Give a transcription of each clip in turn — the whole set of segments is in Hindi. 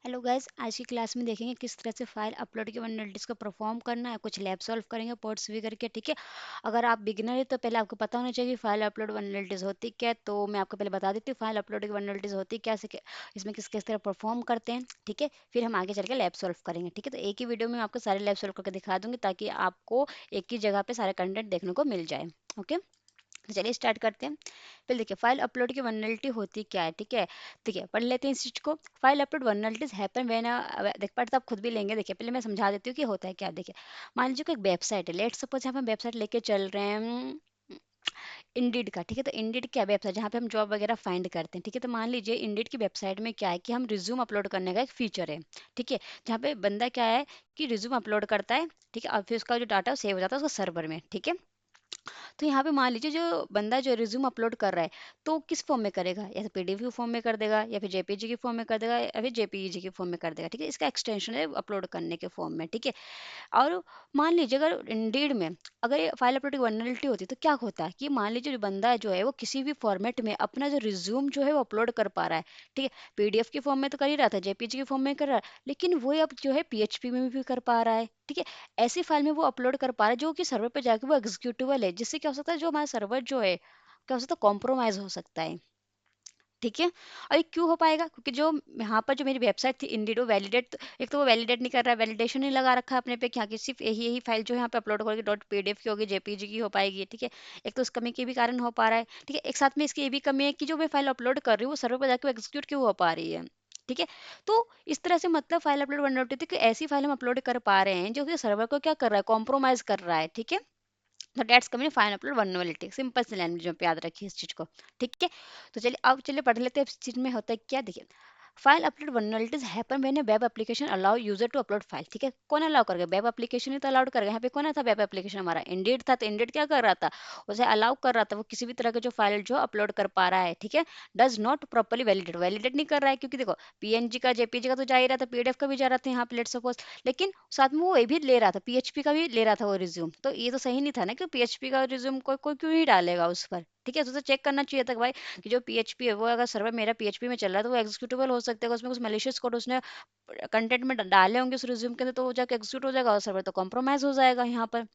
हेलो गाइस, आज की क्लास में देखेंगे किस तरह से फाइल अपलोड की वनलिटिस को परफॉर्म करना है। कुछ लैब सॉल्व करेंगे पोर्ट्स भी करके, ठीक है। अगर आप बिगिनर है तो पहले आपको पता होना चाहिए फाइल अपलोड वनलिटिस होती क्या है। तो मैं आपको पहले बता देती हूँ फाइल अपलोड की वनलिटिस होती क्या से इसमें किस किस तरह परफॉर्म करते हैं, ठीक है। फिर हम आगे चल के लैब सॉल्व करेंगे, ठीक है। तो एक ही वीडियो में मैं आपको सारे लैब सॉल्व करके दिखा दूंगी ताकि आपको एक ही जगह पे सारा कंटेंट देखने को मिल जाए। ओके, तो चलिए स्टार्ट करते हैं। फिर देखिए फाइल अपलोड की वनलिटी होती क्या है, ठीक है। देखिए पढ़ लेते हैं इस चीज को। फाइल अपलोड वनलिटीज हैपन व्हेन, देख पार्ट आप खुद भी लेंगे। देखिए पहले मैं समझा देती हूँ कि होता है क्या। देखिए मान लीजिए कोई एक वेबसाइट है, लेट सपोज यहाँ पे हम वेबसाइट लेके चल रहे हैं इंडीड का, ठीक है। तो इंडीड क्या वेबसाइट जहाँ पे हम जॉब वगैरह फाइंड करते हैं, ठीक है। तो मान लीजिए इंडीड की वेबसाइट में क्या है कि हम रिज्यूम अपलोड करने का एक फीचर है, ठीक है। जहाँ पे बंदा क्या है कि रिज्यूम अपलोड करता है, ठीक है, और फिर उसका जो डाटा है सेव हो जाता है उसका सर्वर में, ठीक है। तो यहाँ पे मान लीजिए जो बंदा जो रिज्यूम अपलोड कर रहा है तो किस फॉर्म में करेगा, या तो पीडीएफ के फॉर्म में कर देगा, या फिर जेपीजी के फॉर्म में कर देगा, या फिर जेपीईजी के फॉर्म में कर देगा, ठीक है। इसका एक्सटेंशन है अपलोड करने के फॉर्म में, ठीक है। और मान लीजिए अगर इंडीड में अगर ये फाइल अपलोड की वल्नरेबिलिटी होती तो क्या होता है कि मान लीजिए जो बंदा जो है वो किसी भी फॉर्मेट में अपना जो रिज्यूम जो है वो अपलोड कर पा रहा है, ठीक है। पीडीएफ के फॉर्म में तो कर ही रहा था, जेपीजी के फॉर्म में कर रहा है, लेकिन वो अब जो है पीएचपी में भी कर पा रहा है, ठीक है। ऐसी फाइल में वो अपलोड कर पा रहा है जो कि सर्वर पे जाके वो एग्जीक्यूटेबल है, जिससे क्या हो सकता है जो हमारा सर्वर जो है क्या हो सकता है कॉम्प्रोमाइज हो सकता है, ठीक है। और ये क्यों हो पाएगा, क्योंकि जो यहाँ पर जो मेरी वेबसाइट थी इंडिडो वैलिडेट, एक तो वो वैलिडेट नहीं कर रहा है, वैलिडेशन नहीं लगा रखा है अपने पे कि हाँ कि सिर्फ यही यही फाइल जो है यहाँ पे अपलोड करोगे डॉट पीडीएफ की होगी, जेपीजी की हो पाएगी, ठीक है। एक तो उस कमी के भी कारण हो पा रहा है, ठीक है। एक साथ में इसकी ये भी कमी है कि जो मैं फाइल अपलोड कर रही हूँ वो सर्वर पर जाकर एग्जीक्यूट क्यों हो पा रही है, ठीक है। तो इस तरह से मतलब फाइल अपलोड वन होती थी कि ऐसी फाइल हम अपलोड कर पा रहे हैं जो कि सर्वर को क्या कर रहा है, कॉम्प्रोमाइज कर रहा है, ठीक है। तो dates coming fine upload vulnerability, simple C language में याद रखिए इस चीज को, ठीक है। तो चलिए अब चलिए पढ़ लेते हैं इस चीज में होता है क्या। देखिए file upload vulnerabilities happen when a web application allow user to upload file, ठीक है। कौन अलाउ करेगा, वेब एप्लीकेशन ही तो अलाउड करेगा। यहाँ पे कौन था वेब एप्लीकेशन, हमारा इंडीड था। तो इंडीड क्या कर रहा था, उसे अलाउ कर रहा था वो किसी भी तरह के जो फाइल जो अपलोड कर पा रहा है, ठीक है। Does not properly validate, validate नहीं कर रहा है क्योंकि देखो पीएनजी का जेपीजी का तो जा ही रहा था, पीडीएफ का भी जा रहा था यहाँ पे लेट सपोज, लेकिन साथ में वो ये भी ले रहा था, पीएचपी का भी ले रहा था वो रिज्यूम। तो ये तो सही नहीं था ना कि पीएचपी का रिज्यूम कोई कोई क्यों ही डालेगा उस पर, ठीक है। तो चेक करना चाहिए था कि भाई कि जो पीएचपी है वो अगर सर्वर मेरा पीएचपी में चल रहा है तो वो एग्जीक्यूटेबल हो सकता है, उसमें कुछ मलिशियस कोड उसने कंटेंट में डाले होंगे उस रिज्यूम के अंदर, तो वो जाके एग्जीक्यूट हो जाएगा और सर्वर तो कॉम्प्रोमाइज हो जाएगा यहाँ पर,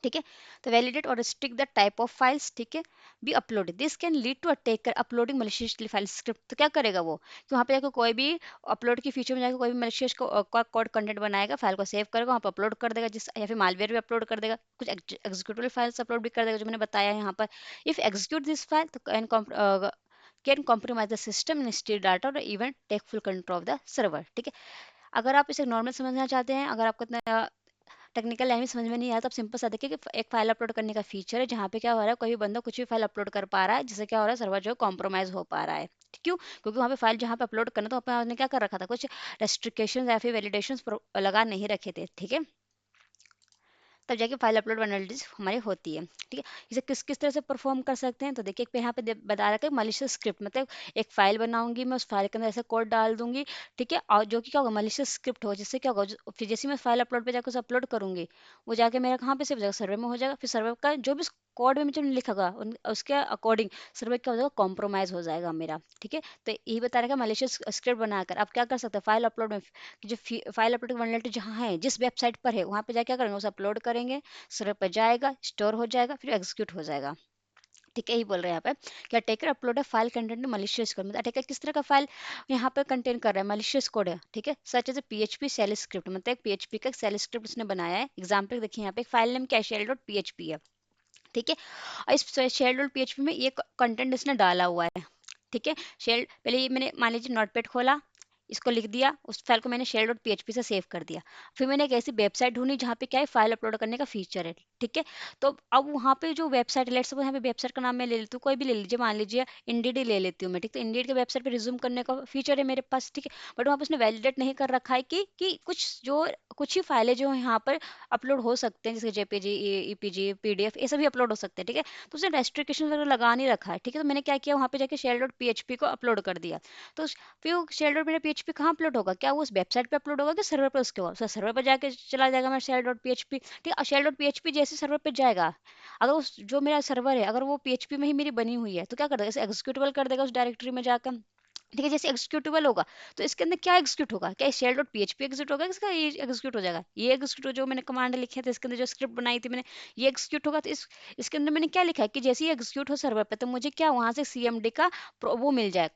ठीक है। तो वैलिडेट और restrict the type of files, ठीक है, be uploaded, this can lead to attacker uploading maliciously file script. तो क्या करेगा वो कि वहाँ पे जाकर कोई भी अपलोड की फीचर में जाकर कोई भी मलिशियस कोड कंटेंट बनाएगा, फाइल को सेव करेगा, वहाँ पे अपलोड कर देगा, जिस या फिर मालवेयर भी अपलोड कर देगा, कुछ एग्जीक्यूटेबल फाइल्स अपलोड भी कर देगा जो मैंने बताया है यहाँ पर। इफ एग्जीक्यूट दिस फाइल तो can compromise the system and steal data और even take full control of the server, ठीक है। अगर आप इसे नॉर्मल समझना चाहते हैं, अगर आपको इतना टेक्निकल लैंग्वेज समझ में नहीं आया तो आप सिंपल सा देखिए कि एक फाइल अपलोड करने का फीचर है जहाँ पे क्या हो रहा है कोई भी बंदा कुछ भी फाइल अपलोड कर पा रहा है, जिससे क्या हो रहा है सर्वर जो कॉम्प्रोमाइज हो पा रहा है। क्यों, क्योंकि वहाँ पे फाइल जहाँ पे अपलोड करना तो वहाँ पे आपने क्या कर रखा था, कुछ रेस्ट्रिक्शन या फिर वैलिडेशन लगा नहीं रखे थे, ठीक है। तब जाके फाइल अपलोड वनलिटीज हमारी होती है, ठीक है। इसे किस किस तरह से परफॉर्म कर सकते हैं, तो देखिए यहाँ पे बता रखा है मलिशियस स्क्रिप्ट, मतलब एक फाइल बनाऊंगी मैं, उस फाइल के अंदर ऐसा कोड डाल दूंगी, ठीक है। और जो कि क्या होगा मलिशियस स्क्रिप्ट होगा, जिससे क्या होगा फिर जैसे मैं फाइल अपलोड पे जाकर उसे अपलोड करूंगी वो जाके मेरा कहाँ पे सेव हो जाएगा, सर्वर में हो जाएगा। फिर सर्वर का जो भी कोड में मुझे लिखा होगा उसके अकॉर्डिंग सर्वर क्या हो जाएगा, कॉम्प्रोमाइज हो जाएगा मेरा, ठीक है। तो यही बता रखा है मलिशियस स्क्रिप्ट बनाकर आप क्या कर सकते हैं फाइल अपलोड में, कि जो फाइल अपलोड वनलिटी जहाँ है जिस वेबसाइट पर है वहाँ पे जाके क्या करेंगे उसे अपलोड करेंगे, सर्वर पर जाएगा, स्टोर हो जाएगा, फिर एग्जीक्यूट हो जाएगा, ठीक है। यही बोल रहे हैं यहाँ पे कि अटैकर अपलोड है फाइल कंटेंट मलिशियस कोड, मतलब अटैकर किस तरह का फाइल यहाँ पे कंटेन कर रहा है, मलिशियस कोड है, ठीक है। Such as PHP shell script, मतलब एक पीएचपी का शेल स्क्रिप्ट उसने बनाया है। एग्जाम्पल देखिए यहाँ पे फाइल नेम क्या शेल डॉट पीएचपी है, ठीक है। और इस शेल डॉट पीएचपी में ये कंटेंट इसने डाला हुआ है, ठीक है। शेल पहले ये मैंने मान लीजिए नोटपैड खोला, इसको लिख दिया, उस फाइल को मैंने शेल डॉट पीएचपी से सेव कर दिया। फिर मैंने एक ऐसी वेबसाइट ढूंढी जहाँ पे क्या है फाइल अपलोड करने का फीचर है, ठीक है। तो अब वहाँ पे जो वेबसाइट लेट्स सपोज यहाँ पे वेबसाइट का नाम मैं ले लेती हूँ, कोई भी ले लीजिए, मान लीजिए इंडीड ही ले लेती हूँ मैं, ठीक। तो इंडीड के वेबसाइट पे रिज्यूम करने का फीचर है मेरे पास, ठीक है। बट वहाँ पे उसने वैलिडेट नहीं कर रखा है कि कुछ ही फाइलें जो यहाँ पर अपलोड हो सकते हैं, जैसे जेपीजी, ईपीजी, पीडीएफ, ये सभी अपलोड हो सकते हैं, ठीक है। तो उसने रेस्ट्रिक्शन वगैरह लगा नहीं रखा है, ठीक है। तो मैंने क्या किया वहाँ पे जाके शेल डॉट पीएचपी को अपलोड कर दिया। तो फिर वो शेल डॉट मेरा पीएचपी कहाँ अपलोड होगा, क्या वो उस वेबसाइट पे अपलोड होगा कि सर्वर पे, उसके बाद सर्वर पर जाके चला जाएगा मेरा शेल डॉट पीएचपी, ठीक है। शेल डॉट पीएचपी जैसे सर्वर पे जाएगा, अगर उस जो मेरा सर्वर है अगर वो पीएचपी में ही मेरी बनी हुई है तो क्या कर देगा, एग्जीक्यूटेबल कर देगा उस डायरेक्टरी में जाकर, ठीक है, जैसे एग्जीक्यूटेबल होगा तो इसके अंदर क्या एग्जीक्यूट होगा, क्या शेल डॉट पीएचपी एग्जीक्यूट होगा, इसका ये एग्जीक्यूट हो जाएगा, ये एग्जीक्यूट हो, जो मैंने कमांड लिखे थे इसके अंदर, जो स्क्रिप्ट बनाई थी मैंने, ये एग्जीक्यूट होगा। तो इसके अंदर मैंने क्या लिखा है कि जैसे ही एग्जीक्यूट हो सर्वर पे, तो मुझे क्या वहां से सीएमडी का वो मिल जाए,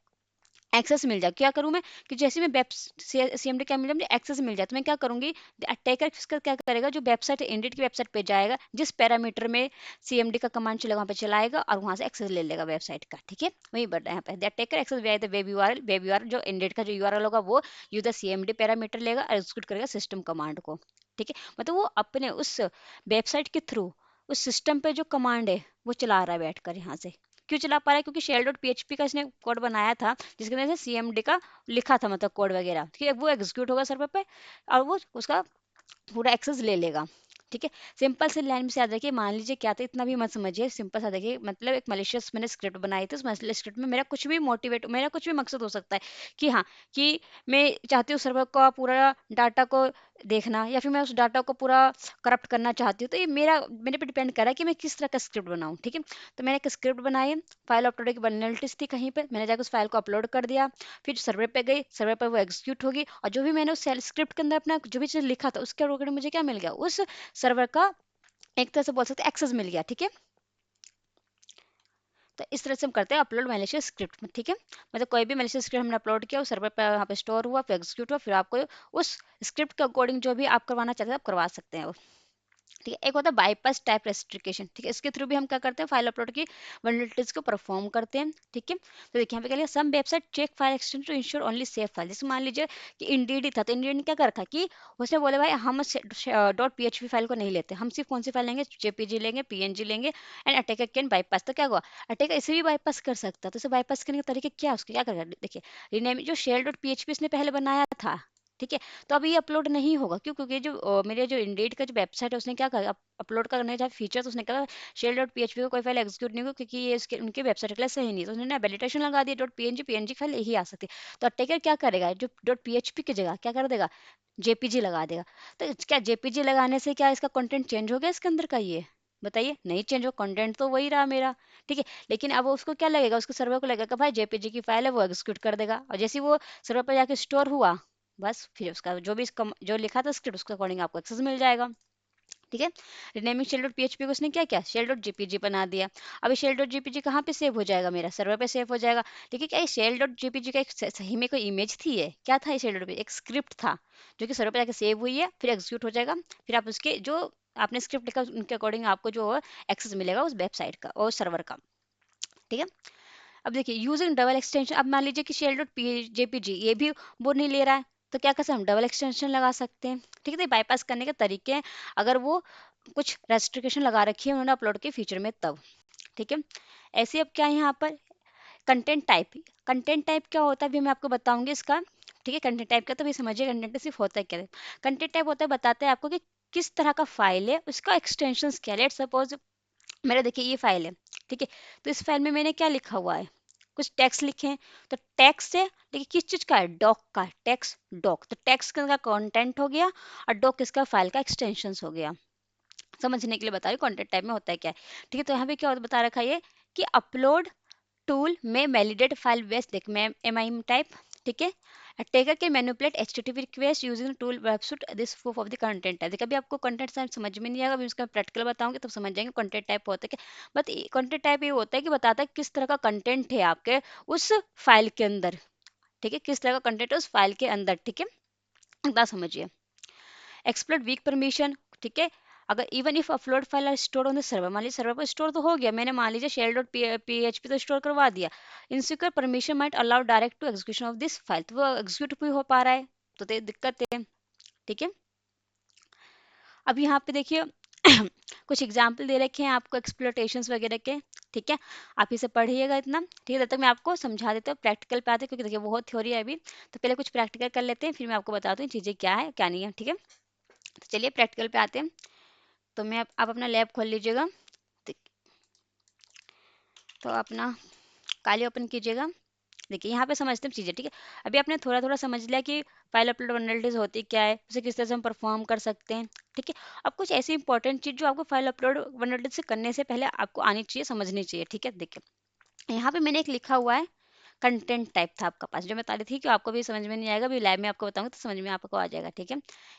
एक्सेस मिल जाए। क्या करूं मैं कि जैसे मैं वेब सीएमडी क्या मिल जाए, मुझे एक्सेस मिल जाए, तो मैं क्या करूंगी, अटैकर इसका क्या करेगा, जो वेबसाइट इंडिट की वेबसाइट पे जाएगा, जिस पैरामीटर में सीएमडी का कमांड चलेगा वहां पे चलाएगा और वहां से एक्सेस ले लेगा वेबसाइट का। ठीक है, वही बढ़ रहा है यहाँ पे, the attacker access via the web URL, जो इंडिट का जो यूआरएल होगा वो यूजर सीएमडी पैरामीटर लेगा और एग्जीक्यूट करेगा सिस्टम कमांड को। ठीक है, मतलब वो अपने उस वेबसाइट के थ्रू उस सिस्टम पे जो कमांड है वो चला रहा है बैठकर यहाँ से। क्यों चला पा रहा है, क्योंकि शेल डॉट पीएचपी का इसने कोड बनाया था जिसके अंदर से सीएमडी का लिखा था, मतलब कोड वगैरह, ठीक है, वो एग्जीक्यूट होगा सर्वर पे और वो उसका पूरा एक्सेस ले लेगा। ठीक है, सिंपल से लाइन में से याद रखिए, मान लीजिए क्या था, इतना भी मत समझिए, सिंपल सा देखिए, मतलब एक मलिशियस मैंने स्क्रिप्ट बनाई थी, उस मलिशियस स्क्रिप्ट में मेरा कुछ भी मोटिवेट, मेरा कुछ भी मकसद हो सकता है कि हाँ, कि मैं चाहती हूँ सर्वर का पूरा डाटा को देखना, या फिर मैं उस डाटा को पूरा करप्ट करना चाहती हूँ, तो ये मेरा मेरे पे डिपेंड कर रहा है कि मैं किस तरह का स्क्रिप्ट बनाऊँ। ठीक है, तो मैंने एक स्क्रिप्ट बनाई, फाइल अपलोड की वल्नरेबिलिटीज थी कहीं पे, मैंने जाकर उस फाइल को अपलोड कर दिया, फिर सर्वर पे गई, सर्वर पर वो एग्जीक्यूट होगी, और जो भी मैंने उस स्क्रिप्ट के अंदर अपना जो भी चीज़ लिखा था उसके अकॉर्डिंग मुझे क्या मिल गया, उस सर्वर का एक तरह से बोल सकते हैं एक्सेस मिल गया। ठीक है, तो इस तरह से हम करते हैं अपलोड मैलिशियस स्क्रिप्ट में। ठीक है, मतलब कोई भी मैलिशियस स्क्रिप्ट हमने अपलोड किया, उस सर्वर पर वहाँ पे स्टोर हुआ, फिर एग्जीक्यूट हुआ, फिर आपको उस स्क्रिप्ट के अकॉर्डिंग जो भी आप करवाना चाहते हैं आप करवा सकते हैं। ठीक है, एक होता है बाईपास टाइप रेस्ट्रिक्शन। ठीक है, इसके थ्रू भी हम क्या करते हैं, फाइल अपलोड की वल्नरेबिलिटीज को परफॉर्म करते हैं। ठीक है, तो देखिए यहाँ पे क्या लिखा, some website check file extension to ensure only safe file. जैसे मान लीजिए कि इंडीड ही था, तो इंडीड ने क्या कर रखा कि उसने बोले भाई हम डॉट पीएचपी फाइल को नहीं लेते, हम सिर्फ कौन सी फाइल लेंगे, जेपीजी लेंगे, पीएनजी लेंगे, एंड अटैकर कैन बाईपास। तो क्या हुआ, अटैकर इसे भी बाईपास कर सकता है, तो इसे बाईपास करने के तरीके क्या है, उसके क्या करेगा, देखिए रिनेम जो शेल डॉट पीएचपी उसने पहले बनाया था, ठीक है, तो अभी ये अपलोड नहीं होगा। क्यों, क्योंकि जो मेरे जो इंडीड का जो वेबसाइट है उसने क्या कहा, अपलोड करने जहाँ फीचर्स उसने कहा शेल डॉट पीएचपी को कोई फाइल एग्जीक्यूट नहीं होगी, क्योंकि ये उसके उनके वेबसाइट के लिए सही नहीं है, तो उन्होंने एबिलिटेशन लगा दिया, डॉट पीएनजी, पीएनजी फाइल यही आ सकती है। तो अटैकर क्या करेगा, जो डॉट पीएचपी की जगह क्या कर देगा, जेपीजी लगा देगा। तो क्या जेपीजी लगाने से क्या इसका कंटेंट चेंज हो गया इसके अंदर का, ये बताइए, नहीं चेंज हो, कंटेंट तो वही रहा मेरा। ठीक है, लेकिन अब उसको क्या लगेगा, उसको सर्वर को लगेगा भाई जेपीजी की फाइल है, वो एग्जीक्यूट कर देगा, और जैसे ही वो सर्वर पर जाके स्टोर हुआ, बस फिर उसका जो भी जो लिखा था स्क्रिप्ट उसके अकॉर्डिंग आपको एक्सेस मिल जाएगा। ठीक है, रिनेमिंग शेल डॉट पीएचपी को उसने क्या किया, शेल डॉट जीपीजी बना दिया। अभी शेल डॉट जीपीजी कहाँ पे सेव हो जाएगा, मेरा सर्वर पे सेव हो जाएगा। लेकिन क्या ये शेल डॉट जीपीजी का एक सही में कोई इमेज थी, है क्या था, ये शेल डॉट एक स्क्रिप्ट था जो कि सर्वर पे जाके सेव हुई है, फिर एग्जीक्यूट हो जाएगा, फिर आप उसके जो आपने स्क्रिप्ट लिखा उनके अकॉर्डिंग आपको जो एक्सेस मिलेगा उस वेबसाइट का और सर्वर का। ठीक है, अब देखिए यूजिंग डबल एक्सटेंशन, अब मान लीजिए कि शेल डॉट जेपीजी ये भी वो नहीं ले रहा है, तो क्या कर सकते हैं, हम डबल एक्सटेंशन लगा सकते हैं। ठीक है, तो बाईपास करने के तरीके हैं, अगर वो कुछ रेस्ट्रिक्शन लगा रखी है उन्होंने अपलोड के फीचर में तब। ठीक है, ऐसे अब क्या है यहाँ पर कंटेंट टाइप, कंटेंट टाइप क्या होता है अभी मैं आपको बताऊंगी इसका। ठीक है, कंटेंट टाइप का तो भी समझिए, कंटेंट सिर्फ होता है क्या, कंटेंट टाइप होता है बताता है आपको कि किस तरह का फाइल है, उसका एक्सटेंशन क्या है। लेट सपोज मेरा देखिए ये फाइल है, ठीक है, तो इस फाइल में मैंने क्या लिखा हुआ है, कुछ टेक्स्ट लिखे हैं, तो टेक्स्ट है देखिए किस चीज का है, डॉक का है, टेक्स्ट डॉक, तो टेक्स्ट का कंटेंट हो गया और डॉक इसका फाइल का एक्सटेंशन हो गया। समझने के लिए बता रही हूँ कंटेंट टाइप में होता है क्या है। ठीक है, तो यहाँ पे क्या बता रखा है ये कि अपलोड टूल में वैलिडेट फाइल बेस देख में एमआई टाइप। ठीक है, टेकर के manipulate HTTP request using tool web suite this proof of the content type. कभी आपको कंटेंट टाइप समझ में नहीं आएगा, अभी उसका प्रैक्टिकल बताऊंगी तब समझ जाएंगे कंटेंट टाइप होता है क्या। बट कंटेंट टाइप ये होता है कि बताता है किस तरह का कंटेंट है आपके उस फाइल के अंदर। ठीक है, किस तरह का कंटेंट है उस फाइल के अंदर। ठीक है, इतना समझिए। एक्सप्लोर वीक परमिशन, ठीक है, अगर even if upload file are store on the server, मान लीजिए सर्वर पर स्टोर तो हो गया, मैंने मान लीजिए शेल डॉट पीएचपी तो स्टोर करवा दिया, insecure permission might allow direct to execution of this file, तो वो एग्जीक्यूट भी हो पा रहा है, तो दिक्कत है। ठीक है, अब यहाँ पे देखिए कुछ एग्जाम्पल दे रखे हैं आपको एक्सप्लोटेशंस वगैरह के। ठीक है, आप इसे पढ़िएगा इतना। ठीक है, तब तक मैं आपको समझा देती हूँ, प्रैक्टिकल पे आते हैं क्योंकि देखिए बहुत थ्योरी है अभी, तो पहले कुछ प्रैक्टिकल कर लेते हैं, फिर मैं आपको बताती हूँ चीज़ें क्या है क्या नहीं है। ठीक है, तो चलिए प्रैक्टिकल पे आते हैं। तो मैं आप अपना लैब खोल लीजिएगा, तो अपना काली ओपन कीजिएगा। देखिए यहाँ पे समझते हैं चीज़ें। ठीक है, अभी आपने थोड़ा थोड़ा समझ लिया कि फाइल अपलोड वनरेबिलिटीज होती क्या है, उसे किस तरह से हम परफॉर्म कर सकते हैं। ठीक है, अब कुछ ऐसी इंपॉर्टेंट चीज़ जो आपको फाइल अपलोड वनरेबिलिटी से करने से पहले आपको आनी चाहिए, समझनी चाहिए। ठीक है, देखिए यहाँ पे मैंने एक लिखा हुआ है कंटेंट टाइप था आपका पास, जो मैं बता रही थी कि आपको भी समझ में नहीं आएगा, भी लैब में आपको बताऊंगी तो समझ में आपको आ जाएगा, ठीक है।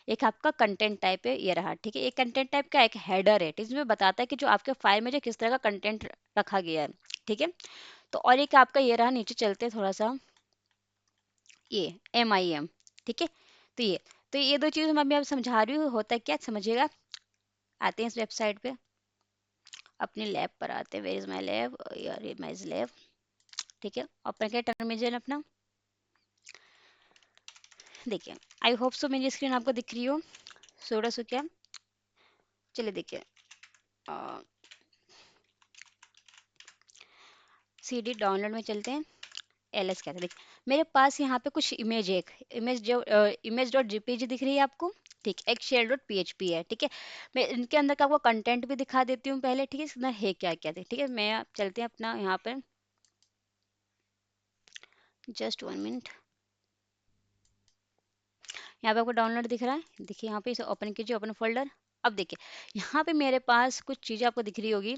एक आपका कंटेंट टाइप है, ये रहा, ठीक है। एक कंटेंट टाइप का एक हेडर है, इसमें बताता है कि जो आपके फाइल में जो किस तरह का कंटेंट रखा गया है, ठीक है। तो और एक आपका ये रहा, नीचे चलते हैं थोड़ा सा, ये MIM, ठीक है। तो ये दो चीज़ मैं अभी आप समझा रही हूँ, होता है क्या समझिएगा। आते हैं इस वेबसाइट पे, अपनी लैब पर आते हैं, वेयर इज माई लैब, यार ये माई लैब, ठीक है। ओपन किया टर्मिनल अपना, देखिए आई होप सो मेरी स्क्रीन आपको दिख रही हो, थोड़ा सो क्या, चलिए देखिए, CD डाउनलोड में चलते हैं, LS कहते हैं, देखिए मेरे पास यहाँ पे कुछ इमेज है, एक इमेज जो इमेज डॉट JPG दिख रही है आपको, ठीक है। एक शेल डॉट PHP है, ठीक है। मैं इनके अंदर का आपको कंटेंट भी दिखा देती हूँ पहले, ठीक है, इसके अंदर है क्या क्या, ठीक है। मैं चलते हैं अपना यहाँ पे, जस्ट 1 मिनट, यहाँ पे आपको डाउनलोड दिख रहा है, देखिए यहाँ पे इसे ओपन कीजिए, ओपन फोल्डर। अब देखिए यहाँ पे मेरे पास कुछ चीज़ें आपको दिख रही होगी,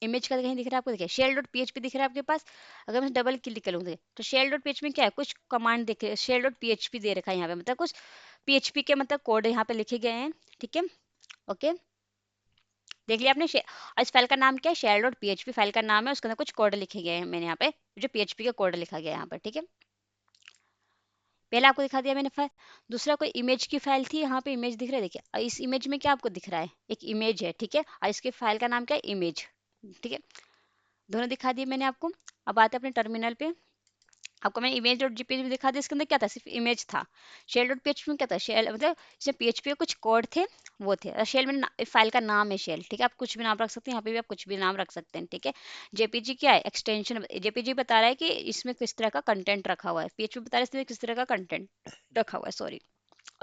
इमेज का कहीं दिख रहा है आपको, देखिए शेल डॉट PHP दिख रहा है आपके पास। अगर मैं डबल क्लिक करूँगी तो शेल डॉट PHP में क्या है, कुछ कमांड दिख रही है, शेल डॉट PHP दे रखा है यहाँ पे, मतलब कुछ PHP के मतलब कोड यहाँ पे लिखे गए हैं, ठीक है। ओके, देख लिया आपने। और इस फाइल का नाम क्या है, शेल डॉट PHP फाइल का नाम है, उसके अंदर कुछ कोड लिखे गए हैं मैंने यहाँ पे, जो PHP का कोड लिखा गया है यहाँ पर, ठीक है। पहले आपको दिखा दिया मैंने फाइल। दूसरा कोई इमेज की फाइल थी, यहाँ पे इमेज दिख रहा है, देखिए। और इस इमेज में क्या आपको दिख रहा है, एक इमेज है, ठीक है। और इसके फाइल का नाम क्या है, इमेज, ठीक है। दोनों दिखा दिए मैंने आपको। अब आते हैं अपने टर्मिनल पे, आपको मैंने इमेज डॉट JPG भी दिखा दिया, इसके अंदर क्या था, सिर्फ इमेज था। शेल डॉट PHP में क्या था, शेल मतलब इसमें PHP के कुछ कोड थे, वो थे। और शेल में फाइल का नाम है शेल, ठीक है। आप कुछ भी नाम रख सकते हैं, यहाँ पे भी आप कुछ भी नाम रख सकते हैं, ठीक है। JPG क्या है, एक्सटेंशन। JPG बता रहा है कि इसमें किस तरह का कंटेंट रखा हुआ है, PHP बता रहा है इसमें किस तरह का कंटेंट रखा हुआ है, सॉरी।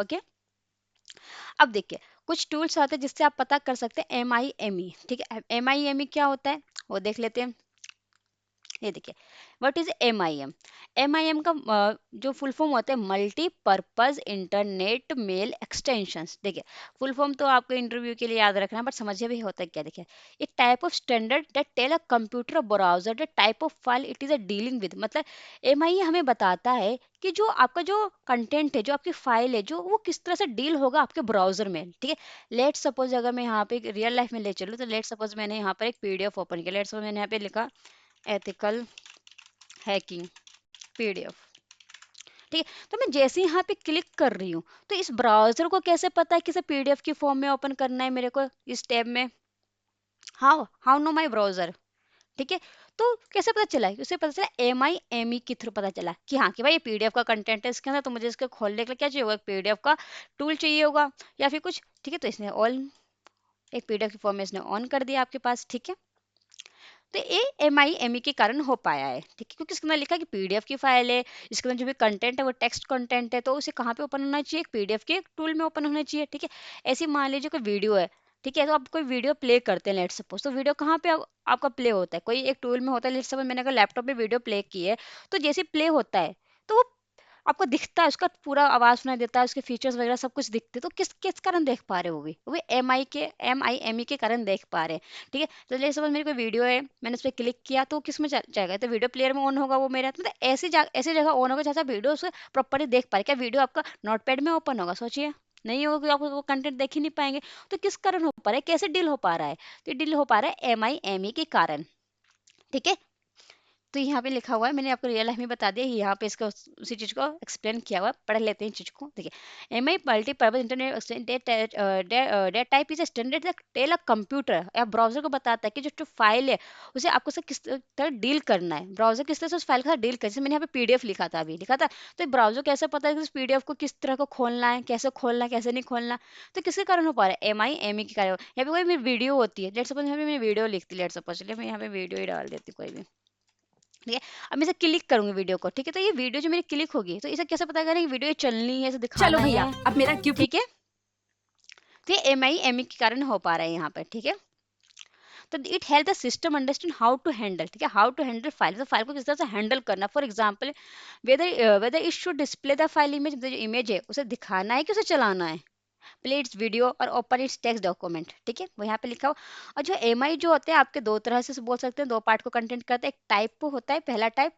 ओके, अब देखिए कुछ टूल्स आते हैं जिससे आप पता कर सकते हैं MIME, ठीक है। MIME क्या होता है वो देख लेते हैं। ये देखिए, व्हाट इज MIM का जो फुल फॉर्म होता है, मल्टीपर्पज इंटरनेट मेल एक्सटेंशंस। देखिए फुल फॉर्म तो आपको इंटरव्यू के लिए याद रखना है, बट समझिए भी होता है क्या। देखिए एक type of standard that tell a computer browser the type of file it is a dealing with, मतलब MIE हमें बताता है कि जो आपका जो कंटेंट है, जो आपकी फाइल है, जो वो किस तरह से डील होगा आपके ब्राउजर में, ठीक है। लेट सपोज अगर मैं यहाँ पे रियल लाइफ में ले चलूँ, तो लेट सपोज मैंने यहाँ पर एक PDF ओपन किया, लेट सपोज मैंने यहाँ पे लिखा एथिकल हैकिंग PDF, ठीक है। तो मैं जैसे ही यहाँ पे क्लिक कर रही हूँ, तो इस ब्राउजर को कैसे पता है कि इसे PDF की फॉर्म में ओपन करना है मेरे को इस टैब में, how how know my browser, ठीक है। तो कैसे पता चला, उसे पता चला MIME के थ्रू पता चला कि हाँ कि भाई ये PDF का कंटेंट है इसके अंदर, तो मुझे इसको खोलने के लिए क्या चाहिए होगा, PDF का टूल चाहिए होगा या फिर कुछ, ठीक है। तो इसने ऑल एक PDF की फॉर्म में इसने ऑन कर दिया आपके पास, ठीक है। तो ये MIME के कारण हो पाया है, ठीक है, क्योंकि इसके अंदर लिखा है कि PDF की फाइल है, इसके अंदर जो भी कंटेंट है वो टेक्स्ट कंटेंट है, तो उसे कहाँ पे ओपन होना चाहिए, एक PDF के टूल में ओपन होना चाहिए, ठीक है। ऐसे ही मान लीजिए कोई वीडियो है, ठीक है, तो आप कोई वीडियो प्ले करते हैं लेट सपोज, तो वीडियो कहाँ पे आपका प्ले होता है, कोई एक टूल में होता है। लेट सपोज मैंने अगर लैपटॉप पे वीडियो प्ले की है, तो जैसे प्ले होता है तो वो आपको दिखता है, उसका पूरा आवाज सुनाई देता है, उसके फीचर्स वगैरह सब कुछ दिखते हैं। तो किस किस कारण देख पा रहे हो, वो MIME के कारण देख पा रहे हैं, ठीक है। तो जैसे सपोज मेरी कोई वीडियो है, मैंने उस पर क्लिक किया तो किस में जाएगा, तो वीडियो प्लेयर में ऑन होगा वो मेरा, मतलब ऐसी जगह ऑन होगा जैसा वीडियो उसे प्रॉपरली देख पा रहे। क्या वीडियो आपका नोटपैड में ओपन होगा, सोचिए नहीं होगा, क्योंकि आप वो कंटेंट देख ही नहीं पाएंगे। तो किस कारण हो पा रहा है, कैसे डील हो पा रहा है, तो डील हो पा रहा है MIME के कारण, ठीक है। तो यहाँ पे लिखा हुआ है, मैंने आपको रियल लाइफ में बता दिया, यहाँ पे इसको उसी चीज को एक्सप्लेन किया हुआ है, पढ़ लेते हैं चीज को। देखिए MI multipurpose internet data type is standard tell a computer या ब्राउजर को बताता है कि जो फाइल है उसे आपको से किस तरह डील करना है, ब्राउजर किस तरह से उस फाइल के साथ डील कर, जैसे मैंने यहाँ पे PDF लिखा था, अभी लिखा था, तो ब्राउजर कैसे पता है कि उस PDF को किस तरह को खोलना है, कैसे खोलना है, कैसे नहीं खोलना। तो किसके कारण हो पा रहा है, MIME के कारण। यहाँ पे कोई मेरी वीडियो होती है, लेट सपोज यहाँ पे मैं वीडियो लिखती, लेट सपोज चलिए मैं यहाँ पे वीडियो ही डाल देती कोई भी, ठीक है। अब मैं इसे क्लिक करूंगी वीडियो को, ठीक है। तो ये वीडियो जो मेरी क्लिक होगी, तो इसे कैसे पता करें कि वीडियो ये चलनी है, इसे चलो दिखाना भैया, है, अब मेरा गिफ्ट। ठीक है। तो ये MIME के कारण हो पा रहा है यहाँ पर, ठीक है। तो it help the system understand how to handle, ठीक है, हाउ टू हैंडल फाइल, तो फाइल को किस तरह से हैंडल करना। For example whether whether it should display the file image, जो इमेज है उसे दिखाना है कि उसे चलाना है, प्ले इट्स वीडियो और ओपन इट्स टेक्स्ट डॉक्यूमेंट, ठीक है, वो यहाँ पे लिखा हो। और जो एम आई जो होते हैं आपके दो तरह से बोल सकते हैं, दो पार्ट को कंटेंट करते हैं। एक टाइप होता है, पहला टाइप,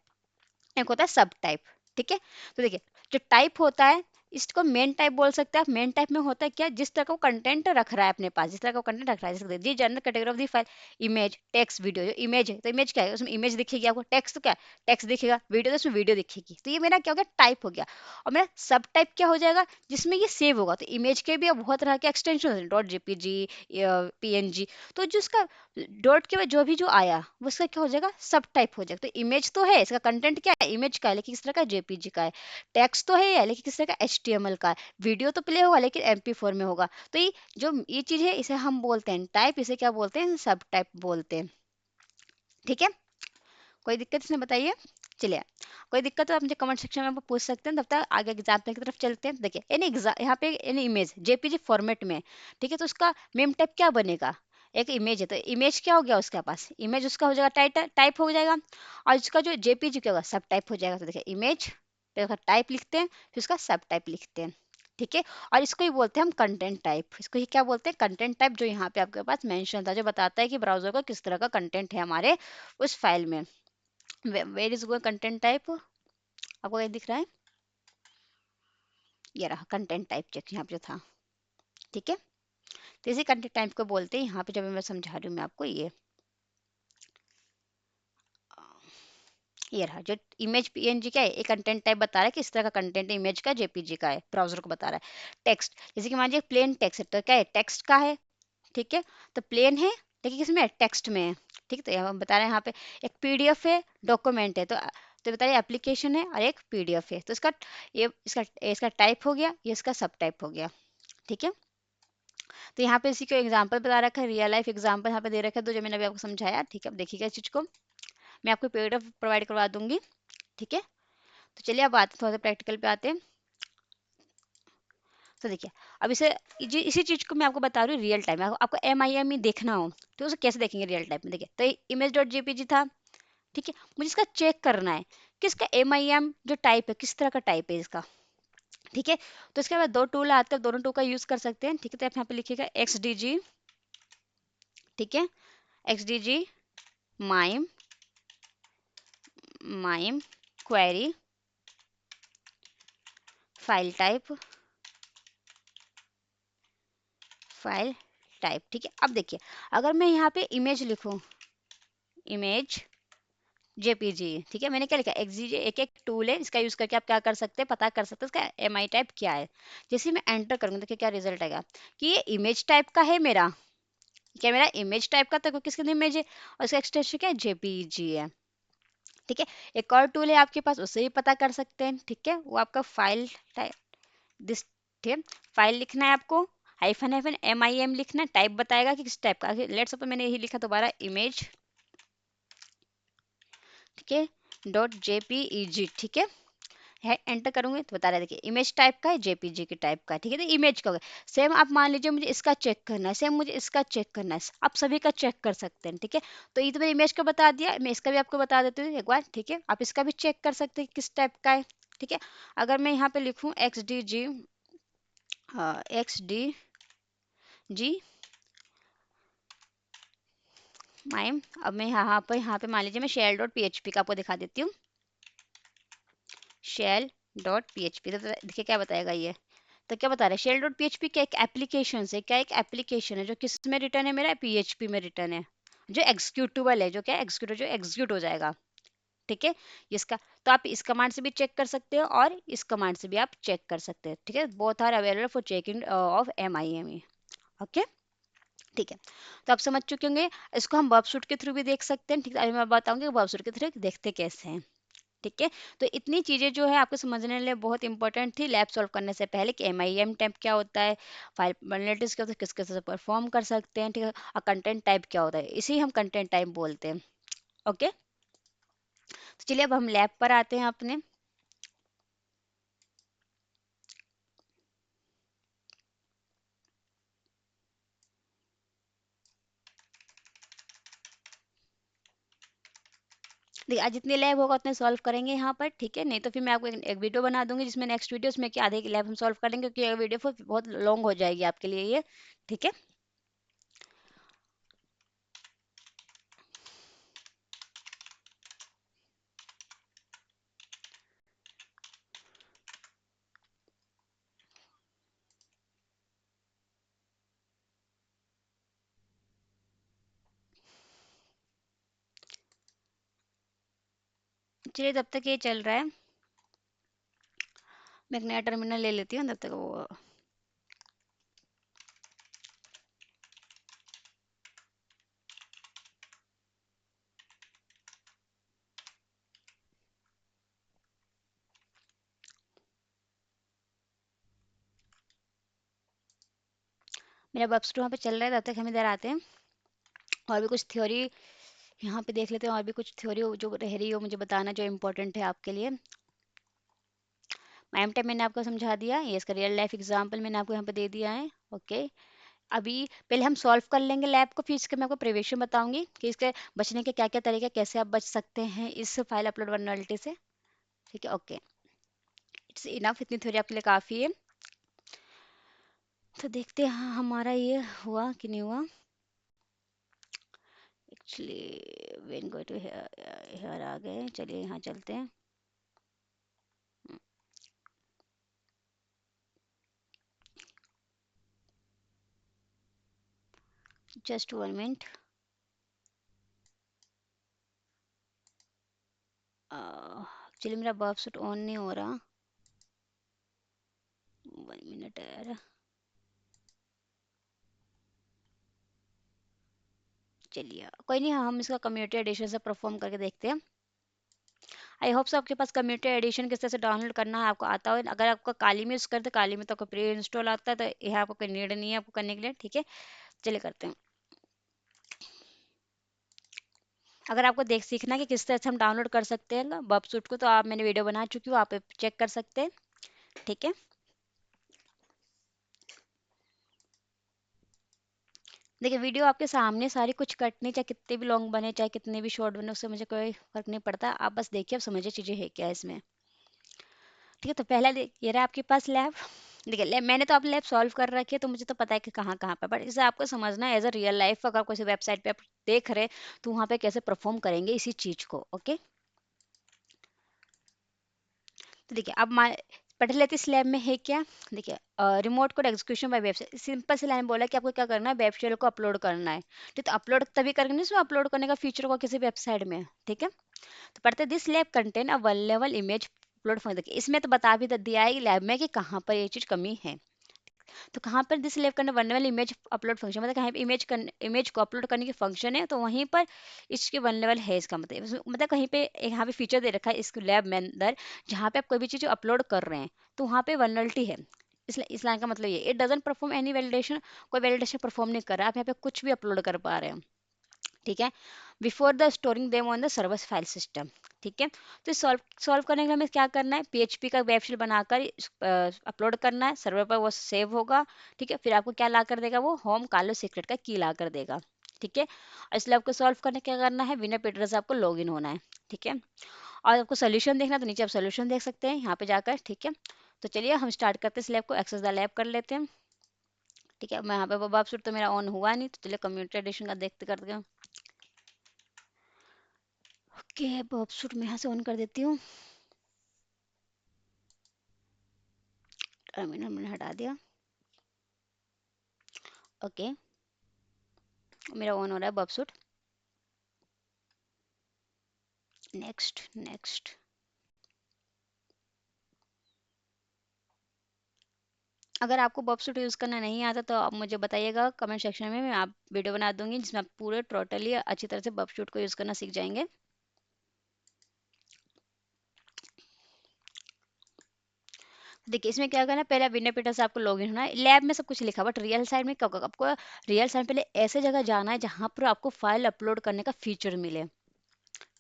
एक होता है सब टाइप, ठीक है। तो देखिए, जो टाइप होता है इसको मेन टाइप बोल सकते हैं आप। मेन टाइप में होता है क्या, जिस तरह का कंटेंट रख रहा है अपने पास, जिस तरह का कंटेंट रख रहा है, जैसे the general category of the file, image, text, video. जो इमेज है तो इमेज क्या है, उसमें इमेज दिखेगी आपको। टेक्स्ट तो क्या है, टेक्स्ट दिखेगा। वीडियो तो उसमें वीडियो दिखेगी। तो ये मेरा क्या हो गया, टाइप हो गया। और मेरा सब टाइप क्या हो जाएगा, जिसमें ये सेव होगा। तो इमेज के भी अब बहुत तरह के एक्सटेंशन होते हैं, डॉट जेपीजी, पीएनजी। तो जो उसका डॉट के बाद जो भी जो आया वो उसका क्या हो जाएगा, सब टाइप हो जाएगा। तो इमेज तो है, इसका कंटेंट क्या है, इमेज का है, लेकिन किस तरह का, जेपीजी का है। टेक्स्ट तो है लेकिन किस तरह का, एचटीएमएल का है। वीडियो तो प्ले होगा लेकिन एमपी4 में होगा। तो ये चीज है, इसे हम बोलते हैं टाइप। इसे क्या बोलते हैं, सब टाइप बोलते हैं, ठीक है। कोई दिक्कत इसमें बताइए। चलिए, कोई दिक्कत तो आप मुझे कमेंट सेक्शन में आप पूछ सकते हैं। तब तक आगे एग्जाम्पल की तरफ चलते हैं। देखिए, यानी यहाँ पे यानी इमेज जेपीजी फॉर्मेट में, ठीक है। तो उसका मेम टाइप क्या बनेगा, एक इमेज है तो इमेज क्या हो गया उसके पास, इमेज उसका हो जाएगा टाइटल, टाइप हो जाएगा। और इसका जो जेपीजी क्या होगा, सब टाइप हो जाएगा। तो देखिए, इमेज पे उसका टाइप लिखते हैं, फिर उसका सब टाइप लिखते हैं, ठीक है। और इसको ही बोलते हैं हम कंटेंट टाइप। इसको ही क्या बोलते हैं, कंटेंट टाइप, जो यहाँ पे आपके पास मेंशन था, जो बताता है कि ब्राउजर का किस तरह का कंटेंट है हमारे उस फाइल में। Where is go content type, आपको ये दिख रहा है, ये रहा कंटेंट टाइप चेक यहाँ पे जो था, ठीक है। तो इसी कंटेंट टाइप को बोलते हैं यहाँ पे, जब मैं समझा रही हूँ मैं आपको, ये रहा जो इमेज पीएनजी का है, एक कंटेंट टाइप बता रहा है कि इस तरह का कंटेंट इमेज का, जेपीजी का है, ब्राउजर को बता रहा है। टेक्स्ट, जैसे कि मान लीजिए प्लेन टेक्स्ट है, तो क्या है, टेक्स्ट का है, ठीक है। तो प्लेन है लेकिन किसमें, टेक्स्ट में है, ठीक है। तो यहाँ हम बता रहे हैं, यहाँ पे एक पीडीएफ है, डॉक्यूमेंट है। तो बता रहे एप्लीकेशन है और एक पीडीएफ है। तो इसका ये इसका इसका टाइप हो गया, ये इसका सब टाइप हो गया, ठीक है। तो यहाँ पे इसी को एग्जांपल बता रखा है, रियल लाइफ एग्जांपल यहाँ पे दे रखा है, तो जो मैंने अभी आपको समझाया, ठीक है। अब देखिएगा इस चीज को, मैं आपको पीडीएफ प्रोवाइड करवा दूंगी, ठीक है। तो चलिए अब आते थोड़ा सा प्रैक्टिकल पे आते हैं। तो देखिए, अब इसी चीज को मैं आपको बता रही हूँ रियल टाइम में। आपको एम आई एम ई देखना हो तो उसे कैसे देखेंगे रियल टाइम में। देखिए, तो इमेज डॉट जेपीजी था, ठीक है। मुझे इसका चेक करना है कि इसका एम आई एम जो टाइप है, किस तरह का टाइप है इसका, ठीक है। तो इसके बाद दो टूल आते हैं, दोनों टूल का यूज कर सकते हैं, ठीक है। तो आप यहाँ पे लिखिएगा एक्स डी जी, ठीक है, x D G mime, mime query file type, file type, ठीक है। अब देखिए, अगर मैं यहाँ पे इमेज लिखूं, इमेज जेपीजी, ठीक है। मैंने क्या लिखा, एक्सजी, एक एक टूल है, इसका यूज करके आप क्या कर सकते हैं, पता कर सकते हैं इसका एम आई टाइप क्या है। जैसे मैं एंटर करूंगा, देखिए क्या रिजल्ट आएगा, कि ये इमेज टाइप का है मेरा, क्या मेरा इमेज टाइप का, तो किसके इमेज है, और इसका एक्सटेंशन क्या है, जेपीजी है, ठीक है। एक और टूल है आपके पास, उससे भी पता कर सकते हैं, ठीक है। वो आपका फाइल टाइप, दिस, ठीक है। फाइल लिखना है आपको, hyphen hyphen M I M लिखना है, टाइप बताएगा कि किस टाइप का। लेट्स सपोज मैंने यही लिखा दोबारा, इमेज, ठीक है, डॉट जेपीईजी, ठीक है एंटर करूंगे तो बता रहा है, देखिए इमेज टाइप का है, जेपीजी की टाइप का है, ठीक है। तो इमेज का हो गया। सेम आप मान लीजिए मुझे इसका चेक करना है, सेम मुझे इसका चेक करना है, आप सभी का चेक कर सकते हैं, ठीक है। तो ये तो मैंने इमेज का बता दिया, मैं इसका भी आपको बता देती हूँ एक बार, ठीक है। आप इसका भी चेक कर सकते हैं किस टाइप का है, ठीक है। अगर मैं यहाँ पे लिखूँ x D G, x D G mime, अब मैं यहाँ पे मान लीजिए मैं शेल डॉट पी का आपको दिखा देती हूँ, शेल डॉट पी। तो देखिए क्या बताएगा ये, तो क्या बता रहा है, शेल डॉट पीएचपी क्या एक एप्लीकेशन है, क्या एक एप्लीकेशन है जो किस में रिटर्न है, मेरा पीएचपी में रिटर्न है, जो एग्जीक्यूटेबल है, जो क्या एग्जीक्यूट जो एग्जीक्यूट हो जाएगा, ठीक है। इसका, तो आप इस कमांड से भी चेक कर सकते हो और इस कमांड से भी आप चेक कर सकते हैं, ठीक है। Both are available for checking of M I M E, okay, ठीक है। तो आप समझ चुके होंगे, इसको हम वर्ब सूट के थ्रू भी देख सकते हैं, ठीक है। अभी मैं बताऊंगी वर्ब सूट के थ्रू देखते कैसे हैं, ठीक है। तो इतनी चीज़ें जो है आपको समझने के लिए बहुत इंपॉर्टेंट थी लैब सॉल्व करने से पहले, कि एम आई एम टाइप क्या होता है, फाइल वल्नरेबिलिटीज क्या होता है, किस किस से परफॉर्म कर सकते हैं, ठीक है। और कंटेंट टाइप क्या होता है, इसी हम कंटेंट टाइप बोलते हैं, ओके। तो चलिए अब हम लैब पर आते हैं अपने। देखिए आज जितने लैब होगा उतने सॉल्व करेंगे यहाँ पर, ठीक है। नहीं तो फिर मैं आपको एक वीडियो बना दूंगी जिसमें नेक्स्ट वीडियो उसमें कि आधे की लैब हम सॉल्व करेंगे, क्योंकि ये वीडियो फिर बहुत लॉन्ग हो जाएगी आपके लिए ये, ठीक है। चलिए तब तक ये चल रहा है, मैं एक नया टर्मिनल ले लेती हूँ तब तक वो। मेरा बब्स वहाँ पे चल रहा है, तब तक हम इधर आते हैं और भी कुछ थ्योरी यहाँ पे देख लेते हैं, और भी कुछ थ्योरी जो रह रही हो मुझे बताना, जो इम्पोर्टेंट है आपके लिए। एम टाइप मैंने आपको समझा दिया, ये इसका रियल लाइफ एग्जांपल मैंने आपको यहाँ पे दे दिया है, ओके। अभी पहले हम सॉल्व कर लेंगे लैब को, फिर इसके मैं आपको प्रिवेशन बताऊंगी कि इसके बचने के क्या क्या तरीके, कैसे आप बच सकते हैं इस फाइल अपलोड वल्नरेबिलिटी से, ठीक है, ओके। इट्स इनफ, इतनी थ्योरी आपके लिए काफ़ी है। तो देखते हैं हाँ हमारा ये हुआ कि नहीं हुआ। Actually when go to here आ गए, चलिए यहाँ चलते हैं। Just 1 minute. एक्चुअली मेरा बर्फ सूट ऑन नहीं हो रहा, 1 मिनट यार। चलिए कोई नहीं, हाँ हम इसका कम्युनिटी एडिशन से परफॉर्म करके देखते हैं। आई होप सो आपके पास कम्युनिटी एडिशन किस तरह से डाउनलोड करना है आपको आता हो। अगर आपका काली में यूज़ करते काली में तो आपको प्री इंस्टॉल आता है, तो यह आपको कोई नीड नहीं है आपको करने के लिए, ठीक है। चलिए करते हैं। अगर आपको देख सीखना है कि किस तरह से हम डाउनलोड कर सकते हैं बब सूट को, तो आप मैंने वीडियो बना चुकी हूँ, आप चेक कर सकते हैं, ठीक है। देखिए वीडियो आपके सामने सारी, कुछ कट नहीं, चाहे कितने भी लॉन्ग बने चाहे कितने भी शॉर्ट बने, उससे मुझे कोई फर्क नहीं पड़ता। आप बस देखिए, आप समझिए चीज़ें है क्या इसमें, ठीक है। तो पहला ये रहा आपके पास लैब। देखिए लैब मैंने तो आप लैब सॉल्व कर रखी है, तो मुझे तो पता है कि कहाँ कहाँ पे, बट इसे आपको समझना है एज अ रियल लाइफ। अगर कोई वेबसाइट पे आप देख रहे हैं तो वहाँ पे कैसे परफॉर्म करेंगे इसी चीज़ को, ओके। तो देखिए अब पढ़ लेते इस लैब में है क्या। देखिए remote code execution by website, simple सी लाइन बोला कि आपको क्या करना है, वेब शेल को अपलोड करना है, ठीक। तो अपलोड तभी करेंगे इसमें अपलोड करने का फीचर को किसी वेबसाइट में, ठीक है। तो पढ़ते this lab contain a one level image upload for. देखिए इसमें तो बता भी दिया है लैब में कि कहाँ पर ये चीज़ कमी है। तो कहाँ पर दिस लेव करने one level image upload function, मतलब कहीं इमेज को अपलोड करने की फंक्शन है, तो वहीं पर इसके वन लेवल है इसका मतलब। मतलब कहीं पे यहाँ पे फीचर दे रखा है इस लैब में अंदर, जहाँ पे आप कोई भी चीज़ अपलोड कर रहे हैं तो वहाँ पे वनलिटी है। इस लाइन का मतलब ये, it doesn't perform any validation, कोई वैलिडेशन परफॉर्म नहीं कर रहा, आप यहाँ पे कुछ भी अपलोड कर पा रहे हैं, ठीक है। Before the storing them on the server file system, ठीक है। तो सॉल्व सॉल्व करने के लिए हमें क्या करना है, पीएचपी का वेब शेल बनाकर अपलोड करना है, सर्वर पर वो सेव होगा, ठीक है। फिर आपको क्या ला कर देगा, वो होम कालो सीक्रेट का की ला कर देगा, ठीक है। और इसलिए आपको सॉल्व करने क्या करना है, विनर पीटर से आपको लॉग इन होना है, ठीक है। और आपको सोल्यूशन देखना है तो नीचे आप सोल्यूशन देख सकते हैं यहाँ पे जाकर, ठीक है। तो चलिए हम स्टार्ट करते हैं, इस लैब को एक्सेस द लैब कर लेते हैं, ठीक है। मैं यहाँ पे बब सूट तो मेरा ऑन हुआ नहीं, तो चलिए कंप्यूटर एडिशन का देखते करते हैं। ओके बब सूट मैं यहाँ से ऑन कर देती हूँ, टर्मिनल मैंने हटा दिया, ओके। मेरा ऑन हो रहा है बब सूट, नेक्स्ट नेक्स्ट। अगर आपको बब सूट यूज़ करना नहीं आता तो आप मुझे बताइएगा कमेंट सेक्शन में, मैं आप वीडियो बना दूंगी जिसमें आप पूरे टोटली अच्छी तरह से बब सूट को यूज़ करना सीख जाएंगे। देखिए इसमें क्या करना है, पहले विनर पीटर से आपको लॉगिन होना है, लैब में सब कुछ लिखा, बट रियल साइड में क्या होगा, आपको रियल साइड पहले ऐसे जगह जाना है जहाँ पर आपको फाइल अपलोड करने का फीचर मिले,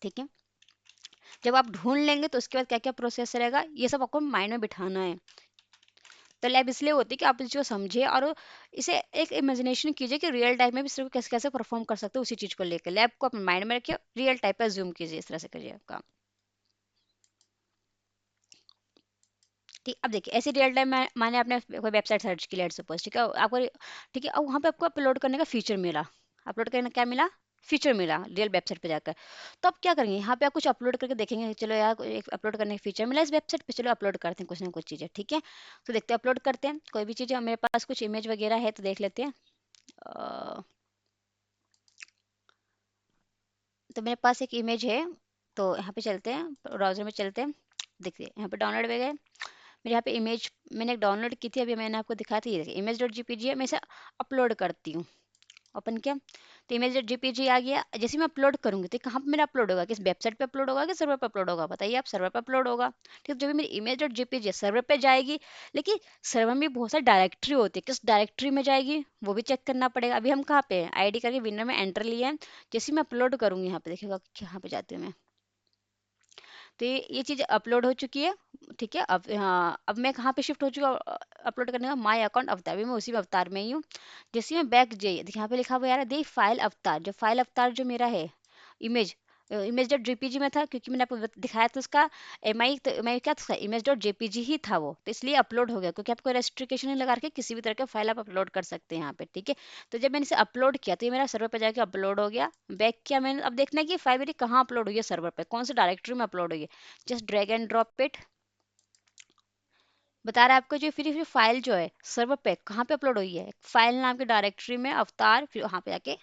ठीक है। जब आप ढूंढ लेंगे तो उसके बाद क्या क्या प्रोसेस रहेगा ये सब आपको माइंड में बिठाना है। तो लैब इसलिए होती है कि आप इस चीज़ को समझिए और इसे एक इमेजिनेशन कीजिए कि रियल टाइम में भी सिर्फ कैसे कैसे परफॉर्म कर सकते हो उसी चीज़ को लेकर। लैब को अपने माइंड में रखिए, रियल टाइप पर जूम कीजिए, इस तरह से करिए काम। ठीक, अब देखिए ऐसे रियल टाइम में मैंने अपने कोई वेबसाइट सर्च की, लेट्स सपोज, ठीक है आपको, ठीक है, अब वहाँ पे आपको अपलोड करने का फीचर मिला। अपलोड करने का क्या मिला? फीचर मिला रियल वेबसाइट पे जाकर। तो अब क्या करेंगे, यहाँ पे आप कुछ अपलोड करके देखेंगे, चलो यार एक अपलोड करने का फीचर मिला इस वेबसाइट पे, चलो अपलोड करते हैं कुछ ना कुछ चीज़ें, ठीक है। तो देखते हैं, अपलोड करते हैं कोई भी चीज़। मेरे पास कुछ इमेज वगैरह है तो देख लेते हैं। अ, तो मेरे पास एक इमेज है, तो यहाँ पे चलते हैं, ब्राउजर में चलते हैं। देखिए यहाँ पे डाउनलोड वगैरह, मेरे यहाँ पे इमेज मैंने एक डाउनलोड की थी, अभी मैंने आपको दिखाया था, ये देखिए इमेज डॉट जीपीजी है। मैं इसे अपलोड करती हूँ, ओपन किया तो इमेज डॉट जीपीजी आ गया। जैसे मैं अपलोड करूंगी तो कहाँ पे मेरा अपलोड होगा, किस वेबसाइट पे अपलोड होगा, किस सर्वर पे अपलोड होगा, बताइए आप। सर्वर पे अपलोड होगा। ठीक है, जब भी मेरी इमेज डॉट जीपीजी सर्वर पे जाएगी, लेकिन सर्वर में बहुत सारी डायरेक्टरी होती है, किस डायरेक्टरी में जाएगी वो भी चेक करना पड़ेगा। अभी हम कहाँ पे हैं, आईडी करके विनर में एंटर लिए हैं। जैसे मैं अपलोड करूंगी, यहाँ पे देखिएगा, यहाँ पे जाती हूँ मैं, तो ये चीज़ अपलोड हो चुकी है। ठीक है, अब हाँ, अब मैं कहाँ पे शिफ्ट हो चुका हूँ, अपलोड करने का माय अकाउंट अवतार, भी मैं उसी में अवतार में ही हूँ। जैसे मैं बैक जाइए, देखिए यहाँ पे लिखा हुआ यार, दे फाइल अवतार, जो फाइल अवतार जो मेरा है, इमेज इमेज डॉट जेपीजी में था, क्योंकि मैंने आपको दिखाया था उसका एमआई, तो एमआई क्या था, इमेज डॉट जेपीजी ही था वो, तो इसलिए अपलोड हो गया, क्योंकि आपको रेस्ट्रिक्शन नहीं लगा के किसी भी तरह का फाइल आप अपलोड कर सकते हैं यहाँ पे, ठीक है। तो जब मैंने इसे अपलोड किया तो ये मेरा सर्वर पे जाके अपलोड हो गया। बैक किया मैंने, अब देखना है कि फाइल मेरी कहाँ अपलोड हुई है, सर्वर पे कौन सी डायरेक्टरी में अपलोड हुई है। Just drag and drop it, बता रहा है आपको, जो फिर फाइल जो है सर्वर पे कहाँ पे अपलोड हुई है, फाइल नाम की डायरेक्टरी में अवतार, फिर वहाँ पे जाके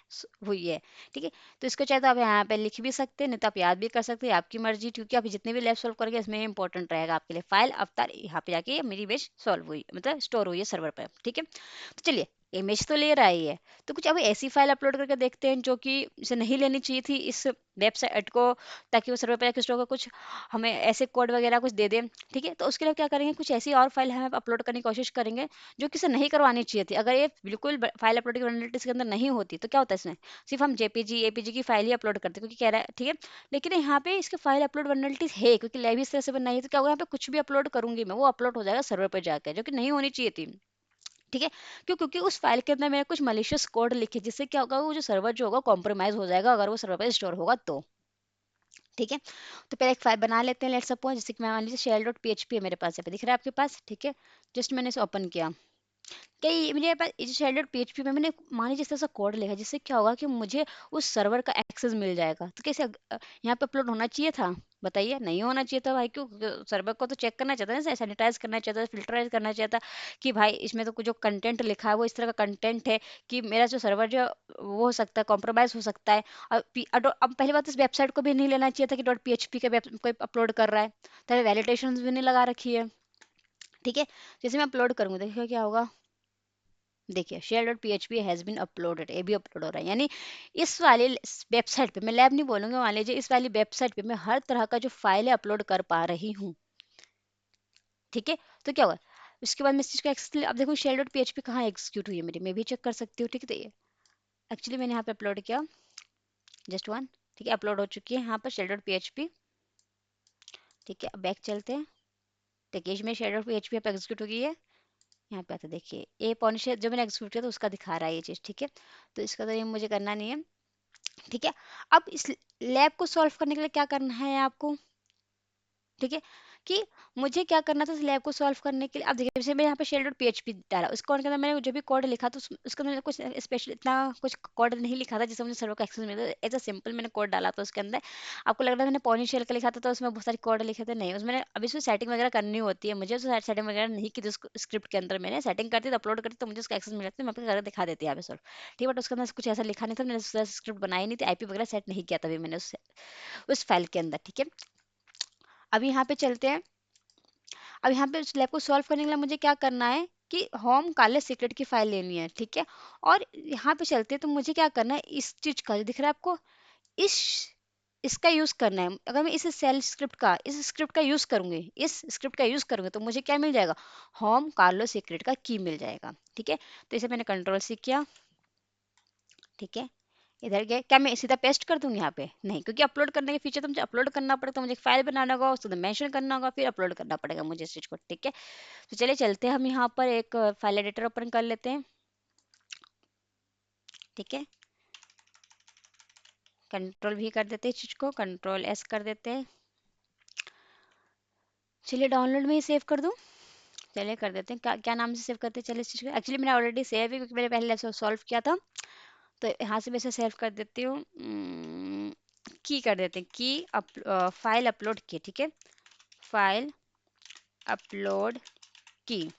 हुई है। ठीक है, तो इसको चाहे तो आप यहाँ पे लिख भी सकते हैं, नहीं तो आप याद भी कर सकते हैं, आपकी मर्जी, क्योंकि आप जितने भी लैब सॉल्व करोगे इसमें इंपॉर्टेंट रहेगा आपके लिए। फाइल अवतार, यहाँ पे जाके मेरी इमेज सॉल्व हुई, मतलब स्टोर हुई है सर्वर पर, ठीक है। तो चलिए, इमेज तो ले रहा ही है, तो कुछ अब ऐसी फाइल अपलोड करके देखते हैं जो कि इसे नहीं लेनी चाहिए थी इस वेबसाइट को, ताकि वो सर्वर पर जाके स्टोर कर, कुछ हमें ऐसे कोड वगैरह कुछ दे दें। ठीक है, तो उसके लिए क्या करेंगे, कुछ ऐसी और फाइल हम अपलोड करने की कोशिश करेंगे जो किसे नहीं करवानी चाहिए थी। अगर ये बिल्कुल फाइल अपलोडिंग वनरेबिलिटीज के अंदर नहीं होती तो क्या होता है, इसमें सिर्फ हम जेपीजी एपीजी की फाइल ही अपलोड करते हैं, क्योंकि कह रहा है, ठीक है। लेकिन यहाँ पे इसके फाइल अपलोड वनरेबिलिटीज है, क्योंकि लैब इस तरह से बनाई है, तो क्या होगा, यहाँ पे कुछ भी अपलोड करूंगी मैं, वो अपलोड हो जाएगा सर्वर पर जाकर, जो कि नहीं होनी चाहिए थी। ठीक है, क्यों, क्योंकि उस फाइल के अंदर मैंने कुछ मलिशियस कोड लिखे, जिससे क्या होगा, वो जो सर्वर जो होगा कॉम्प्रोमाइज हो जाएगा, अगर वो सर्वर पर स्टोर होगा तो। ठीक है, तो पहले एक फाइल बना लेते हैं, लेट्स सपोज, जैसे कि मैं मान लीजिए शेल डॉट पीएचपी है मेरे पास, यहाँ पे दिख रहा है आपके पास, ठीक है। जस्ट मैंने इसे ओपन किया, कई मेरे पास ये शेल डॉट पीएचपी में मैंने मान लीजिए इस तरह सा कोड लिखा, जिससे क्या होगा कि मुझे उस सर्वर का एक्सेस मिल जाएगा। तो कैसे यहाँ पे अपलोड होना चाहिए था, बताइए, नहीं होना चाहिए था भाई, क्यों, सर्वर को तो चेक करना चाहता है, सैनिटाइज करना चाहता है, फिल्टराइज करना चाहता, कि भाई इसमें तो कुछ जो कंटेंट लिखा है वो इस तरह का कंटेंट है कि मेरा जो सर्वर जो वो हो सकता है, कॉम्प्रोमाइज हो सकता है। अब पहली बात, इस वेबसाइट को भी नहीं लेना चाहिए था कि डॉट पीएचपी का कोई अपलोड कर रहा है, तो वैलिडेशन भी नहीं लगा रखी है। ठीक है, जैसे मैं अपलोड करूंगा, देखिए क्या होगा, देखिए share dot P H P has been uploaded, ये भी अपलोड हो रहा है, यानी इस वाले वेबसाइट पे, मैं लैब नहीं बोलूंगी, मान लीजिए इस वाली वेबसाइट पे मैं हर तरह का जो फाइल है अपलोड कर पा रही हूँ। ठीक है, तो क्या हुआ, उसके बाद मैं इस चीज़ को एक्सेस, अब देखो share dot P H P कहाँ एग्जीक्यूट हुई है मेरी, मैं भी चेक कर सकती हूँ। ठीक है, तो ये एक्चुअली मैंने यहाँ पे अपलोड किया, जस्ट वन, ठीक है, अपलोड हो चुकी है यहाँ पर share dot P H P. ठीक है, अब बैक चलते हैं, देखिए इसमें share dot P H P पे एग्जीक्यूट हो गई है। यहाँ पे आता है, देखिए ए पॉनिश जो मैंने एग्जीक्यूट किया तो उसका दिखा रहा है ये चीज़। ठीक है, तो इसका तो ये मुझे करना नहीं है। ठीक है, अब इस लैब को सॉल्व करने के लिए क्या करना है आपको, ठीक है, कि मुझे क्या करना था इस लैब को सॉल्व करने के लिए। अब देखिए, जैसे मैं यहाँ पे शेल डॉट पीएचपी डाला, उस कोड के अंदर मैंने जो भी कोड लिखा तो उसका मैंने कुछ स्पेशल इतना कुछ कोड नहीं लिखा था जिससे मुझे सर्वर का एक्सेस मिला, एज अ सिंपल मैंने कोड डाला था उसके अंदर। आपको लग रहा है मैंने पॉनी शेल का लिखा था तो उसमें बहुत सारे कोड लिखे थे, नहीं, उसमें अभी उसमें सेटिंग वगैरह करनी होती है, मुझे तो सेटिंग वगैरह नहीं की थी उस स्क्रिप्ट के अंदर, मैंने सेटिंग करती तो अपलोड करती तो मुझे उसका एक्सेस मिला था, मैं आपको करके दिखा देती यहाँ पे सॉल्व। ठीक है, बट उसके अंदर कुछ ऐसा लिखा नहीं था, मैंने स्क्रिप्ट बनाई नहीं थी, आईपी वगैरह सेट नहीं किया तभी मैंने उस फाइल के अंदर। ठीक है, अब यहाँ पे चलते हैं, अब यहाँ पे उस लैब को सॉल्व करने के लिए मुझे क्या करना है कि होम काले सीक्रेट की फाइल लेनी है। ठीक है, और यहाँ पे चलते हैं, तो मुझे क्या करना है, इस चीज का जो दिख रहा है आपको, इस इसका यूज करना है। अगर मैं इस सेल स्क्रिप्ट का, इस स्क्रिप्ट का यूज करूंगी, इस स्क्रिप्ट का यूज करूंगी, तो मुझे क्या मिल जाएगा, होम कार्लो सीक्रेट का की मिल जाएगा। ठीक है, तो इसे मैंने कंट्रोल सी किया, ठीक है, इधर गए, क्या मैं सीधा पेस्ट कर दूंगी यहाँ पे? नहीं, क्योंकि अपलोड करने के फीचर तो मुझे अपलोड करना पड़ेगा, तो मुझे फाइल बनाना होगा, उसको मेंशन करना होगा, फिर अपलोड करना पड़ेगा मुझे इस चीज़ को, ठीक है। तो चलिए चलते हैं, हम यहाँ पर एक फाइल एडिटर ओपन कर लेते हैं, ठीक है। कंट्रोल भी कर देते हैं इस चीज़ को, कंट्रोल एस कर देते हैं। चलिए डाउनलोड में ही सेव कर दूँ। चलिए कर देते हैं, क्या क्या नाम से सेव करते हैं, चलिए इस चीज़ को, एक्चुअली मैंने ऑलरेडी सेव है क्योंकि मैंने पहले सॉल्व किया था। तो यहाँ से मैं इसे सेव कर देती हूँ। की कर देते हैं, की फाइल अपलोड की, ठीक है। फाइल अपलोड की,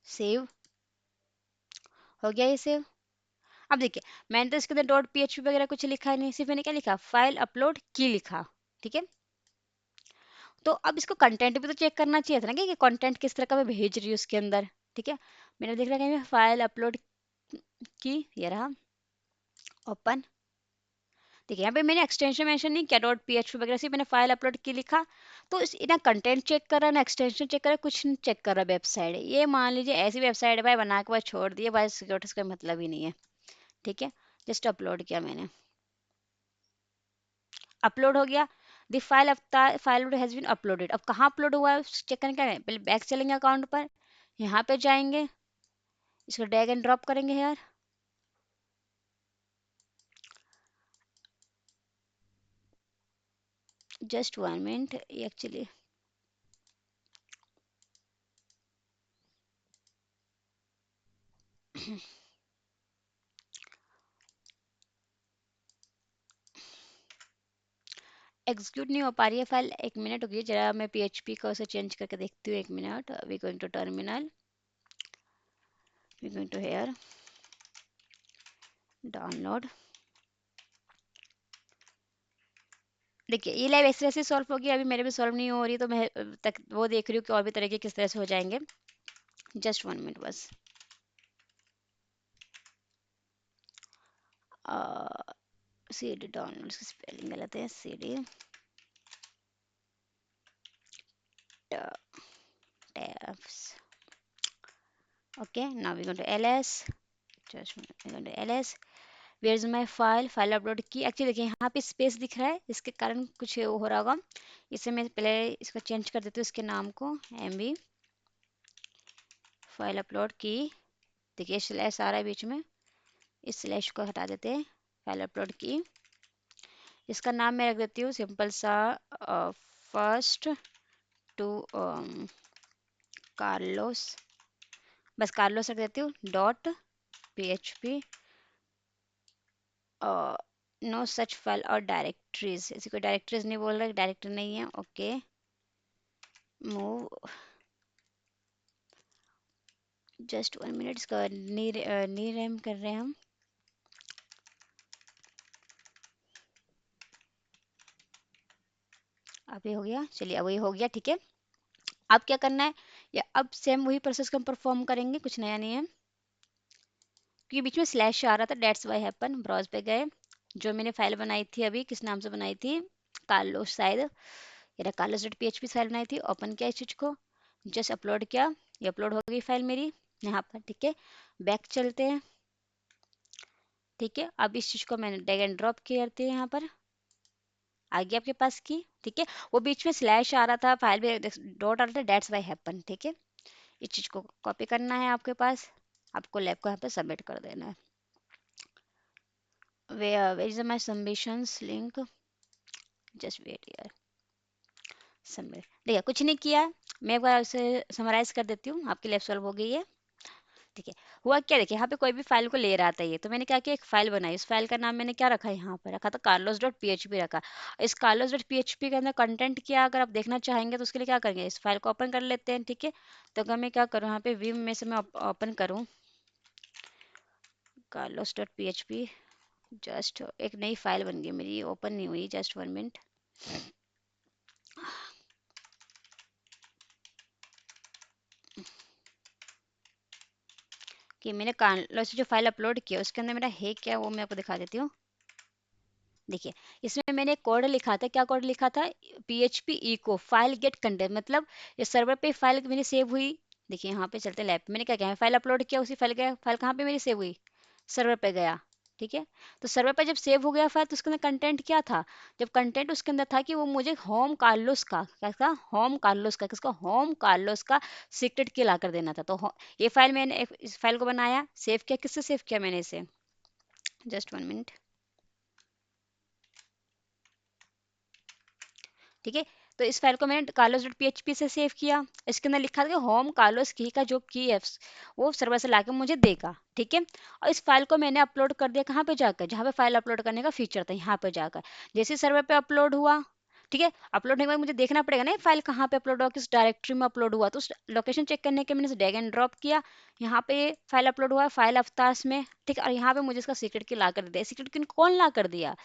सेव हो गया ये सेव। अब देखिए, मैंने तो इसके अंदर डॉट पीएचपी वगैरह कुछ लिखा नहीं, सिर्फ मैंने क्या लिखा, फाइल अपलोड की लिखा, ठीक है। तो अब इसको कंटेंट भी तो चेक करना चाहिए था ना कि कंटेंट किस तरह का मैं भेज रही हूँ उसके अंदर, ठीक है। मैंने देख रहा है कि मैं फाइल अपलोड की, ये रहा, ओपन। देखिए यहाँ पे मैंने एक्सटेंशन मेंशन नहीं किया, डॉट पीएचपी वगैरह से मैंने फाइल अपलोड की लिखा। तो इस ना कंटेंट चेक कर रहा है ना एक्सटेंशन चेक कर रहा है, कुछ नहीं चेक कर रहा वेबसाइट। ये मान लीजिए ऐसी वेबसाइट है भाई, बना के बाद छोड़ दिए भाई, सिक्योरिटी का मतलब ही नहीं है, ठीक है। जस्ट अपलोड किया मैंने, अपलोड हो गया। The file file has been uploaded. अब कहाँ अपलोड हुआ है चेक करने, क्या है, पहले बैक चलेंगे अकाउंट पर, यहाँ पे जाएंगे, इसको ड्रैग एंड ड्रॉप करेंगे यार। जस्ट 1 मिनट एक्चुअली, एग्जीक्यूट नहीं हो पा रही है फाइल, 1 मिनट हो गई जरा, मैं पीएचपी को उसे चेंज करके देखती हूँ, 1 minute. We going to terminal, we going to here, download. देखिए ये लाइव ऐसे ऐसे सॉल्व हो गया, अभी मेरे भी सॉल्व नहीं हो रही, तो मैं तक वो देख रही हूँ कि और भी तरीके किस तरह से हो जाएंगे। जस्ट 1 मिनट बस। सी डी डाउनलोड, स्पेलिंग गलत है, C D tabs, okay, now we're going to ls, just we're going to ls, where is my file upload की। एक्चुअली देखिए यहाँ पे स्पेस दिख रहा है, इसके कारण कुछ हो रहा होगा। इसे मैं पहले इसको चेंज कर देती हूँ, इसके नाम को mb फाइल अपलोड की। देखिए स्लैश आ रहा है बीच में, इस स्लैश को हटा देते हैं, फाइल अपलोड की। इसका नाम मैं रख देती हूँ सिंपल सा, फर्स्ट टू कार्लोस, बस कार्लोस रख देती हूँ, dot PHP, no such file और डायरेक्टरीज, इसी को डायरेक्टरीज नहीं बोल रहा, डायरेक्टरी नहीं है, ओके। मूव, जस्ट 1 मिनट, इसका नी रैम कर रहे हैं हम। अब ये हो गया, चलिए अब ये हो गया, ठीक है। अब क्या करना है, या अब सेम वही प्रोसेस को हम परफॉर्म करेंगे, कुछ नया नहीं है, क्योंकि बीच में स्लैश आ रहा था, डेट्स वाई हैपन। ब्राउज पे गए, जो मैंने फाइल बनाई थी अभी, किस नाम से बनाई थी, कार्लोस शायद, या कार्लोस डॉट पीएचपी फाइल बनाई थी, ओपन किया इस चीज को, जस्ट अपलोड किया, ये अपलोड हो गई फाइल मेरी यहाँ पर, ठीक है। बैक चलते हैं, ठीक है। अब इस चीज को मैंने ड्रैग एंड ड्रॉप करते हैं यहाँ पर, आ गया आपके पास की, ठीक है। वो बीच में स्लैश आ रहा था, फाइल में डॉट आ रहा था, डेट्स वाई हैपन, ठीक है। इस चीज को कॉपी करना है आपके पास, आपको लैब को यहाँ पे सबमिट कर देना है। where is my submissions link, just wait here, submit. देखिए कुछ नहीं किया, मैं एक बार उसे समराइज कर देती हूँ, आपकी लैब सॉल्व हो गई है, ठीक है। हुआ क्या, देखिए यहाँ पे कोई भी फाइल को ले रहा था ये, तो मैंने क्या किया, एक फाइल बनाई, इस फाइल का नाम मैंने क्या रखा, यहाँ पर रखा था कार्लोस डॉट पीएचपी रखा। इस कार्लोस डॉट पीएचपी के अंदर कंटेंट क्या, अगर आप देखना चाहेंगे तो उसके लिए क्या करेंगे, इस फाइल को ओपन कर लेते हैं, ठीक है। तो अगर मैं क्या करूँ, यहाँ पे विम में से मैं ओपन करूँ कार्लोस डॉट पीएचपी, जस्ट एक नई फाइल बन गई मेरी, ओपन नहीं हुई, जस्ट 1 मिनट। कि मैंने कार्लोस से जो फाइल अपलोड किया उसके अंदर मेरा है क्या, वो मैं आपको दिखा देती हूँ। देखिए इसमें मैंने कोड लिखा था, क्या कोड लिखा था, PHP echo file get content, मतलब ये सर्वर पे फाइल मेरी सेव हुई। देखिए यहाँ पे चलते लैब, मैंने क्या किया, फाइल अपलोड किया, उसी फाइल गया, फाइल कहाँ पे मेरी सेव हुई, सर्वर पे गया, ठीक है। तो सर्वर पर जब सेव हो गया फाइल तो उसके अंदर कंटेंट क्या था? जब कंटेंट उसके अंदर था कि वो मुझे होम कार्लोस का क्या था, होम कार्लोस का किसका, होम कार्लोस का सीक्रेट की ला कर देना था। तो ये फाइल मैंने इस फाइल को बनाया, सेव किया, किससे सेव किया मैंने इसे, जस्ट 1 मिनट। ठीक है। तो इस फाइल को मैंने कार्लोस डॉट पीएचपी से सेव किया। इसके अंदर लिखा था कि होम कार्लोस की का जो की है वो सर्वर से लाके मुझे देगा। ठीक है। और इस फाइल को मैंने अपलोड कर दिया कहाँ पे जाकर, जहाँ पे फाइल अपलोड करने का फीचर था, यहाँ पे जाकर। जैसे सर्वर पे अपलोड हुआ, ठीक है, अपलोड होने के बाद मुझे देखना पड़ेगा ना ये फाइल कहाँ पे अपलोड हुआ, किस डायरेक्टरी में अपलोड हुआ। तो उस लोकेशन चेक करने के मैंने ड्रैग एंड ड्रॉप किया, यहाँ पे फाइल अपलोड हुआ फाइल अवतार में। ठीक है। और यहाँ पे मुझे इसका सीक्रेट की ला कर दिया। सीक्रेट की कौन ला कर दिया?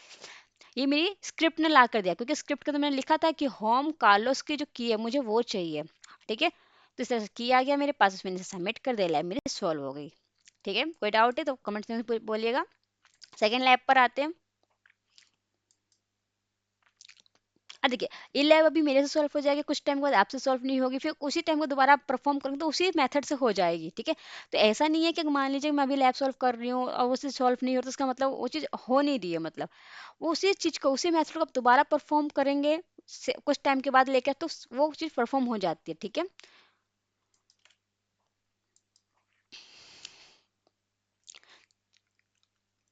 ये मेरी स्क्रिप्ट ने ला कर दिया, क्योंकि स्क्रिप्ट के अंदर मैंने लिखा था कि होम कार्लोस की जो की है मुझे वो चाहिए। ठीक है। तो इस तरह से की आ गया मेरे पास, मैंने सबमिट कर दिया, लैब मेरी सॉल्व हो गई। ठीक है। कोई डाउट है तो कमेंट्स में बोलिएगा। सेकेंड लैब पर आते हैं। अब देखिए, ये लैब अभी मेरे से सॉल्व हो जाएगी, कुछ टाइम के बाद आपसे सॉल्व नहीं होगी, फिर उसी टाइम को दोबारा आप परफॉर्म करेंगे तो उसी मेथड से हो जाएगी। ठीक है। तो ऐसा नहीं है कि मान लीजिए मैं अभी लैब सॉल्व कर रही हूँ और उससे सॉल्व नहीं हो तो उसका मतलब वो चीज़ हो नहीं रही है, मतलब वो उसी चीज़ को उसी मेथड को आप दोबारा परफॉर्म करेंगे कुछ टाइम के बाद लेकर, तो वो चीज़ परफॉर्म हो जाती है। ठीक है।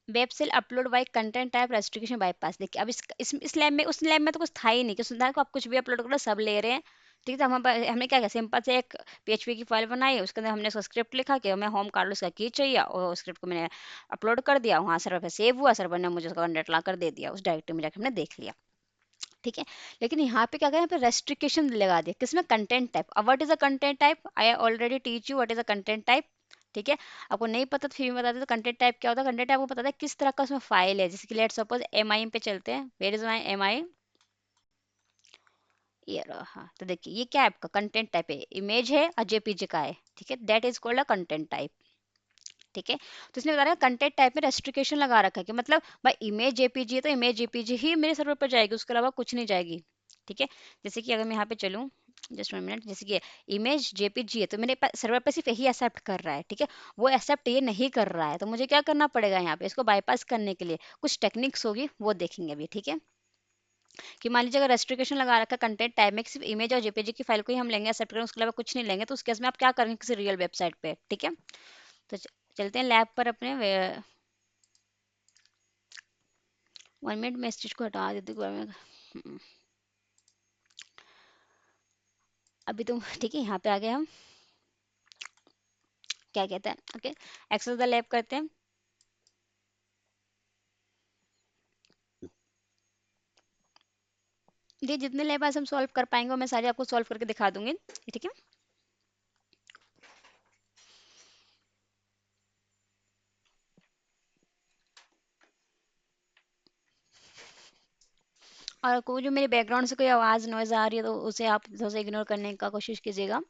Web shell upload by content type restriction bypass. देखिए अब इस लैब में, उस लैब में तो कुछ था ही नहीं कि सुधा को आप कुछ भी अपलोड करो सब ले रहे हैं। ठीक है। तो हमने क्या किया, सिंपल से एक पीएचपी की फाइल बनाई, उसके अंदर हमने उसका स्क्रिप्ट लिखा कि हमें होम कार्लोस का की चाहिए, और स्क्रिप्ट को मैंने अपलोड कर दिया, वहाँ सर्वर पे सेव हुआ, सर्वर ने मुझे उसका कंटेंट ला कर दे दिया, उस डायरेक्टरी में जाकर हमने देख लिया। ठीक है। लेकिन यहाँ पे क्या करें, यहाँ पे रेस्ट्रिक्शन लगा दिया किसमें, कंटेंट टाइप। अब what is a content type, I already teach you what is a content type. ठीक है। आपको नहीं पता तो फिर भी बता दें, तो कंटेंट टाइप क्या होता है। कंटेंट टाइप आपको पता है किस तरह का उसमें फाइल है, जैसे कि लेट्स सपोज एम आई पे चलते हैं, वेयर इज माई एम आई, ये रहा। हाँ, तो देखिए ये क्या है, आपका कंटेंट टाइप है, इमेज है और जेपीजी का है। ठीक है। That is called a content type. ठीक है। तो इसने बता रहा है कंटेंट टाइप में रेस्ट्रिक्शन लगा रखा है कि मतलब भाई इमेज जेपीजी है तो इमेज जेपीजी ही मेरे सर्वर पर जाएगी, उसके अलावा कुछ नहीं जाएगी। ठीक है। जैसे कि अगर मैं यहाँ पे चलूँ, जस्ट 1 मिनट, जैसे कि इमेज जेपीजी है तो मेरे सर्वर पे सिर्फ यही एक्सेप्ट कर रहा है। ठीक है। वो एक्सेप्ट ये नहीं कर रहा है, तो मुझे क्या करना पड़ेगा यहाँ पे, इसको बाईपास करने के लिए कुछ टेक्निक्स होगी, वो देखेंगे अभी। ठीक है। कि मान लीजिए अगर रेस्ट्रिक्शन लगा रखा कंटेंट टाइप में, सिर्फ इमेज और जेपीजी की फाइल को ही हम लेंगे, एक्सेप्ट करेंगे, उसके अलावा कुछ नहीं लेंगे, तो उस केस में आप क्या करेंगे किसी रियल वेबसाइट पे। ठीक है। तो चलते हैं लैब पर अपने। 1 मिनट में इस चीज को हटा देती हूँ अभी तुम ठीक है। यहाँ पे आ गए हम, क्या कहते हैं, ओके, एक्सेस द लैब करते हैं। ये जितने लैब आज हम सॉल्व कर पाएंगे वो मैं सारे आपको सॉल्व करके दिखा दूंगी। ठीक है। और कोई जो मेरे बैकग्राउंड से कोई आवाज नॉइज आ रही है तो उसे आप थोड़ा सा इग्नोर करने का कोशिश कीजिएगा।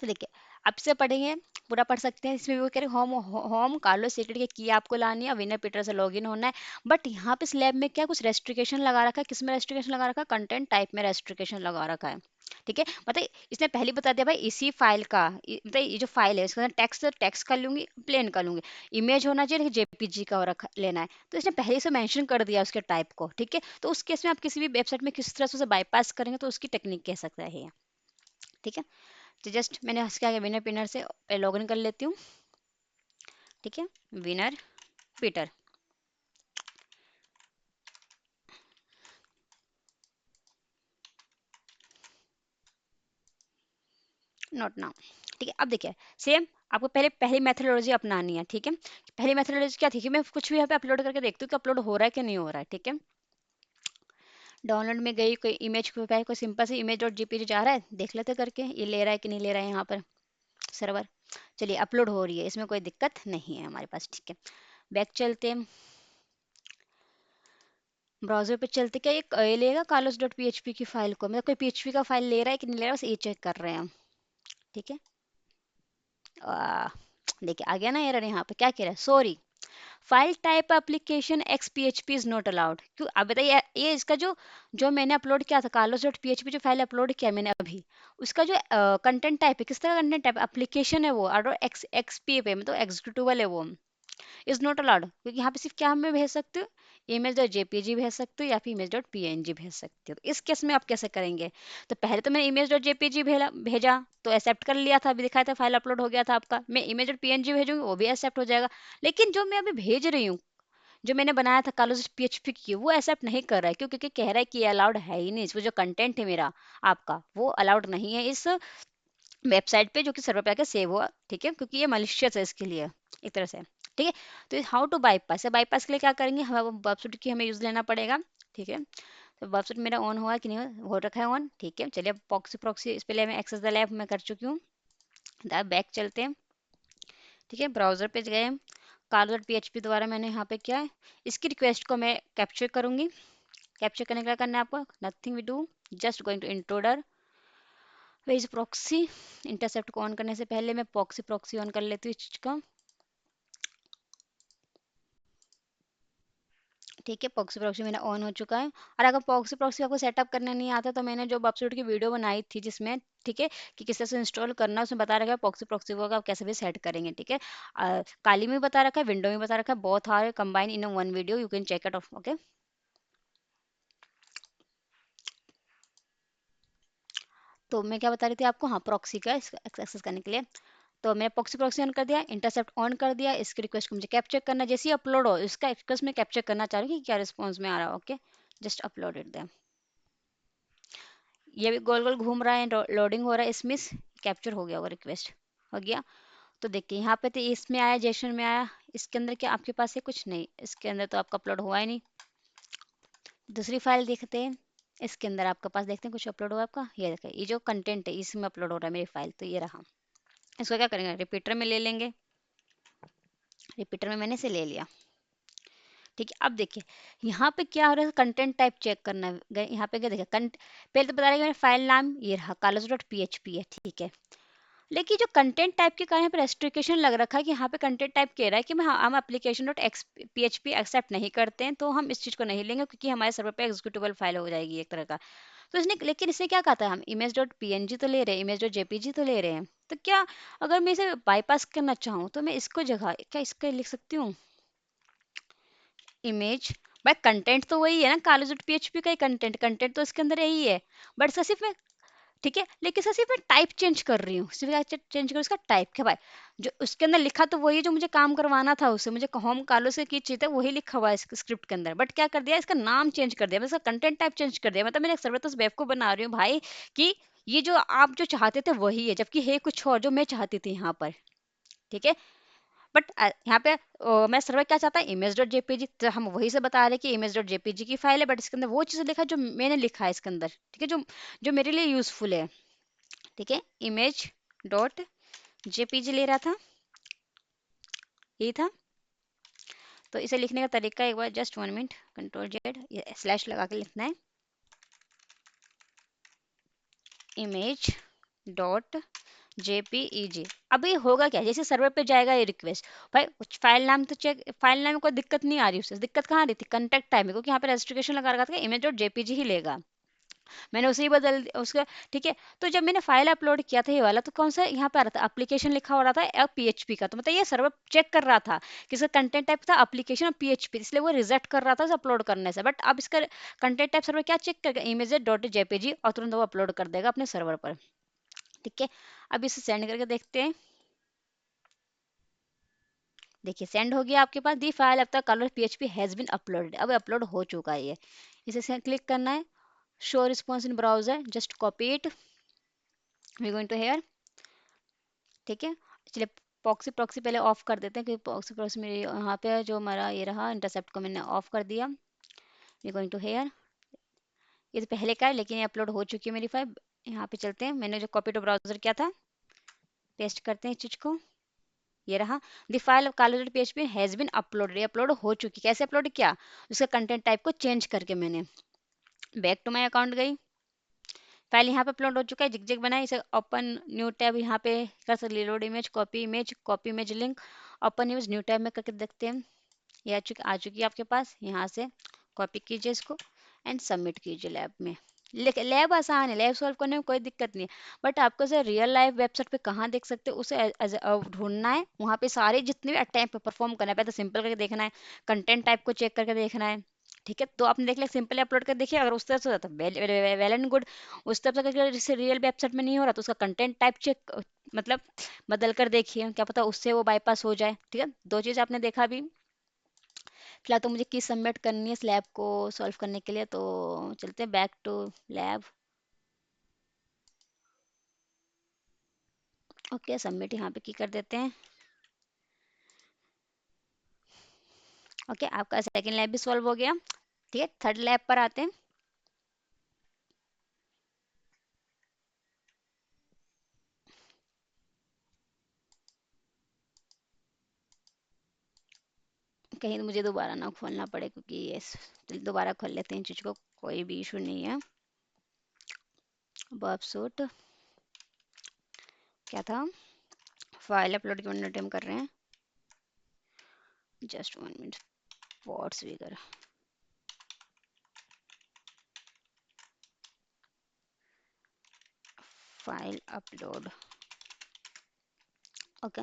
तो देखिए, अब से पढ़ेंगे, पूरा पढ़ सकते हैं। इसमें भी वो कह रहे होम होम कार्लो सीक्रेट की आपको लानी है, विनर पीटर से लॉगिन होना है। बट यहाँ पे स्लैब में क्या कुछ रेस्ट्रिक्शन लगा रखा है, किसमें रेस्ट्रिक्शन लगा रखा है, कंटेंट टाइप में रेस्ट्रिक्शन लगा रखा है। ठीक है। मतलब इसने पहले बता दिया भाई इसी फाइल का मतलब ये जो फाइल है इसका टेक्स्ट टेक्स्ट कर लूंगी, प्लेन कर लूंगी, इमेज होना चाहिए लेकिन जेपीजी का लेना है, तो इसने पहले से मेंशन कर दिया उसके टाइप को। ठीक है। तो उस केस में आप किसी भी वेबसाइट में किस तरह से उसे बाईपास करेंगे तो उसकी टेक्निक कह सकता है ये। ठीक है। तो जस्ट मैंने क्या किया, विनर पिनर से लॉगिन कर लेती हूँ। ठीक है। Winner Peter, not now. ठीक है। अब देखिए सेम आपको पहले पहली मेथोडोलॉजी अपनानी है। ठीक है। पहली मेथोडोलॉजी क्या थी कि मैं कुछ भी यहाँ पे अपलोड करके देखती हूँ कि अपलोड हो रहा है कि नहीं हो रहा है। ठीक है। डाउनलोड में गई, कोई इमेज पे कोई सिंपल सी इमेज डॉट जेपीजी जा रहा है, देख लेते करके ये ले रहा है कि नहीं ले रहा है यहाँ पर सर्वर। चलिए अपलोड हो रही है, इसमें कोई दिक्कत नहीं है हमारे पास। ठीक है। बैक चलते हैं, ब्राउजर पे चलते, क्या ये लेगा कार्लोस डॉट पीएचपी की फाइल को, मतलब कोई पीएचपी का फाइल ले रहा है कि नहीं ले रहा है, बस ये चेक कर रहे हैं हम। ठीक है। आ, देखिए आ गया ना एरर, यहाँ पे क्या कह रहा है, sorry file type application x P H P is not allowed. क्यों आप बताइए, ये इसका जो जो मैंने अपलोड किया था Carlos dot P H P, जो फाइल अपलोड किया मैंने अभी, उसका जो कंटेंट टाइप है, किस तरह कंटेंट टाइप एप्लीकेशन है वो, और एक्स एक्स पी पे मतलब एग्जीक्यूटिबल है वो, इज नॉट अलाउड। क्योंकि यहाँ पे सिर्फ क्या मैं भेज सकती हूँ, इमेज डॉट जेपीजी भेज सकती हूँ या फिर इमेज डॉट पीएनजी भेज सकती हूँ। तो इस केस में आप कैसे करेंगे? तो पहले तो मैंने इमेज डॉट जेपीजी भेजा तो एक्सेप्ट कर लिया था, अभी दिखाया था फाइल अपलोड हो गया था आपका। मैं इमेज डॉट पीएनजी भेजूंगी वो भी एक्सेप्ट हो जाएगा। लेकिन जो मैं अभी भेज रही हूँ, जो मैंने बनाया था कार्लोस पीएचपी की, वो एक्सेप्ट नहीं कर रहा है। क्यों? क्योंकि कह रहा है कि ये अलाउड है ही नहीं, इसमें जो कंटेंट है मेरा आपका वो अलाउड नहीं है इस वेबसाइट पे जो कि सर्वर पे आके सेव हुआ। ठीक है, क्योंकि ये मलिशियस है इसके लिए एक तरह से। ठीक है, तो हाउ टू बाईपास है, बाईपास के लिए क्या करेंगे, हम बफसूट की हमें यूज लेना पड़ेगा। ठीक है, तो बफसूट मेरा ऑन हुआ कि नहीं हो रखा है ऑन। ठीक है, चलिए प्रॉक्सी प्रॉक्सी इस पहले मैं एक्सेस द लैब में कर चुकी हूँ। बैक चलते हैं। ठीक है, ब्राउजर पे गए हम, कार्लो पीएचपी द्वारा मैंने यहाँ पे क्या है, इसकी रिक्वेस्ट को मैं कैप्चर करूंगी। कैप्चर करने का क्या करना है आपको, nothing we do, just going to intruder wedge proxy. Intercept को ऑन करने से पहले मैं प्रॉक्सी प्रॉक्सी ऑन कर लेती हूँ इस चीज का। ठीक है, प्रॉक्सी प्रॉक्सी मेरा ऑन हो चुका है। और अगर प्रॉक्सी प्रॉक्सी आपको सेटअप करना नहीं आता तो मैंने जो बबसूट की वीडियो बनाई थी जिसमें, ठीक है, कि किस तरह से इंस्टॉल करना है, उसमें बता रखा है प्रॉक्सी प्रॉक्सी को आप कैसे भी सेट करेंगे। ठीक है, काली में भी बता रखा है, विंडो में बता रखा है, both are combine in one video, you can check it off. Okay, तो मैं क्या बता रही थी आपको, हाँ प्रॉक्सी का एक्सेस करने के लिए। तो मैंने प्रॉक्सी प्रॉक्सी ऑन कर दिया, इंटरसेप्ट ऑन कर दिया, इसकी रिक्वेस्ट को मुझे कैप्चर करना है। जैसे ही अपलोड हो इसका रिक्वेस्ट में कैप्चर करना चाह रही हूँ कि क्या रिस्पॉन्स में आ रहा है। Okay, just upload it them. ये भी गोल गोल घूम रहा है, लोडिंग हो रहा है, इसमें कैप्चर हो गया होगा, रिक्वेस्ट हो गया। तो देखिए यहाँ पे तो इसमें आया, जेसन में आया, इसके अंदर क्या आपके पास है, कुछ नहीं, इसके अंदर तो आपका अपलोड हुआ ही नहीं। दूसरी फाइल देखते हैं, इसके अंदर आपके पास देखते हैं कुछ अपलोड हुआ आपका। ये देखिए, ये जो कंटेंट है इसमें अपलोड हो रहा है मेरी फाइल, तो ये रहा। इसको क्या करेंगे, रिपीटर में ले लेंगे। रिपीटर में मैंने इसे ले लिया। ठीक है, अब देखिए यहाँ पे क्या हो रहा है, कंटेंट टाइप चेक करना है। यहाँ पे क्या देखिए, पहले तो बता रहा है कि मेरा फाइल नाम ये रहा कार्लोस डॉट पीएचपी है। ठीक है, लेकिन जो कंटेंट टाइप के कारण यहाँ पे रेस्ट्रिक्शन लग रखा है कि यहाँ पे कंटेंट टाइप कह रहा है कि हम application dot X PHP accept नहीं करते हैं, तो हम इस चीज़ को नहीं लेंगे क्योंकि हमारे सर्वर पे एग्जीक्यूटेबल फाइल हो जाएगी एक तरह का। तो इसने, लेकिन इसने क्या कहा था, हम इमेज डॉट पीएनजी तो ले रहे हैं, इमेज डॉट जेपीजी तो ले रहे हैं। तो क्या अगर मैं इसे बाईपास करना चाहूँ तो मैं इसको जगह क्या इसका लिख सकती हूँ, इमेज, भाई कंटेंट तो वही है ना, कॉलेज डॉट पीएचपी का ही कंटेंट, कंटेंट तो इसके अंदर यही है। बट इसका सिर्फ मैं, ठीक है, लेकिन सर सिर्फ मैं टाइप चेंज कर रही हूँ, सिर्फ क्या चेंज करूँ, इसका टाइप क्या भाई, जो उसके अंदर लिखा तो वही है जो मुझे काम करवाना था, उससे मुझे होम कार्लो से की चीज़ है वही लिखा हुआ है इस स्क्रिप्ट के अंदर। बट क्या कर दिया, इसका नाम चेंज कर दिया, मैं इसका कंटेंट टाइप चेंज कर दिया। मतलब मैंने एक सर्वर वेब को बना रही हूँ भाई, कि ये जो आप जो चाहते थे वही है, जबकि है कुछ और जो मैं चाहती थी यहाँ पर। ठीक है, बट यहाँ पे मैं सर्वर क्या चाहता है, इमेज डॉट जेपीजी, तो हम वही से बता रहे हैं कि इमेज डॉट जेपीजी की फाइल है, बट इसके अंदर वो चीज़ लिखा है जो मैंने लिखा है इसके अंदर। ठीक है, जो जो मेरे लिए यूजफुल है। ठीक है, इमेज डॉट जेपीजी ले रहा था, यही था। तो इसे लिखने का तरीका एक बार, just 1 minute, control Z, slash लगा के लिखना है, इमेज डॉट जेपीईजी। अभी होगा क्या, जैसे सर्वर पे जाएगा ये रिक्वेस्ट, भाई फाइल नाम तो चेक, फाइल नाम में कोई दिक्कत नहीं आ रही, उससे दिक्कत कहाँ आ रही थी, कंटेक्ट टाइम में, क्योंकि यहाँ पे रेजिस्ट्रेशन लगा रखा था इमेज डॉट जेपीजी ही लेगा, मैंने उसे ही बदल उसका। ठीक है, तो जब मैंने फाइल अपलोड किया था ये वाला, तो कौन सा यहाँ पे आ रहा था, एप्लीकेशन लिखा हो रहा था और पीएचपी का, तो मतलब ये सर्वर चेक कर रहा था कि इसका कंटेंट टाइप था एप्लीकेशन और पीएचपी, इसलिए वो रिजेक्ट कर रहा था इसे अपलोड करने से। बट अब इसका कंटेंट टाइप सर्वर क्या चेक करेगा, इमेज डॉट जेपीजी, और तुरंत वो अपलोड कर देगा अपने सर्वर पर। ठीक है, अब इसे सेंड करके देखते हैं। देखिए सेंड हो गया आपके पास, दी फाइल अब तक colour PHP has been uploaded, अब अपलोड हो चुका है ये। इसे क्लिक करना है, show response in browser, just copy it, we going to here. ठीक है, चलिए प्रॉक्सी प्रॉक्सी पहले ऑफ कर देते हैं, क्योंकि प्रॉक्सी प्रॉक्सी मेरे यहाँ पे जो हमारा ये रहा, इंटरसेप्ट को मैंने ऑफ कर दिया। वी गोइंग टू हेयर, ये तो पहले का है लेकिन ये अपलोड हो चुकी है मेरी फाइल। यहाँ पे चलते हैं, मैंने जो कॉपी टू ब्राउजर किया था, पेस्ट करते हैं इस चीज को, ये रहा, the file of Carlo dot PHP has been uploaded, ये अपलोड हो चुकी। कैसे अपलोड किया, उसका कंटेंट टाइप को चेंज करके मैंने, बैक टू माई अकाउंट गई, फाइल यहाँ पे अपलोड हो चुका है, जिग जिग बनाई, इसे ओपन न्यू टैब यहाँ पे कर सकते, load image, copy image link, open image new tab में करके देखते हैं। ये आ चुकी है आपके पास। यहाँ से कॉपी कीजिए इसको एंड सबमिट कीजिए लैब में। लेकिन लैब आसान है, लैब सॉल्व करने में कोई दिक्कत नहीं है, बट आपको से रियल लाइफ वेबसाइट पे कहाँ देख सकते हो उसे ढूंढना है। वहाँ पे सारे जितने भी अटैम्प्ट परफॉर्म करना है, पहले तो सिंपल करके देखना है, कंटेंट टाइप को चेक करके देखना है। ठीक है, तो आपने देख लिया, सिंपल अपलोड कर देखिए, अगर उस तरह से होता है वेल एंड गुड। उस तरह से अगर जैसे रियल वेबसाइट में नहीं हो रहा तो उसका कंटेंट टाइप चेक, मतलब बदल कर देखिए, क्या पता उससे वो बाईपास हो जाए। ठीक है, दो चीज़ आपने देखा अभी। फिलहाल तो मुझे की सबमिट करनी है स्लैब को सॉल्व करने के लिए, तो चलते हैं back to lab. Okay, submit यहाँ पे की कर देते हैं। ओके, आपका सेकंड लैब भी सॉल्व हो गया। ठीक है, थर्ड लैब पर आते हैं। कहीं तो मुझे दोबारा ना खोलना पड़े, क्योंकि ये दोबारा खोल लेते हैं इन चीज़ को, कोई भी इशू नहीं है। बर्ब सूट क्या था, फाइल अपलोड करने टाइम कर रहे हैं, जस्ट 1 मिनट। पॉट्स वगैरह, फाइल अपलोड। ओके,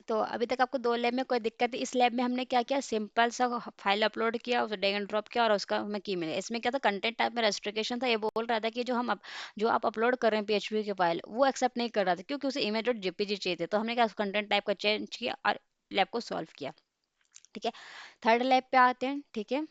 तो अभी तक आपको दो लैब में कोई दिक्कत है। इस लैब में हमने क्या किया, सिंपल सा फाइल अपलोड किया, उसे ड्रैग एंड ड्रॉप किया और उसका हमें की मिली। इसमें क्या था, कंटेंट टाइप में रेस्ट्रिक्शन था, ये बोल रहा था कि जो आप अपलोड कर रहे हैं पीएचपी की फाइल, वो एक्सेप्ट नहीं कर रहा था, क्योंकि उसे इमेज डॉट जेपीजी चाहिए थे। तो हमने क्या, कंटेंट टाइप का चेंज किया और लैब को सॉल्व किया। ठीक है, थर्ड लैब पे आते हैं। ठीक है,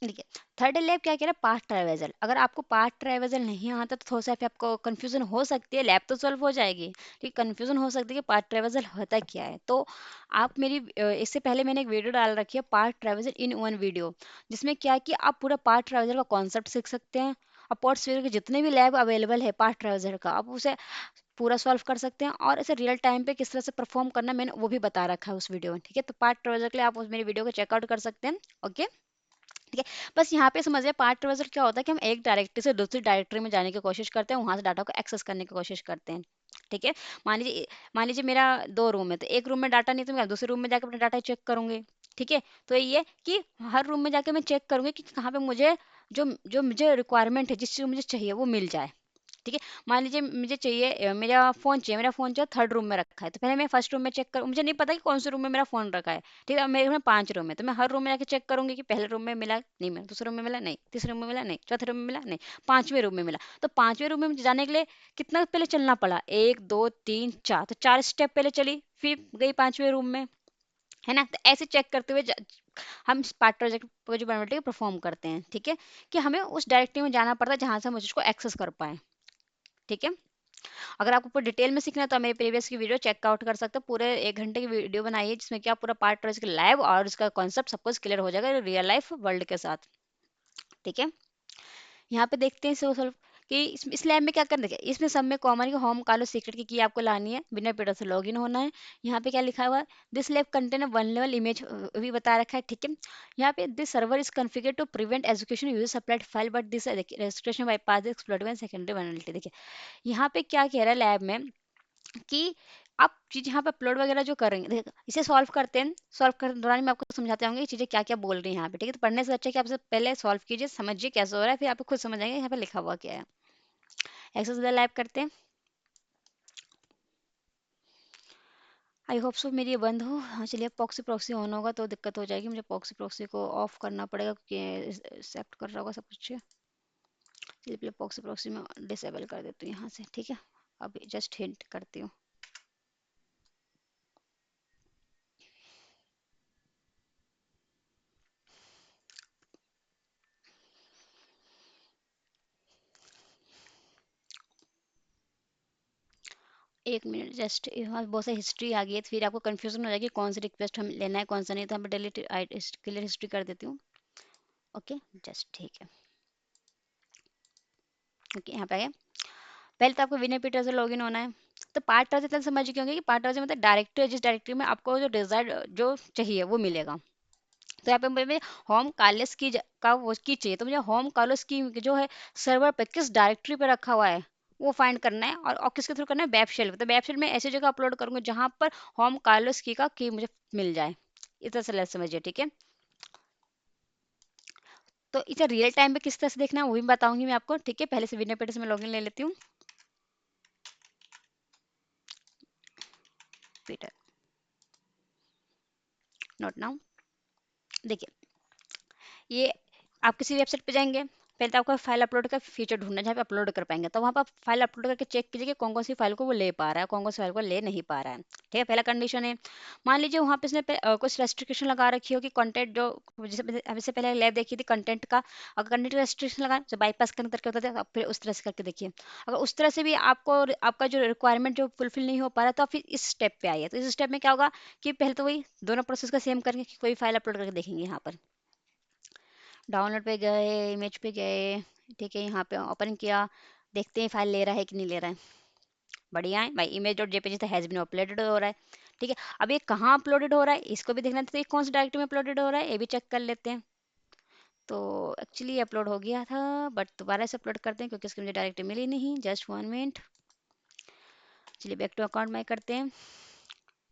देखिए, थर्ड लैब क्या कह रहा है, पाथ ट्रैवर्सल। अगर आपको पाथ ट्रैवर्सल नहीं आता तो थोड़ा सा फिर आपको कंफ्यूजन हो सकती है, लैब तो सॉल्व हो जाएगी, ठीक, कंफ्यूजन हो सकती है कि पाथ ट्रैवर्सल होता क्या है। तो आप मेरी इससे पहले मैंने एक वीडियो डाल रखी है, पाथ ट्रैवर्सल इन वन वीडियो, जिसमें क्या है कि आप पूरा पाथ ट्रैवर्सल का कॉन्सेप्ट सीख सकते हैं। और पॉट्स के जितने भी लैब अवेलेबल है पाथ ट्रैवर्सल का, आप उसे पूरा सॉल्व कर सकते हैं, और इसे रियल टाइम पे किस तरह से परफॉर्म करना है, मैंने वो भी बता रखा है उस वीडियो में। ठीक है, तो पाथ ट्रैवर्सल के लिए आप उस मेरी वीडियो को चेकआउट कर सकते हैं। ओके, ठीक है, बस यहाँ पे समझिए पार्ट ट्रैवर्सल क्या होता है कि हम एक डायरेक्टरी से दूसरी डायरेक्टरी में जाने की कोशिश करते हैं, वहां से डाटा को एक्सेस करने की कोशिश करते हैं। ठीक है, मान लीजिए मेरा दो रूम है, तो एक रूम में डाटा नहीं, तो मैं दूसरे रूम में जाकर अपना डाटा चेक करूंगी। ठीक है, तो ये कि हर रूम में जाकर मैं चेक करूंगी कि कहाँ पे मुझे जो जो मुझे रिक्वायरमेंट है, जिस चीज़ मुझे चाहिए वो मिल जाए। ठीक है, मान लीजिए मुझे चाहिए मेरा फ़ोन जो है थर्ड रूम में रखा है, तो पहले मैं फर्स्ट रूम में चेक करूँ, मुझे नहीं पता कि कौन से रूम में मेरा फ़ोन रखा है। ठीक है, अब मेरे घर में 5 रूम है, तो मैं हर रूम में जाके चेक करूँगी कि पहले रूम में मिला, नहीं मिला, दूसरे रूम में मिला, नहीं, तीसरे रूम में मिला, नहीं, चौथे रूम में मिला, नहीं, 5वें रूम में मिला। तो 5वें रूम में मुझे जाने के लिए कितना पहले चलना पड़ा? 1, 2, 3, 4, तो 4 स्टेप पहले चली, फिर गई 5वें रूम में, है ना? तो ऐसे चेक करते हुए हम पार्ट प्रोजेक्ट प्रोजेक्ट परफॉर्म करते हैं। ठीक है, कि हमें उस डायरेक्टरी में जाना पड़ता है जहाँ से हम उसको एक्सेस कर पाएँ। ठीक है, अगर आपको पूरा डिटेल में सीखना है तो आप मेरे प्रीवियस की वीडियो चेकआउट कर सकते हो। पूरे 1 घंटे की वीडियो बनाई है, जिसमें कि आप पूरा पार्ट ट्रेस के लाइव और इसका कॉन्सेप्ट सब कुछ क्लियर हो जाएगा रियल लाइफ वर्ल्ड के साथ। ठीक है, यहाँ पे देखते हैं सोशल कि इस लैब में क्या करना है। इसमें सब में कॉमन की होम कालो सीक्रेट की आपको लानी है, बिना पेडर से लॉगिन होना है। यहाँ पे क्या लिखा हुआ है, this lab contain one level image भी बता रखा है। ठीक है, यहाँ पे this server is configure to prevent education user supplied file but this restriction bypass exploit secondary vulnerability. देखिए, यहाँ पे क्या कह रहा है लैब में कि आप चीज यहाँ पे अपलोड वगैरह जो करेंगे, इसे सॉल्व करते हैं, सॉल्व करने के दौरान मैं आपको समझाते होंगे ये चीजें क्या क्या बोल रही हैं यहाँ पे। ठीक है, तो पढ़ने से अच्छा है कि आप सबसे पहले सॉल्व कीजिए, समझिए कैसे हो रहा है, फिर आपको खुद समझ आएंगे यहाँ पे लिखा हुआ क्या है। एक्सेस द लैब करते हैं। आई होप सो मेरी ये बंद हो। हाँ चलिए, पॉक्सी प्रॉक्सी ऑन होगा तो दिक्कत हो जाएगी, मुझे पॉक्सी प्रॉक्सी को ऑफ करना पड़ेगा क्योंकि एक्सेप्ट कर रहा होगा सब कुछ। चलिए पहले पॉक्सी प्रॉक्सी में डिसेबल कर देती हूँ यहाँ से। ठीक है, अभी जस्ट हिंट करती हूँ। 1 मिनट जस्ट, यहाँ बहुत सारी हिस्ट्री आ गई है, तो फिर आपको कंफ्यूजन हो जाएगी कौन सी रिक्वेस्ट हम लेना है कौन सा नहीं, तो हम डिलीट क्लियर हिस्ट्री कर देती हूँ। ओके, जस्ट ठीक है। ओके, यहाँ पे आ गया। पहले तो आपको विनय पीटर से लॉगिन होना है। तो पार्ट ट्रांजिट तक समझ गए होंगे कि पार्ट ट्रांजिट मतलब डायरेक्टरी, जिस डायरेक्टरी में आपको जो डिजायर्ड जो चाहिए वो मिलेगा। तो यहाँ पे मुझे होम कार्लोस की का वो की चाहिए, तो मुझे होम कार्लोस की जो है सर्वर पे किस डायरेक्टरी पे रखा हुआ है वो फाइंड करना है, और किसके थ्रू करना है, वेब शेल। तो वेब शेल में ऐसी जगह अपलोड करूंगा जहां पर होम कार्लोस की का की मुझे मिल जाए। इस तरह से समझिए, ठीक है। तो इसे रियल टाइम में किस तरह से देखना है वो भी बताऊंगी मैं आपको, ठीक है। पहले से विनय पीटर से मैं लॉगिन ले लेती हूँ। Peter, note now. देखिए, ये आप किसी वेबसाइट पे जाएंगे, पहले तो आपको फाइल अपलोड का फीचर ढूंढना है जहाँ पे अपलोड कर पाएंगे। तो वहाँ पर आप फाइल अपलोड करके चेक कीजिए कि कौन कौन सी फाइल को वो ले पा रहा है, कौन कौन सी फाइल को ले नहीं पा रहा है, ठीक है। पहला कंडीशन है, मान लीजिए वहाँ पे इसने कुछ रेस्ट्रिक्शन लगा रखी हो कि कंटेंट जो, जैसे अभी से पहले लैब देखी थी कंटेंट का, अगर कंटेंट रेस्ट्रिक्शन लगा तो बाईपास करने करके होता था, फिर उस तरह से करके देखिए। अगर उस तरह से भी आपको आपका जो रिक्वायरमेंट जो फुलफिल नहीं हो पा रहा, तो आप फिर इस स्टेप पे आइए। तो इस स्टेप में क्या होगा कि पहले तो वही दोनों प्रोसेस का सेम करेंगे कि कोई फाइल अपलोड करके देखेंगे। यहाँ पर डाउनलोड पे गए, इमेज पे गए, ठीक है, यहाँ पे ओपन किया, देखते हैं फाइल ले रहा है कि नहीं ले रहा है। बढ़िया है भाई, इमेज डॉट जेपीजी तो हैज बीन अपलोडेड हो रहा है, ठीक है। अब ये कहाँ अपलोडेड हो रहा है इसको भी देखना था, तो ये कौन सी डायरेक्टरी में अपलोडेड हो रहा है ये भी चेक कर लेते हैं। तो एक्चुअली अपलोड हो गया था, बट दोबारा से अपलोड करते हैं क्योंकि इसकी मुझे डायरेक्टरी मिली नहीं। जस्ट 1 मिनट, चलिए बैक टू अकाउंट में करते हैं।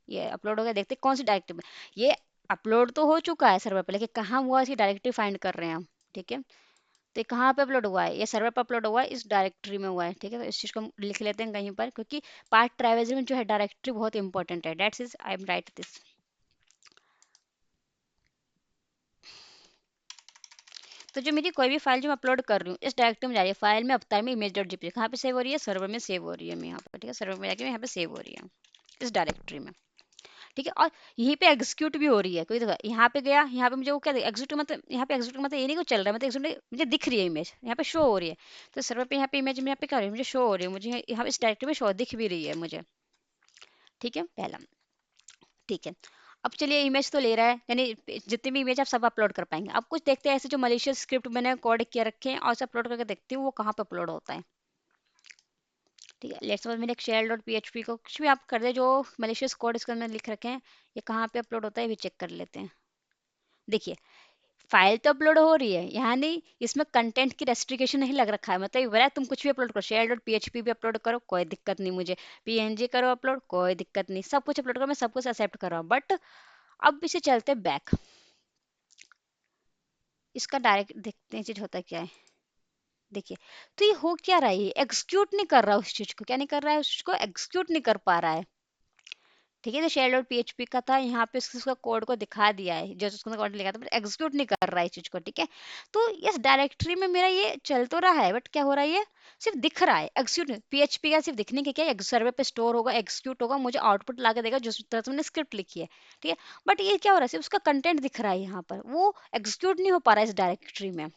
ये अपलोड हो गया, देखते हैं कौन सी डायरेक्टरी में। ये अपलोड तो हो चुका है सर्वर पे, लेकिन कहाँ हुआ इसकी डायरेक्टरी फाइंड कर रहे हैं हम, ठीक है। तो ये कहाँ पे अपलोड हुआ है, ये सर्वर पर अपलोड हुआ है, इस डायरेक्टरी में हुआ है, ठीक है। तो इस चीज़ को हम लिख लेते हैं कहीं पर, क्योंकि पार्ट ट्रैवल में जो है डायरेक्टरी बहुत इंपॉर्टेंट है। That's is I am right this. तो जो मेरी कोई भी फाइल जो मैं अपलोड कर रही हूँ इस डायरेक्टरी में जा रही है, फाइल में अवतार में इमेज डॉट जेपीजी कहाँ पे सेव हो रही है, सर्वर में सेव हो रही है। मैं यहाँ पर, ठीक है, सर्वर में जाके यहाँ पे सेव हो रही है इस डायरेक्टरी में, ठीक है। और यहीं पे एग्जीक्यूट भी हो रही है। कोई देखो यहाँ पे गया, यहाँ पे मुझे वो क्या एग्जीक्यूट मतलब, यहाँ पे एग्जीक्यूट मतलब ये नहीं कुछ चल रहा है, मतलब execute मुझे दिख रही है इमेज, यहाँ पे शो हो रही है। तो सर्वर पे यहाँ पे इमेज में यहाँ पे क्या हो रही है, मुझे शो हो रही है, मुझे यहाँ पे इस डायरेक्टरी में शो दिख भी रही है मुझे, ठीक है। पहला, ठीक है। अब चलिए इमेज तो ले रहा है, यानी जितनी भी इमेज आप सब अपलोड कर पाएंगे। अब कुछ देखते हैं ऐसे जो मलिशियस स्क्रिप्ट मैंने कोड किया रखे हैं और उसे अपलोड करके देखती हूँ वो कहाँ पे अपलोड होता है, ठीक है। लेट्स सपोज मैंने एक शेल डॉट पीएचपी को कुछ भी आप कर दे जो मलिशियस कोड इसके अंदर लिख रखे हैं, ये कहाँ पे अपलोड होता है ये भी चेक कर लेते हैं। देखिए, फाइल तो अपलोड हो रही है, यहाँ नहीं, इसमें कंटेंट की रेस्ट्रिक्शन नहीं लग रखा है, मतलब ये बोला है तुम कुछ भी अपलोड करो, शेयर डॉट पीएचपी भी अपलोड करो कोई दिक्कत नहीं मुझे, पीएनजी करो अपलोड कोई दिक्कत नहीं, सब कुछ अपलोड करो, मैं सब कुछ एक्सेप्ट कर रहा हूँ। बट अब इसे चलते बैक, इसका डायरेक्ट देखते हैं चीज होता क्या है। देखिए, तो ये हो क्या रहा है, ये एग्जीक्यूट नहीं कर रहा है उस चीज को, क्या नहीं कर रहा है, उस चीज को एग्जीक्यूट नहीं कर पा रहा है, ठीक है। तो शेल डॉट पीएचपी का था, यहाँ पे उसका कोड को दिखा दिया है जो उसको कोड लिखा था, बट एग्जीक्यूट नहीं कर रहा है इस चीज को, ठीक है। तो इस डायरेक्टरी में मेरा ये चल तो रहा है, बट क्या हो रहा है, ये सिर्फ दिख रहा है, एग्जीक्यूट पीएचपी का सिर्फ दिखने के क्या सर्वर पे स्टोर होगा, एग्जीक्यूट होगा, मुझे आउटपुट ला के देगा जिस तरह से मैंने स्क्रिप्ट लिखी है, ठीक है। बट ये क्या हो रहा है, सिर्फ उसका कंटेंट दिख रहा है यहाँ पर, वो एग्जीक्यूट नहीं हो पा रहा है इस डायरेक्टरी में,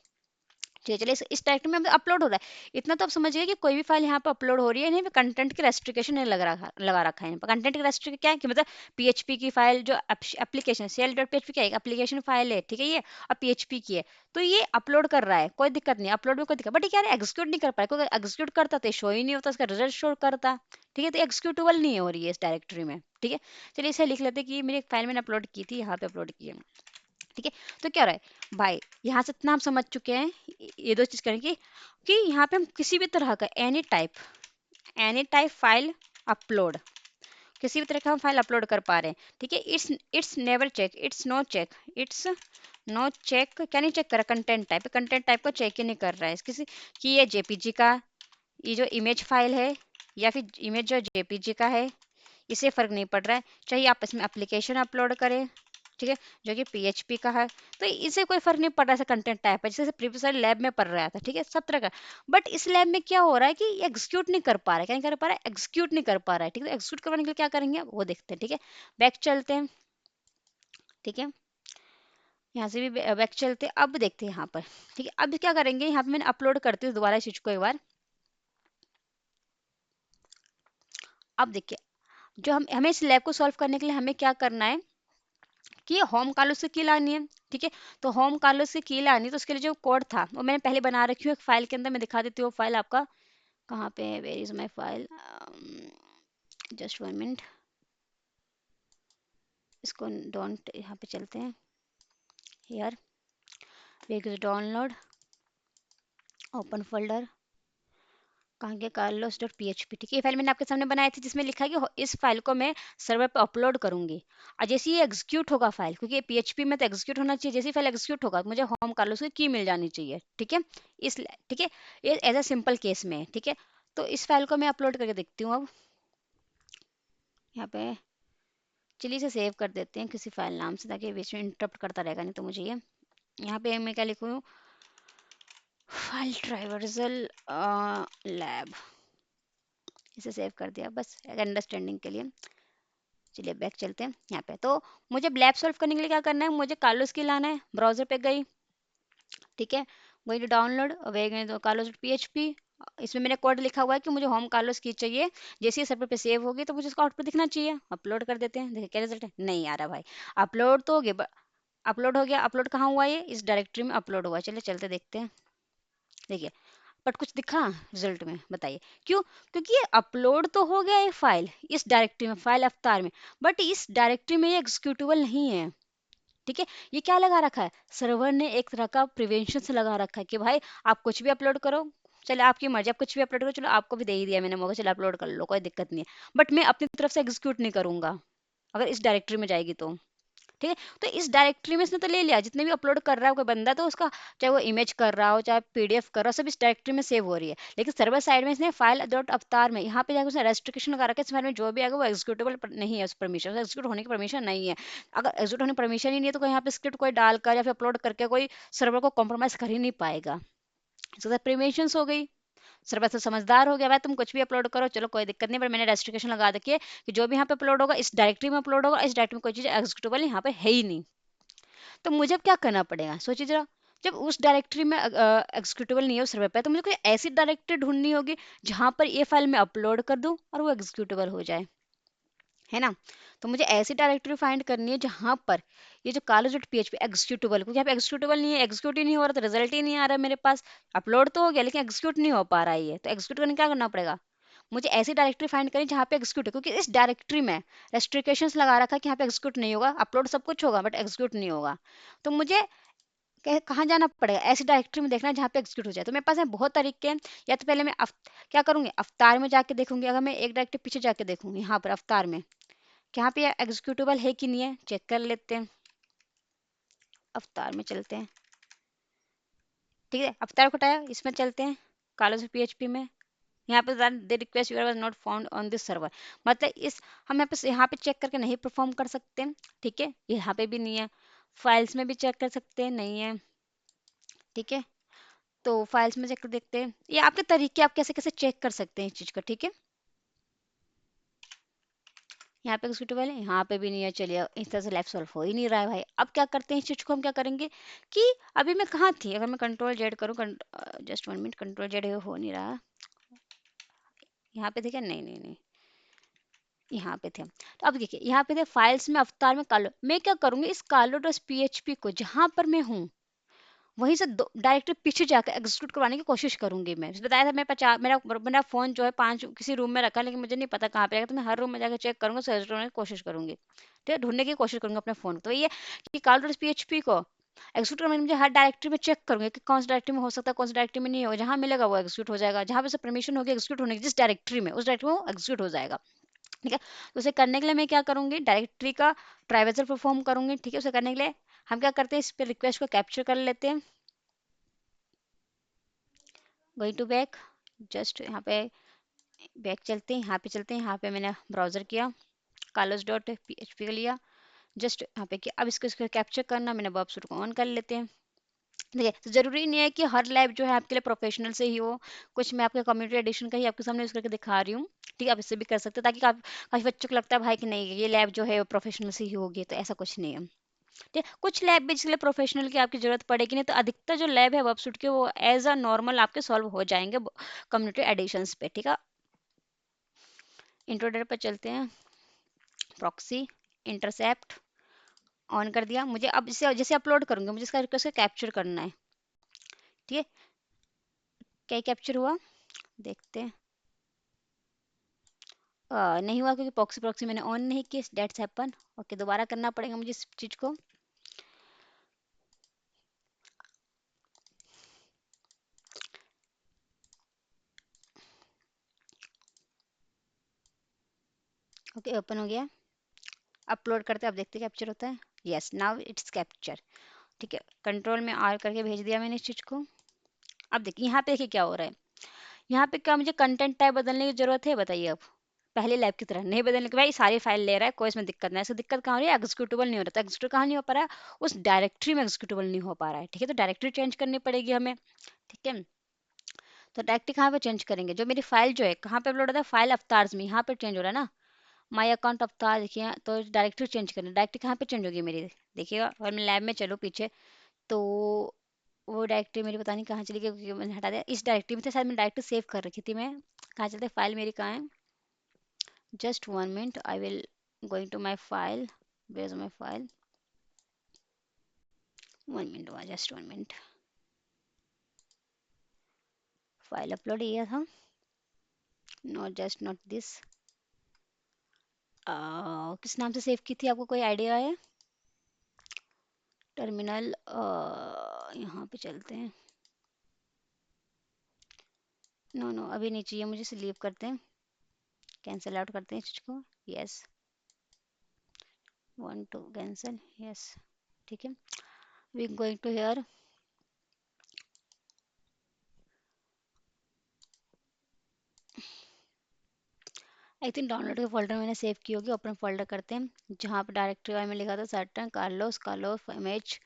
चलिए चलिए इस डायरेक्टरी में अपलोड हो रहा है। इतना तो आप समझिए कि कोई भी फाइल यहाँ पे अपलोड हो रही है, नहीं कंटेंट की रेस्ट्रिक्शन नहीं लगा रखा है यहाँ पर। कंटेंट की रेस्ट्रिक्शन क्या है कि मतलब पीएचपी की फाइल जो एप्लीकेशन सेल डॉट पीएचपी क्या है, एप्लीकेशन फाइल है, ठीक है, ये और पीएचपी की है, तो ये अपलोड कर रहा है, कोई दिक्कत नहीं, अपलोड में कोई दिक्कत, बट ये क्या है एग्जीक्यूट नहीं कर पाया, क्योंकि एग्जीक्यूट करता तो शो ही नहीं होता, इसका रिजल्ट शो करता, ठीक है। तो एग्जीक्यूटेबल नहीं हो रही है इस डायरेक्टरी में, ठीक है। चलिए इसे लिख लेते कि मेरी एक फाइल मैंने अपलोड की थी, यहाँ पे अपलोड की है, ठीक है। तो क्या हो रहा है भाई, यहाँ से इतना हम समझ चुके हैं, ये दो चीज करेंगे कि यहाँ पे हम किसी भी तरह का एनी टाइप फाइल अपलोड, किसी भी तरह का हम फाइल अपलोड कर पा रहे हैं, ठीक है। It's never check, it's no check, क्या नहीं चेक कर रहा, कंटेंट टाइप को चेक ही नहीं कर रहा है किसी कि ये जेपीजी का, ये जो इमेज फाइल है या फिर इमेज जो जेपीजी का है, इसे फर्क नहीं पड़ रहा है, चाहिए आप इसमें एप्लीकेशन अपलोड करें, ठीक है, जो कि पीएचपी का है, तो इससे कोई फर्क नहीं पड़ रहा है, कंटेंट टाइप है जैसे प्रीवियस लैब में पढ़ रहा था, ठीक है, सब तरह का। बट इस लैब में क्या हो रहा है कि एग्जीक्यूट नहीं कर पा रहा है, क्या नहीं कर पा रहा है, एग्जीक्यूट नहीं कर पा रहा है, ठीक है। तो एग्जीक्यूट करवाने के लिए क्या करेंगे वो देखते हैं, ठीक है। बैक चलते हैं, ठीक है, यहाँ से भी बैक चलते हैं, अब देखते हैं यहाँ पर, ठीक है। अब क्या करेंगे, यहाँ पे मैंने अपलोड करती हूँ दोबारा इस चीज को एक बार। अब देखिए, जो हम हमें इस लैब को सॉल्व करने के लिए हमें क्या करना है, कि होम कार्लोस की लानी है, ठीक है। तो होम कार्लोस की लानी है, तो उसके लिए जो कोड था वो मैंने पहले बना रखी हूँ एक फाइल के अंदर। मैं दिखा देती हूँ वो फाइल आपका कहाँ पे है। Where is my file, just 1 minute. इसको डोंट, यहाँ पे चलते हैं यार, डाउनलोड, ओपन फोल्डर, कहाँ गया, Carlos dot P H P, ठीक है। ये फाइल मैंने आपके सामने बनाई थी, जिसमें लिखा है कि इस फाइल को मैं सर्वर पे अपलोड करूंगी। और जैसे ये एग्जीक्यूट होगा फाइल, क्योंकि पीएचपी में तो एग्जीक्यूट होना चाहिए, जैसे फाइल एग्जीक्यूट होगा मुझे होम कार्लोस की मिल जानी चाहिए, ठीक है। इस ठीक है, ये एज अ सिंपल केस में है, ठीक है। तो इस फाइल को मैं अपलोड करके देखती हूँ अब। यहाँ पे चलिए इसे सेव कर देते हैं किसी फाइल नाम से, ताकि बीच में इंटरप्ट करता रहेगा नहीं तो मुझे ये। यहाँ पे मैं क्या लिखूँ, फाइल ट्राइवर्सल लैब, इसे सेव कर दिया बस अंडरस्टैंडिंग के लिए। चलिए बैक चलते हैं यहाँ पे। तो मुझे लैब सॉल्व करने के लिए क्या करना है, मुझे कार्लोस की लाना है, ब्राउजर पे गई, ठीक है। वही जो डाउनलोड, वे गए तो कार्लोस पी एच पी, इसमें मैंने कोड लिखा हुआ है कि मुझे होम कार्लोस की चाहिए। जैसे ही सर्वर पे सेव होगी तो मुझे उसका आउटपुट दिखना चाहिए। अपलोड कर देते हैं, देखिए क्या रिजल्ट है, नहीं आ रहा भाई। अपलोड तो हो गया, अपलोड हो गया। अपलोड कहाँ हुआ, ये इस डायरेक्टरी में अपलोड हुआ। चलिए चलते देखते हैं, देखिए बट कुछ दिखा रिजल्ट में, बताइए क्यों। क्योंकि ये अपलोड तो हो गया ये फाइल इस डायरेक्टरी में, फाइल अवतार में, बट इस डायरेक्टरी में ये एग्जीक्यूटेबल नहीं है, ठीक है। ये क्या लगा रखा है, सर्वर ने एक तरह का प्रिवेंशन से लगा रखा है कि भाई आप कुछ भी अपलोड करो, चलो आपकी मर्जी, आप कुछ भी अपलोड करो, चलो आपको भी दे ही दिया मैंने मौका, चलो अपलोड कर लो, कोई दिक्कत नहीं है। बट मैं अपनी तरफ से एग्जीक्यूट नहीं करूंगा अगर इस डायरेक्टरी में जाएगी तो, ठीक है। तो इस डायरेक्टरी में इसने तो ले लिया, जितने भी अपलोड कर रहा है कोई बंदा, तो उसका चाहे वो इमेज कर रहा हो चाहे पीडीएफ कर रहा हो, सब इस डायरेक्टरी में सेव हो रही है। लेकिन सर्वर साइड में इसने फाइल डॉट अवतार में, यहाँ पे जाकर उसने रेस्ट्रिक्शन लगा रखा है, इस फाइल में जो भी आएगा वो एग्जीक्यूटेबल नहीं है, उस परमिशन, एग्जीक्यूट होने की परमिशन नहीं है। अगर एग्जीक्यूट होने की परमिशन ही नहीं है तो कोई यहाँ पे स्क्रिप्ट कोई डालकर या फिर अपलोड करके कोई सर्वर को कॉम्प्रोमाइज कर ही नहीं पाएगा। इसके साथ प्रिवेंशन हो गई। सर्वर तो समझदार हो गया, भाई तुम कुछ भी अपलोड करो, चलो कोई दिक्कत नहीं, पर मैंने रेस्ट्रिक्शन लगा रखी है कि जो भी यहाँ पे अपलोड होगा इस डायरेक्टरी में अपलोड होगा, इस डायरेक्टरी में कोई चीज़ एग्जीक्यूटेबल यहाँ पे है ही नहीं। तो मुझे अब क्या करना पड़ेगा, सोचिए जरा। जब उस डायरेक्टरी में एग्जीक्यूटेबल नहीं है उस सर्वर पे, तो मुझे कोई ऐसी डायरेक्टरी ढूंढनी होगी जहां पर ये फाइल मैं अपलोड कर दूं और वो एग्जीक्यूटेबल हो जाए, है ना। तो मुझे ऐसी डायरेक्टरी फाइंड करनी है जहां पर ये जो college.php एग्जीक्यूटेबल, क्योंकि यहाँ पे एग्जीक्यूटेबल नहीं है, एग्जीक्यूट ही नहीं हो रहा, तो रिजल्ट ही नहीं आ रहा है मेरे पास। अपलोड तो हो गया लेकिन एग्जीक्यूट नहीं हो पा रहा है ये, तो एग्जीक्यूट करने क्या करना पड़ेगा, मुझे ऐसी डायरेक्टरी फाइंड करनी जहाँ पे एग्जीक्यूट है, क्योंकि इस डायरेक्टरी में रेस्ट्रिक्शंस लगा रखा है कि यहाँ पे एग्जीक्यूट नहीं होगा, अपलोड सब कुछ होगा बट एग्जीक्यूट नहीं होगा। तो मुझे कहाँ जाना पड़ेगा, ऐसी डायरेक्टरी में देखना है जहाँ पे एग्जीक्यूट हो जाए। तो मेरे पास है बहुत तरीके हैं। या तो पहले मैं क्या करूंगी, अवतार में जाके देखूंगी। अगर मैं एक डायरेक्टरी पीछे जाके देखूंगी, यहाँ पर अवतार में कि यहाँ पे एग्जीक्यूटेबल है कि नहीं है, चेक कर लेते हैं। अवतार में चलते हैं, ठीक है, अवतार को हटाया, इसमें चलते हैं कॉलेज पीएचपी में। यहाँ पे the request your was not found on this server, मतलब इस हम यहाँ पे चेक करके नहीं परफॉर्म कर सकते, ठीक है। यहाँ पे भी नहीं है, फाइल्स में भी चेक कर सकते हैं, नहीं है, ठीक है। तो फाइल्स में चेक कर देखते हैं, ये आपके तरीके, आप कैसे कैसे चेक कर सकते हैं इस चीज़ को, ठीक है। यहाँ पे एग्जीक्यूटेबल है, यहाँ पे भी नहीं है, चलिए इस तरह से लाइफ सॉल्व हो ही नहीं रहा है भाई। अब क्या करते हैं, इस चीज़ को हम क्या करेंगे कि अभी मैं कहाँ थी, अगर मैं कंट्रोल जेड करूँ, जस्ट 1 मिनट, कंट्रोल जेड हो नहीं रहा, यहाँ पे देखिए, नहीं नहीं नहीं, यहाँ पे थे हम। तो अब देखिए यहाँ पे थे फाइल्स में, अवतार में, कालो, मैं क्या करूंगी, इस कालो डॉट पीएचपी को जहां पर मैं हूँ वहीं से डायरेक्टली पीछे जाकर एग्जीक्यूट करवाने की कोशिश करूंगी। मैं बताया था मैं 50, मेरा मेरा फोन जो है 5 किसी रूम में रखा है, लेकिन मुझे नहीं पता कहाँ पे रहेगा, तो मैं हर रूम में जाकर चेक करूंगा, सर्च करने की कोशिश करूंगी, ठीक है, ढूंढने की कोशिश करूंगी अपने फोन। तो ये कि कॉल डॉट पीएचपी को एग्जीक्यूट करने मुझे हर डायरेक्टरी में चेक करूंगी कि कौन सी डायरेक्टरी में हो सकता है, कौन सी डायरेक्टरी में नहीं होगा, जहां मिलेगा वो एग्जीक्यूट हो जाएगा, जहां पे से परमिशन होगी एग्जीक्यूट होने की, जिस डायरेक्टरी में, उस डायरेक्टरी में वो एग्जीक्यूट हो जाएगा, ठीक है। तो उसे करने के लिए मैं क्या करूंगी, डायरेक्टरी का ट्राइवेजर परफॉर्म करूंगी, ठीक है। उसे करने के लिए हम क्या करते हैं, इस पे रिक्वेस्ट को कैप्चर कर लेते हैं, गोइंग टू बैक, जस्ट यहाँ पे बैक चलते हैं, यहाँ पे चलते हैं, यहाँ पे मैंने ब्राउजर किया, Carlos dot P H P का लिया, जस्ट यहाँ पे किया। अब इसको कैप्चर करना, मैंने बर्ब सूट को ऑन कर लेते हैं। देखिए, तो जरूरी नहीं है कि हर लैब जो है आपके लिए प्रोफेशनल से ही हो, कुछ मैं आपके कम्युनिटी एडिशन का ही आपके सामने यूज करके दिखा रही हूँ, ठीक है। आप इससे भी कर सकते हैं, ताकि काफी बच्चों को लगता है भाई कि नहीं ये लैब जो है प्रोफेशनल से ही होगी, तो ऐसा कुछ नहीं है, ठीक है। कुछ लैब भी जिसके लिए प्रोफेशनल की आपकी जरूरत पड़ेगी, नहीं तो अधिकतर जो लैब है वेबसूट के वो एज अ नॉर्मल आपके सॉल्व हो जाएंगे कम्युनिटी एडिशंस पे, ठीक है। इंट्रोडर पर चलते हैं, प्रॉक्सी, इंटरसेप्ट, ऑन कर दिया। मुझे अब जैसे जैसे अपलोड करूंगी मुझे इसका रिक्वेस्ट कैप्चर करना है। ठीक है, क्या कैप्चर हुआ देखते हैं। नहीं हुआ क्योंकि प्रॉक्सी प्रॉक्सी मैंने ऑन नहीं की, डेट्स हैपन। ओके, दोबारा करना पड़ेगा मुझे इस चीज़ को। ओके, ओपन हो गया। अपलोड करते हैं, अब देखते हैं कैप्चर होता है। Yes, now it's capture. ठीक है, कंट्रोल में आर करके भेज दिया मैंने इस चीज़ को। अब देखिए यहाँ पे देखिए क्या हो रहा है। यहाँ पे क्या मुझे कंटेंट टाइप बदलने की जरूरत है बताइए अब। पहले लैब की तरह नहीं बदलने के, भाई सारी फाइल ले रहा है, कोई इसमें दिक्कत नहीं है। इससे दिक्कत कहाँ हो रही है, एग्जीक्यूटेबल नहीं हो रहा। तो एग्जीक्यूट कहाँ नहीं हो पा रहा है, उस डायरेक्टरी में एग्जीक्यूटेबल नहीं हो पा रहा है। ठीक है, तो डायरेक्टरी चेंज करनी पड़ेगी हमें। ठीक है, तो डायरेक्टरी कहाँ पे चेंज करेंगे, जो मेरी फाइल जो है कहाँ पे अपलोड होता है, फाइल अवतार्स में, यहाँ पे चेंज हो रहा है ना। माई अकाउंट अवतार देखिए, तो डायरेक्टरी चेंज करनी, डायरेक्टरी कहाँ पे चेंज होगी मेरी, देखिएगा। और मैं लैब में चलो पीछे, तो वो डायरेक्टरी मेरी पता नहीं कहाँ चली गई, क्योंकि मैंने हटा दिया। इस डायरेक्टरी में से शायद मैं डायरेक्टरी सेव कर रखी थी मैं। कहाँ चलते, फाइल मेरी कहाँ है, just 1 minute, I will going to my file. Where's my file? 1 minute, just 1 minute. File upload किया था, नॉट जस्ट नॉट दिस। किस नाम से सेव की थी, आपको कोई आइडिया है। टर्मिनल, यहाँ पे चलते हैं। नो नो, अभी नहीं चाहिए मुझे, इसे लीव करते हैं, कैंसिल आउट करते हैं इस चीज को। Yes, one two cancel, yes. ठीक है, we going to here. I think download के फोल्डर मैंने सेव की होगी, ओपन फोल्डर करते हैं, जहाँ पे डायरेक्टरी में लिखा था सर्टन कार्लोस कार्लोस इमेज।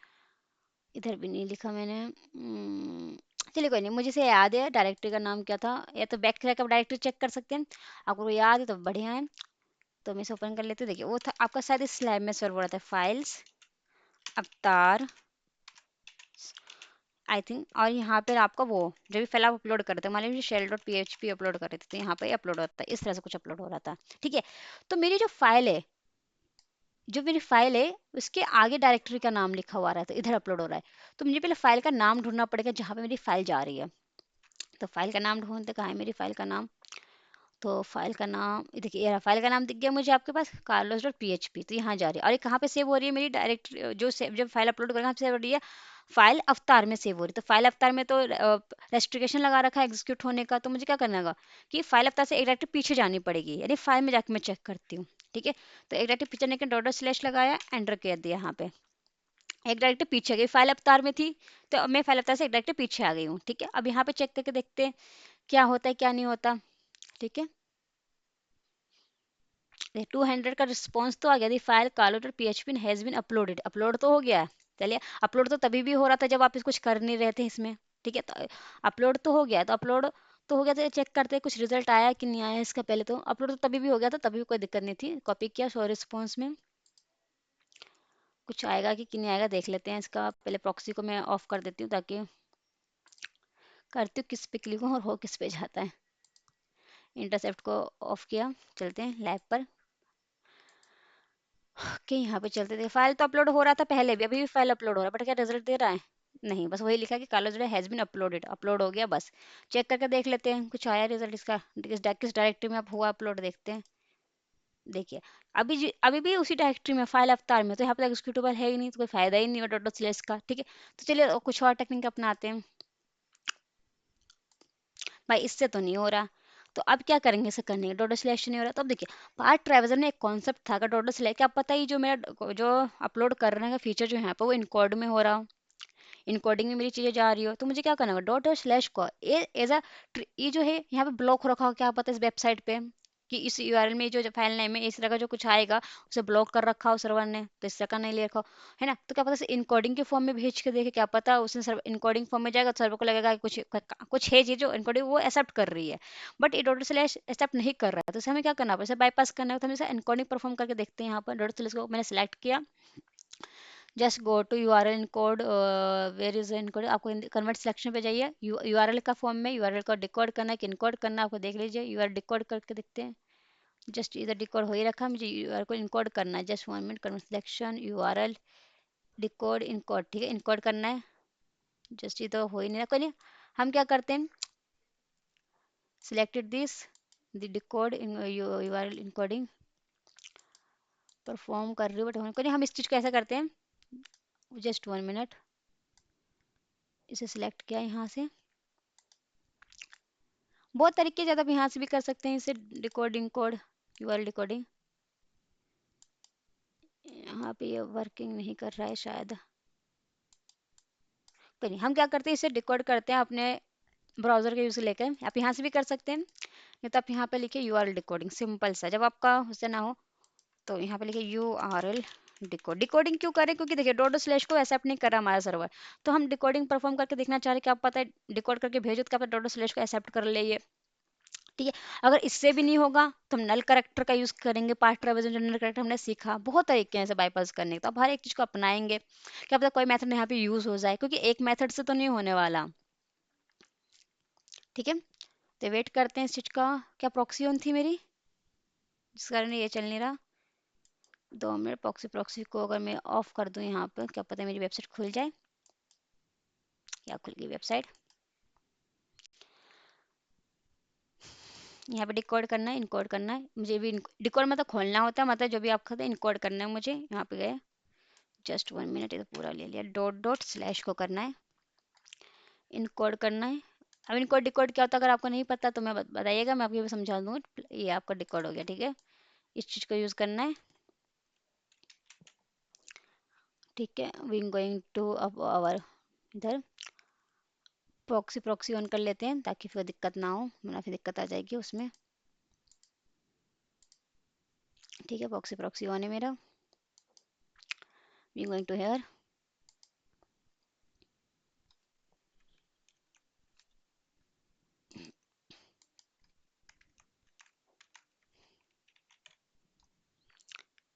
इधर भी नहीं लिखा मैंने। चलिए कोई नहीं, मुझे से याद है डायरेक्टरी का नाम क्या था, या तो बैक कर डायरेक्टरी चेक कर सकते हैं। आपको याद है तो बढ़िया है। तो मैं इसे ओपन कर लेती हूँ। देखिए वो था आपका शायद इस स्लैब में सर्व हो रहा था, फाइल्स अवतार आई थिंक। और यहाँ पे आपका वो जो भी फाइल आप अपलोड कर रहे थे, मान लीजिए शेल डॉट PHP अपलोड कर रहे थे, तो यहाँ पे अपलोड होता है, इस तरह से कुछ अपलोड हो रहा था। ठीक है, तो मेरी जो फाइल है, जो मेरी फाइल है उसके आगे डायरेक्टरी का नाम लिखा हुआ रहा है, तो इधर अपलोड हो रहा है। तो मुझे पहले फाइल का नाम ढूंढना पड़ेगा जहाँ पे मेरी फाइल जा रही है। तो फाइल का नाम ढूंढते, कहाँ है मेरी फाइल का नाम। तो फाइल का नाम ये देखिए, ये रहा, फाइल का नाम दिख गया मुझे आपके पास, carlos.php। तो यहाँ जा रही है, और ये कहाँ पे सेव हो रही है मेरी डायरेक्ट, जो सेव जब फाइल अपलोड करेंगे कहाँ पे सेव हो रही है, फाइल अवतार में सेव हो रही है। तो फाइल अवतार में तो रेस्ट्रिक्शन लगा रखा है एग्जीक्यूट होने का, तो मुझे क्या करना होगा कि फाइल अवतार से एक डायरेक्ट पीछे जानी पड़ेगी, यानी फाइल में जाकर मैं चेक करती हूँ। ठीक है, तो एक डायरेक्ट पीछे जाने के डॉट स्लैश लगाया, एंटर कर दिया यहाँ पे, एक डायरेक्ट पीछे गई, फाइल अवतार में थी, तो अब मैं फाइल अवतार से एक डायरेक्ट पीछे आ गई हूँ। ठीक है, अब यहाँ पे चेक करके देखते हैं क्या होता है क्या नहीं होता। ठीक है, 200 का रिस्पॉन्स तो आ गया, the file Carlo dot PHP has been uploaded, upload तो हो गया है। चलिए, अपलोड तो तभी भी हो रहा था जब आप कुछ कर नहीं रहे थे इसमें। ठीक है, तो अपलोड तो हो गया, तो अपलोड तो हो गया, तो चेक करते हैं कुछ रिजल्ट आया कि नहीं आया इसका। पहले तो अपलोड तो तभी भी हो गया था, तभी भी कोई दिक्कत नहीं थी। कॉपी किया, शो रिस्पॉन्स में कुछ आएगा कि नहीं आएगा देख लेते हैं इसका। पहले प्रॉक्सी को मैं ऑफ कर देती हूँ, ताकि करती हूँ किस पे क्लिक हो और हो किस पे जाता है। इंटरसेप्ट को ऑफ किया, चलते हैं लैब पर। कि यहाँ पे चलते थे, फाइल तो अपलोड हो रहा था पहले भी, अभी भी फाइल अपलोड हो रहा है, बट क्या रिजल्ट दे रहा है, नहीं, बस वही लिखा कि कालो जो हैज बीन अपलोडेड, अपलोड हो गया बस। चेक करके देख लेते हैं कुछ आया रिजल्ट इसका, किस डायरेक्टरी में आप हुआ अपलोड, देखते हैं। देखिए, अभी भी उसी डायरेक्टरी में, फाइल अवतार में, तो यहाँ पे एग्जीक्यूटेबल है ही नहीं, तो कोई फायदा ही नहीं है डॉट स्लैश का। ठीक है, तो चलिए कुछ और टेक्निक अपनाते हैं। भाई इससे तो नहीं हो रहा, तो अब क्या करेंगे इसे करने के, डॉट स्लैश नहीं हो रहा, तो अब देखिए, पार्ट ट्रैवर्जर में एक कॉन्सेप्ट था, अगर डॉट स्लैश, क्या पता ही जो मेरा जो अपलोड करने का फीचर जो है यहाँ पे वो इनकोड में हो रहा हो, इनकोडिंग में मेरी चीज़ें जा रही हो, तो मुझे क्या करना होगा, डॉट और स्लैश को एज अ, ये जो है यहाँ पे ब्लॉक रखा हो, क्या पता इस वेबसाइट पे कि इस URL में जो फाइल नेम है इस तरह का जो कुछ आएगा, उसे ब्लॉक कर रखा हो सर्वर ने, तो इस तरह का नहीं ले रखा हो, है ना। तो क्या पता इनकोडिंग के फॉर्म में भेज के देखे, क्या पता उसने सर्वर इनकोडिंग फॉर्म में जाएगा, तो सर्वर को लगेगा कि कुछ है चीज़ जो इनकोडिंग वो एक्सेप्ट कर रही है, बट ये डॉट स्लैश एक्सेप्ट नहीं कर रहा है। तो इसे हमें क्या करना है, इसे बाईपास करना है, तो हम इसे इनकोडिंग परफॉर्म करके देखते हैं। यहाँ पर डॉट स्लैश को मैंने सेलेक्ट किया, just go to URL encode, where is encode, आपको कन्वर्ट सिलेक्शन पे जाइए, URL का फॉर्म में URL को डिकोड करना है कि इनकोड करना है, आपको देख लीजिए URL डिकोड करके देखते हैं। जस्ट इधर डिकोड हो ही रखा, मुझे यूआरएल को इनकोड करना है। जस्ट 1 मिनट, करना सिलेक्शन यूआरएल डिकोड इनकोड, ठीक है इनकोड करना है। जस्ट ये तो हो ही नहीं रहा, कोई नहीं, हम क्या करते हैं, selected this the decode in URL encoding perform कर रही हूँ, बट कोई नहीं, हम इस चीज़ को ऐसा करते हैं। जस्ट 1 मिनट, इसे सिलेक्ट किया यहाँ से, बहुत तरीके ज़्यादा आप यहाँ से भी कर सकते हैं इसे, डिकोडिंग कोड यूआरएल डिकोडिंग। यहाँ पे ये वर्किंग नहीं कर रहा है शायद, कोई नहीं, हम क्या करते हैं इसे डिकोड करते हैं अपने ब्राउजर के यूज से लेकर। आप यहाँ से भी कर सकते हैं, नहीं तो आप यहाँ पे लिखिए यूआरएल डिकोडिंग, सिंपल सा, जब आपका उससे ना हो तो यहाँ पे लिखिए यूआरएल डिकोड। डिकोडिंग क्यों करें, क्योंकि देखिए डॉट स्लैश को एक्सेप्ट नहीं कर रहा हमारा सर्वर, तो हम डिकोडिंग परफॉर्म करके देखना चाह रहे हैं कि आप पता है डिकोड करके भेजो तो क्या पता डॉट स्लैश को एक्सेप्ट कर ले ये, ठीक है। अगर इससे भी नहीं होगा तो हम नल करेक्टर का यूज करेंगे, पार्ट ट्रावर्जन जो नल करेक्टर हमने सीखा, बहुत तरीके हैं इसे बाईपास करने के, तो आप हर एक चीज को अपनाएंगे, क्या पता कोई मेथड यहाँ पे यूज हो जाए, क्योंकि एक मेथड से तो नहीं होने वाला, ठीक है। तो वेट करते हैं इस चीज का, क्या प्रॉक्सी ऑन थी मेरी जिस कारण ये चल नहीं रहा। 2 मिनट, प्रॉक्सी प्रॉक्सी को अगर मैं ऑफ कर दूं यहाँ पे, क्या पता मेरी वेबसाइट खुल जाए। क्या खुल गई वेबसाइट, यहाँ पे डिकोड करना है इनकोड करना है, मुझे भी डिकोड मतलब खोलना होता है, मतलब जो भी आप करते हैं इनकोड करना है मुझे। यहाँ पे गए, जस्ट 1 मिनट, ये तो पूरा ले लिया, डॉट डॉट स्लैश को करना है इनकोड करना है। अब इनकोड डिकोड क्या होता है अगर आपको नहीं पता तो मैं बताइएगा, मैं आपको समझा दूंगा। ये आपका डिकोड हो गया, ठीक है, इस चीज़ को यूज़ करना है, ठीक है। वी गोइंग टू अब आवर इधर प्रॉक्सी प्रॉक्सी ऑन कर लेते हैं ताकि फिर दिक्कत ना हो, वरना फिर दिक्कत आ जाएगी उसमें, ठीक है। प्रॉक्सी प्रॉक्सी ऑन है मेरा, वी गोइंग टू हेयर,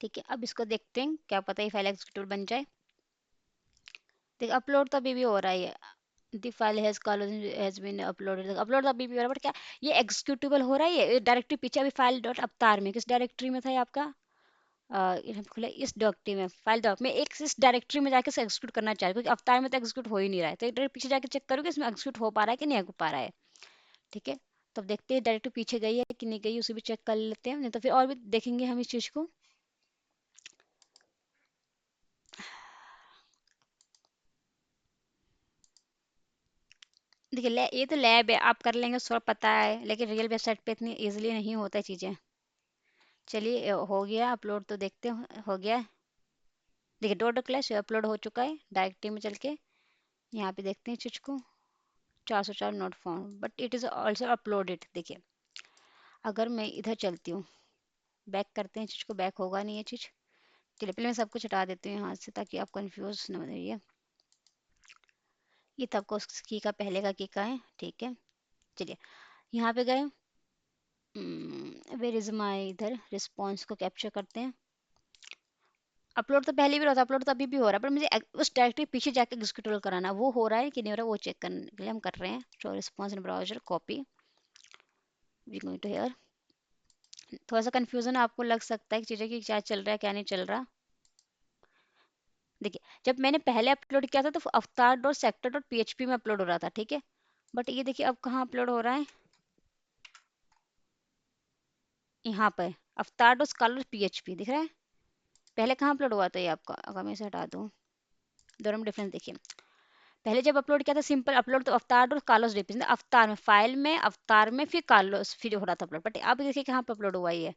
ठीक है। अब इसको देखते हैं, क्या पता ये फाइल एग्जीक्यूटेबल बन जाए। देखिए अपलोड तो अभी भी हो रहा है, the file has been uploaded, upload तो अभी भी हो रहा है, बट क्या ये एग्जीक्यूटेबल हो रहा है, ये डायरेक्टरी पीछे अभी फाइल डॉट अवतार में, किस डायरेक्टरी में था ये आपका, यहाँ पे खुला है, इस डायरेक्टरी में फाइल डॉट में, एक इस डायरेक्टरी में जाके इसे एग्जीक्यूट करना चाहिए, क्योंकि अवतार में तो एग्जीक्यूट हो ही नहीं रहा है, तो एक डायरेक्ट पीछे जाके चेक करूँगी इसमें एग्जीक्यूट हो पा रहा है कि नहीं हो पा रहा है, ठीक है। तो अब देखते हैं डायरेक्टरी पीछे गई है कि नहीं गई, उसे भी चेक कर लेते हैं, नहीं तो फिर और भी देखेंगे हम इस चीज़ को। देखिए ये तो लैब है, आप कर लेंगे सो पता है, लेकिन रियल वेबसाइट पे इतनी इजीली नहीं होता है चीज़ें। चलिए हो गया अपलोड, तो देखते हैं हो गया है। देखिए डॉट क्लैश अपलोड हो चुका है, डायरेक्टरी में चल के यहाँ पे देखते हैं चीज़ को, 404 not found, but it is also uploaded. देखिए अगर मैं इधर चलती हूँ, बैक करते हैं चीज़ को, बैक होगा नहीं ये चीज़, चलिए पहले मैं सब कुछ हटा देती हूँ यहाँ से ताकि आप कंफ्यूज ना रहिए। ये तब को की का पहले का की का है, ठीक है। चलिए यहाँ पे गए, वेर इज़ माई, इधर रिस्पॉन्स को कैप्चर करते हैं। अपलोड तो पहले भी रहा था, अपलोड तो अभी भी हो रहा है, पर मुझे उस डायरेक्टरी पीछे जाकर एग्जीक्यूट कराना, वो हो रहा है कि नहीं हो रहा है वो चेक करने के लिए हम कर रहे हैं। Show response in browser copy, we going to here. थोड़ा सा कंफ्यूजन आपको लग सकता है कि चीज़ें कि क्या चल रहा है क्या नहीं चल रहा। देखिए जब मैंने पहले अपलोड किया था तो अवतार डॉट सेक्टर डॉट पीएचपी में अपलोड हो रहा था, ठीक है। बट ये देखिए अब कहाँ अपलोड हो रहा है, यहाँ पर अवतार डॉट स्कॉलर पीएचपी दिख रहा है। पहले कहाँ अपलोड हुआ था ये आपका, अगर मैं इसे हटा दूँ, दोनों में डिफरेंस देखिए। पहले जब अपलोड किया था सिंपल अपलोड, तो अवतार और कार्लोस डिपिस, अवतार में फाइल में, अवतार में फिर कार्लोस फिर हो रहा था अपलोड, बट अब देखिए कहाँ पे अपलोड हुआ है ये,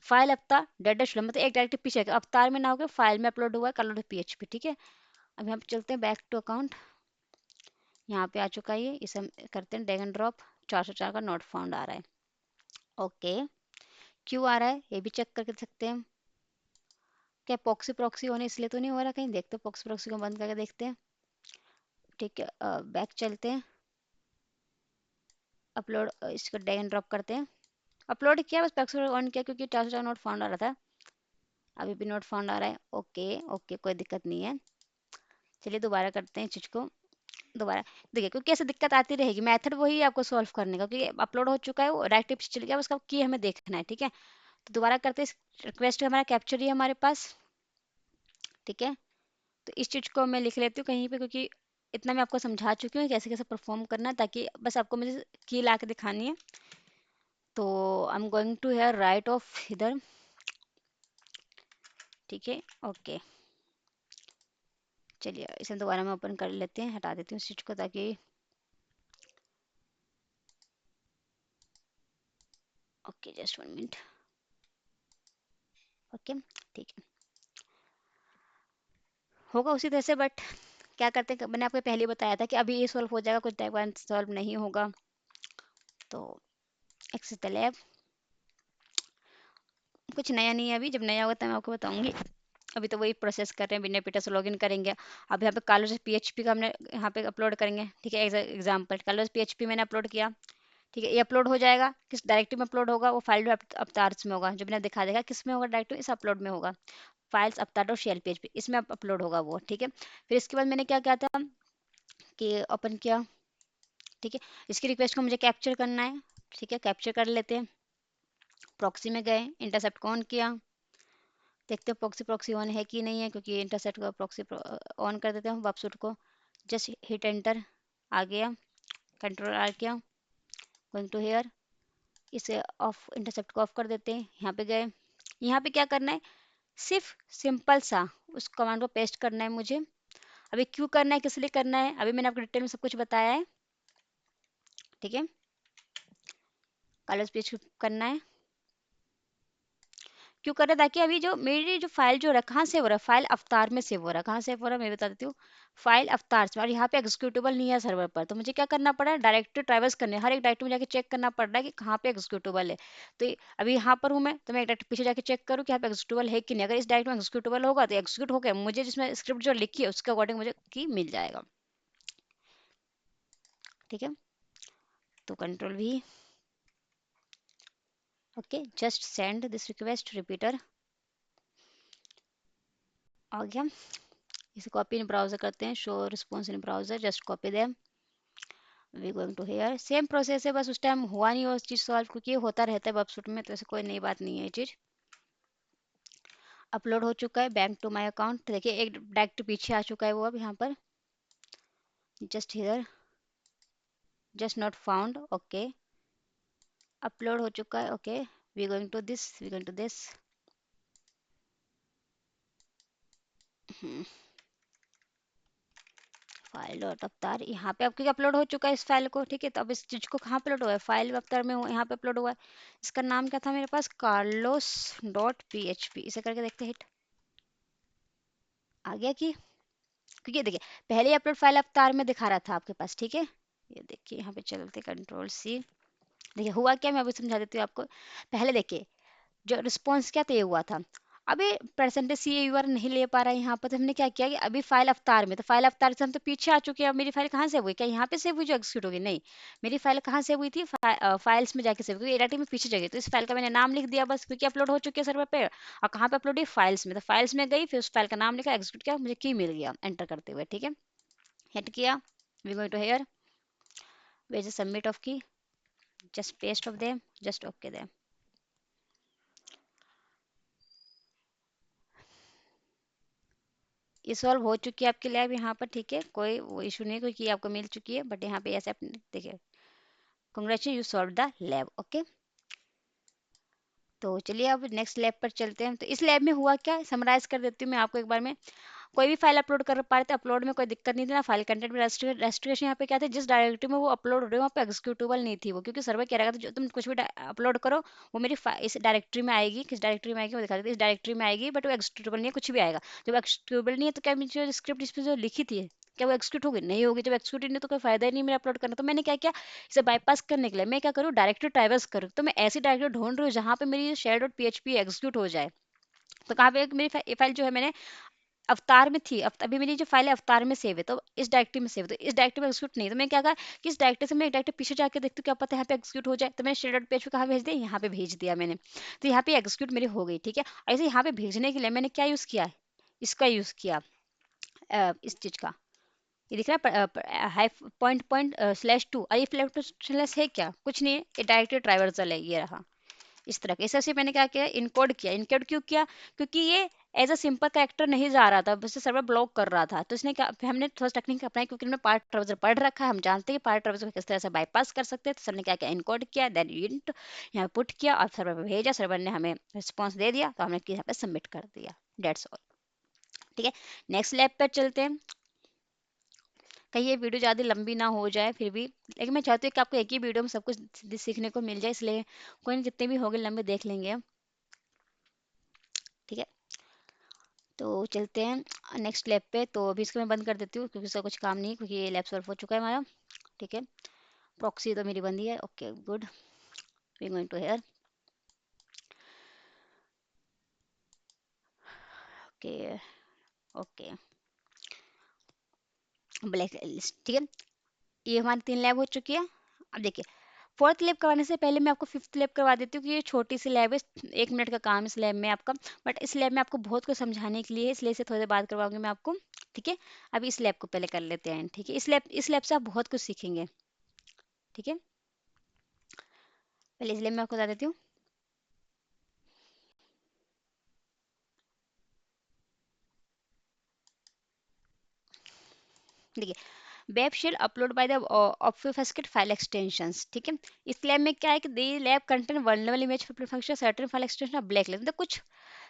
फाइल अवतार डेटा शुल्क, मतलब एक डायरेक्ट पीछे अवतार में ना होकर फाइल में अपलोड हुआ है कार्लोस पीएचपी, ठीक है। अब यहाँ पे चलते हैं बैक टू अकाउंट, यहाँ पे आ चुका है ये, इसे हम करते हैं ड्रैग एंड ड्रॉप, 404 का नोट फाउंड आ रहा है, ओके। क्यों आ रहा है ये भी चेक करके सकते हैं, क्या पॉक्सी प्रॉक्सी होने इसलिए तो नहीं हो रहा कहीं, देखते हैं पॉक्सी प्रॉक्सी को बंद करके देखते हैं, ठीक है। बैक चलते हैं, अपलोड इसको ड्रैग एंड ड्रॉप करते हैं, अपलोड किया बस पैक्स ऑन किया क्योंकि 404 नोट फाउंड आ रहा था, अभी भी नोट फाउंड आ रहा है, ओके ओके कोई दिक्कत नहीं है। चलिए दोबारा करते हैं चीज़ को, दोबारा देखिए क्योंकि ऐसे दिक्कत आती रहेगी, मेथड वही है आपको सॉल्व करने का, क्योंकि अपलोड हो चुका है वो डायरेक्टली चल गया, उसका की हमें देखना है, ठीक है। तो दोबारा करते हैं, रिक्वेस्ट हमारा कैप्चर ही है हमारे पास, ठीक है। तो इस चीज़ को मैं लिख लेती हूँ कहीं पे, क्योंकि इतना मैं आपको समझा चुकी हूँ कैसे कैसे परफॉर्म करना है, ताकि बस आपको मुझे की ला के दिखानी है। तो I am going to here right of इधर, ठीक है, ओके। चलिए इसे दोबारा मैं ओपन कर लेते हैं, हटा देती हूँ इस चीज़ को, ताकि ओके जस्ट 1 मिनट, ओके, ठीक है, होगा उसी तरह से। बट क्या करते हैं, मैंने आपको पहले ही बताया था कि अभी ये सॉल्व हो जाएगा, कुछ टाइम बाद सॉल्व नहीं होगा। तो एक्सेस द लैब, कुछ नया नहीं है अभी, जब नया होगा तो मैं आपको बताऊंगी। अभी तो वही प्रोसेस कर रहे हैं, बिना पीटर से लॉगिन करेंगे। अब यहाँ पे कॉलेज पीएचपी का हमने यहाँ पे अपलोड करेंगे, ठीक है। एग्जाम्पल कॉलेज पीएचपी मैंने अपलोड किया, ठीक है, ये अपलोड हो जाएगा। किस डायरेक्टरी में अपलोड होगा, वो फाइल अवतार्स में होगा, जो मैंने दिखा देगा किस में होगा, डायरेक्टरी इस अपलोड में होगा, फाइल्स अवतार डॉट शेल पीएचपी, इसमें अपलोड होगा वो, ठीक है। फिर इसके बाद मैंने क्या किया था कि ओपन किया, ठीक है। इसकी रिक्वेस्ट को मुझे कैप्चर करना है, ठीक है, कैप्चर कर लेते हैं। प्रॉक्सी में गए, इंटरसेप्ट को ऑन किया, देखते हैं प्रॉक्सी प्रॉक्सी ऑन है कि नहीं है, क्योंकि इंटरसेप्ट का प्रॉक्सी ऑन कर देते हैं वेबसूट को। जस्ट हिट एंटर, आ गया, कंट्रोल आर किया, गोइंग टू हेयर, इसे ऑफ, इंटरसेप्ट को ऑफ कर देते हैं। यहाँ पे गए, यहाँ पे क्या करना है, सिर्फ सिंपल सा उस कमांड को पेस्ट करना है मुझे। अभी क्यों करना है, किस लिए करना है, अभी मैंने आपको डिटेल में सब कुछ बताया है, ठीक है। कलर्स पेस्ट करना है, क्यों कर रहा है, ताकि अभी जो मेरी जो फाइल जो रहा, कहाँ सेव हो रहा है, फाइल अवतार में सेव हो रहा है। कहाँ सेव हो रहा है मैं बता देती हूँ, फाइल अवतार में, और यहाँ पे एग्जीक्यूटेबल नहीं है सर्वर पर। तो मुझे क्या करना पड़ा है, डायरेक्टरी ट्रैवर्स करने, हर एक डायरेक्टरी में जाके चेक करना पड़ रहा है कि कहाँ पे एग्जीक्यूटेबल है। तो अभी यहाँ पर हूँ मैं, तो मैं एक डायरेक्टरी पीछे जाके चेक करूँ कि यहाँ पे एग्जीक्यूटेबल है कि नहीं। अगर इस डायरेक्टरी में एग्जीक्यूटेबल होगा तो एग्जीक्यूट होकर मुझे जिसमें स्क्रिप्ट जो लिखी है उसके अकॉर्डिंग मुझे की मिल जाएगा, ठीक है। तो कंट्रोल भी, okay, just send this request repeater, आ गया। इसे कॉपी इन ब्राउजर करते हैं, show response in browser, just copy them, we going to here, same process है, बस उस टाइम हुआ नहीं वो चीज़ सॉल्व, क्योंकि ये होता रहता है वेबसूट में, तो ऐसे कोई नई बात नहीं है ये चीज़। अपलोड हो चुका है बैंक टू माय अकाउंट, देखिए एक डायरेक्ट पीछे आ चुका है वो, अब यहाँ पर just here, just not found, okay, upload हो चुका है, okay, we going to this, we going to this, file dot avatar, यहाँ पे आपके अपलोड हो चुका है इस फाइल को, ठीक है। तो अब इस चीज को कहाँ अपलोड हुआ है, फाइल अवतार में यहाँ पे अपलोड हुआ है। इसका नाम क्या था मेरे पास, कार्लोस डॉट पीएचपी, इसे करके देखते हैं, हिट आ गया कि, क्योंकि देखिए पहले अपलोड फाइल अवतार में दिखा रहा था आपके पास, ठीक है। ये देखिए यहाँ पे चलते कंट्रोल सी, देखिए हुआ क्या, मैं अभी समझा देती हूँ आपको। पहले देखिए जो रिस्पॉन्स क्या था, ये हुआ था, अभी परसेंटेज सी यूआर नहीं ले पा रहा है यहाँ पर, तो हमने क्या किया कि अभी फाइल अवतार में, तो फाइल अवतार से हम तो पीछे आ चुके हैं। अब मेरी फाइल कहाँ से हुई, क्या यहाँ पे सेव हुई जो एग्जीक्यूट होगी, नहीं, मेरी फाइल कहाँ से हुई थी, फाइल्स में जाके सेव हुई, एडिटिंग में पीछे जगह, तो इस फाइल का मैंने नाम लिख दिया बस, क्योंकि अपलोड हो चुकी है सर्वर पे। और कहाँ पे अपलोड हुई, फाइल्स में, तो फाइल्स में गई, फिर उस फाइल का नाम लिखा, एग्जीक्यूट किया, मुझे की मिल गया एंटर करते हुए, ठीक है। हिट किया, we going to here, was submit of की, just paste of them, just okay them, ये सॉल्व हो चुकी है आपके लैब यहाँ पर, ठीक है, कोई वो इशू नहीं, कोई की आपको मिल चुकी है। बट यहाँ पे ऐसे अपने देखिए, congratulation you solve the lab, okay. तो चलिए अब नेक्स्ट लैब पर चलते हैं। तो इस लैब में हुआ क्या, समराइज कर देती हूँ मैं आपको एक बार में। कोई भी फाइल अपलोड कर पा रहे थे, अपलोड में कोई दिक्कत नहीं थी ना, फाइल कंटेंट में रेस्ट्रिक्शन यहाँ पे क्या था, जिस डायरेक्टरी में वो अपलोड हो रही है वहाँ पे एग्जीक्यूटेबल नहीं थी वो, क्योंकि सर्वर कह रहा था जो तुम कुछ भी अपलोड करो वो मेरी इस डायरेक्टरी में आएगी, किस डायरेक्टरी में आएगी वो दिखा देती है, इस डायरेक्टरी में आएगी, बट वो एग्जीक्यूटेबल नहीं है, कुछ भी आएगा। जब एग्जीक्यूटेबल नहीं है तो क्या मेरी जो स्क्रिप्ट इसमें जो लिखी थी क्या वो एक्सिक्यूट होगी, नहीं होगी। जब एक्सिक्यूट नहीं तो कोई फायदा ही नहीं मेरा अपलोड करना। तो मैंने क्या किया, इसे बाईपास करने के लिए मैं क्या करूँ, डायरेक्टरी ट्रैवर्स करूँ। तो मैं ऐसी डायरेक्टरी ढूंढ रही हूँ जहाँ पे मेरी शेयर डॉट पीएचपी एग्जीक्यूट हो जाए। तो कहाँ पे मेरी फाइल जो है मैंने अवतार में थी, अभी मेरी जो फाइल है अवतार में सेव है, तो इस डायरेक्टरी में सेव है, तो इस डायरेक्टरी में एग्जीक्यूट नहीं। तो मैं क्या कहा कि इस डायरेक्टरी से मैं एक डायरेक्टरी पीछे जाके देखती हूँ क्या पता है यहाँ पे एग्जीक्यूट हो जाए। तो मैंने शेयर डॉट पेज पे कहाँ भेज दिया, यहाँ पे भेज दिया मैंने। तो यहाँ पे एग्जीक्यूट मेरी हो गई, ठीक है। ऐसे यहाँ पे भेजने के लिए मैंने क्या यूज़ किया, इसका यूज़ किया, इस चीज़ का, ये दिख रहा है high point point slash to, और ये फ्लैट स्लैश है क्या, कुछ नहीं है, ये डायरेक्टरी ट्राइवर्सल है, ये रहा, इस तरह के इसे से मैंने क्या किया, इनकोड किया। इनकोड क्यों किया, क्योंकि ये एज अ सिंपल कैरेक्टर नहीं जा रहा था, बस सर्वर ब्लॉक कर रहा था। तो इसने क्या, फिर हमने थोड़ा टेक्निक अपनाई, क्योंकि हमने पार्ट ट्रांसफर पढ़ रखा है, हम जानते हैं कि पार्ट ट्रांसफर किस तरह से बाईपास कर सकते हैं। तो सर ने क्या किया, इनकोड किया, देन इंट यहाँ पुट किया और सर्वर पे भेजा, सर्वर ने हमें रिस्पॉन्स दे दिया, तो हमने यहाँ पे सबमिट कर दिया। That's all. ठीक है, नेक्स्ट लैब पे चलते हैं। कहीं ये वीडियो ज़्यादा लंबी ना हो जाए फिर भी, लेकिन मैं चाहती हूँ कि आपको एक ही वीडियो में सब कुछ सीखने को मिल जाए, इसलिए कोई नहीं, जितने भी होंगे लंबे देख लेंगे हम। ठीक है, तो चलते हैं नेक्स्ट लैब पे। तो अभी इसको मैं बंद कर देती हूँ, क्योंकि इसका कुछ काम नहीं है, क्योंकि ये लैब सॉल्व हो चुका है हमारा। ठीक है, प्रॉक्सी तो मेरी बंदी है। Okay good, we going to here. Okay okay, black list. ठीक है, ये हमारी 3 लैब हो चुकी है। अब देखिए, फोर्थ लैब करवाने से पहले मैं आपको फिफ्थ लैब करवा देती हूँ, कि ये छोटी सी लैब है, 1 मिनट का काम इस लैब में आपका। बट इस लैब में आपको बहुत कुछ समझाने के लिए है, इसलिए इसे थोड़ी देर बाद करवाऊंगी मैं आपको। ठीक है, अभी इस लैब को पहले कर लेते हैं। ठीक है, इस लैब से आप बहुत कुछ सीखेंगे। ठीक है, पहले इस लैब में आपको बता देती हूँ। देखिए, web shell upload by the obfuscate file extensions. ठीक है, इस लैब में क्या है कि the lab content vulnerable image function certain file extension black list, मतलब कुछ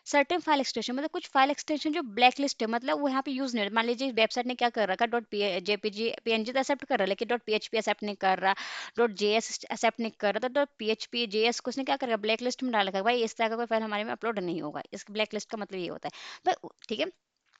सर्टेन फाइल एक्सटेंशन, मतलब कुछ फाइल एक्सटेंशन जो ब्लैक लिस्ट है, मतलब वो यहाँ पे यूज नहीं हो रहा। मान लीजिए वेबसाइट ने क्या कर रखा, डॉट पी जेपीजी पीएनजी तो एक्सेप्ट कर रहा है, लेकिन डॉट पीएचपी एक्सेप्ट नहीं कर रहा, डॉट जेएस एक्सेप्ट नहीं कर रहा, तो डॉट पीएचपी जेएस को उसने क्या करेगा, ब्लैक लिस्ट में डाल रखा है। भाई इस तरह का कोई फाइल हमारे में अपलोड नहीं होगा। इस ब्लैक लिस्ट का मतलब ये होता है। तो ठीक है,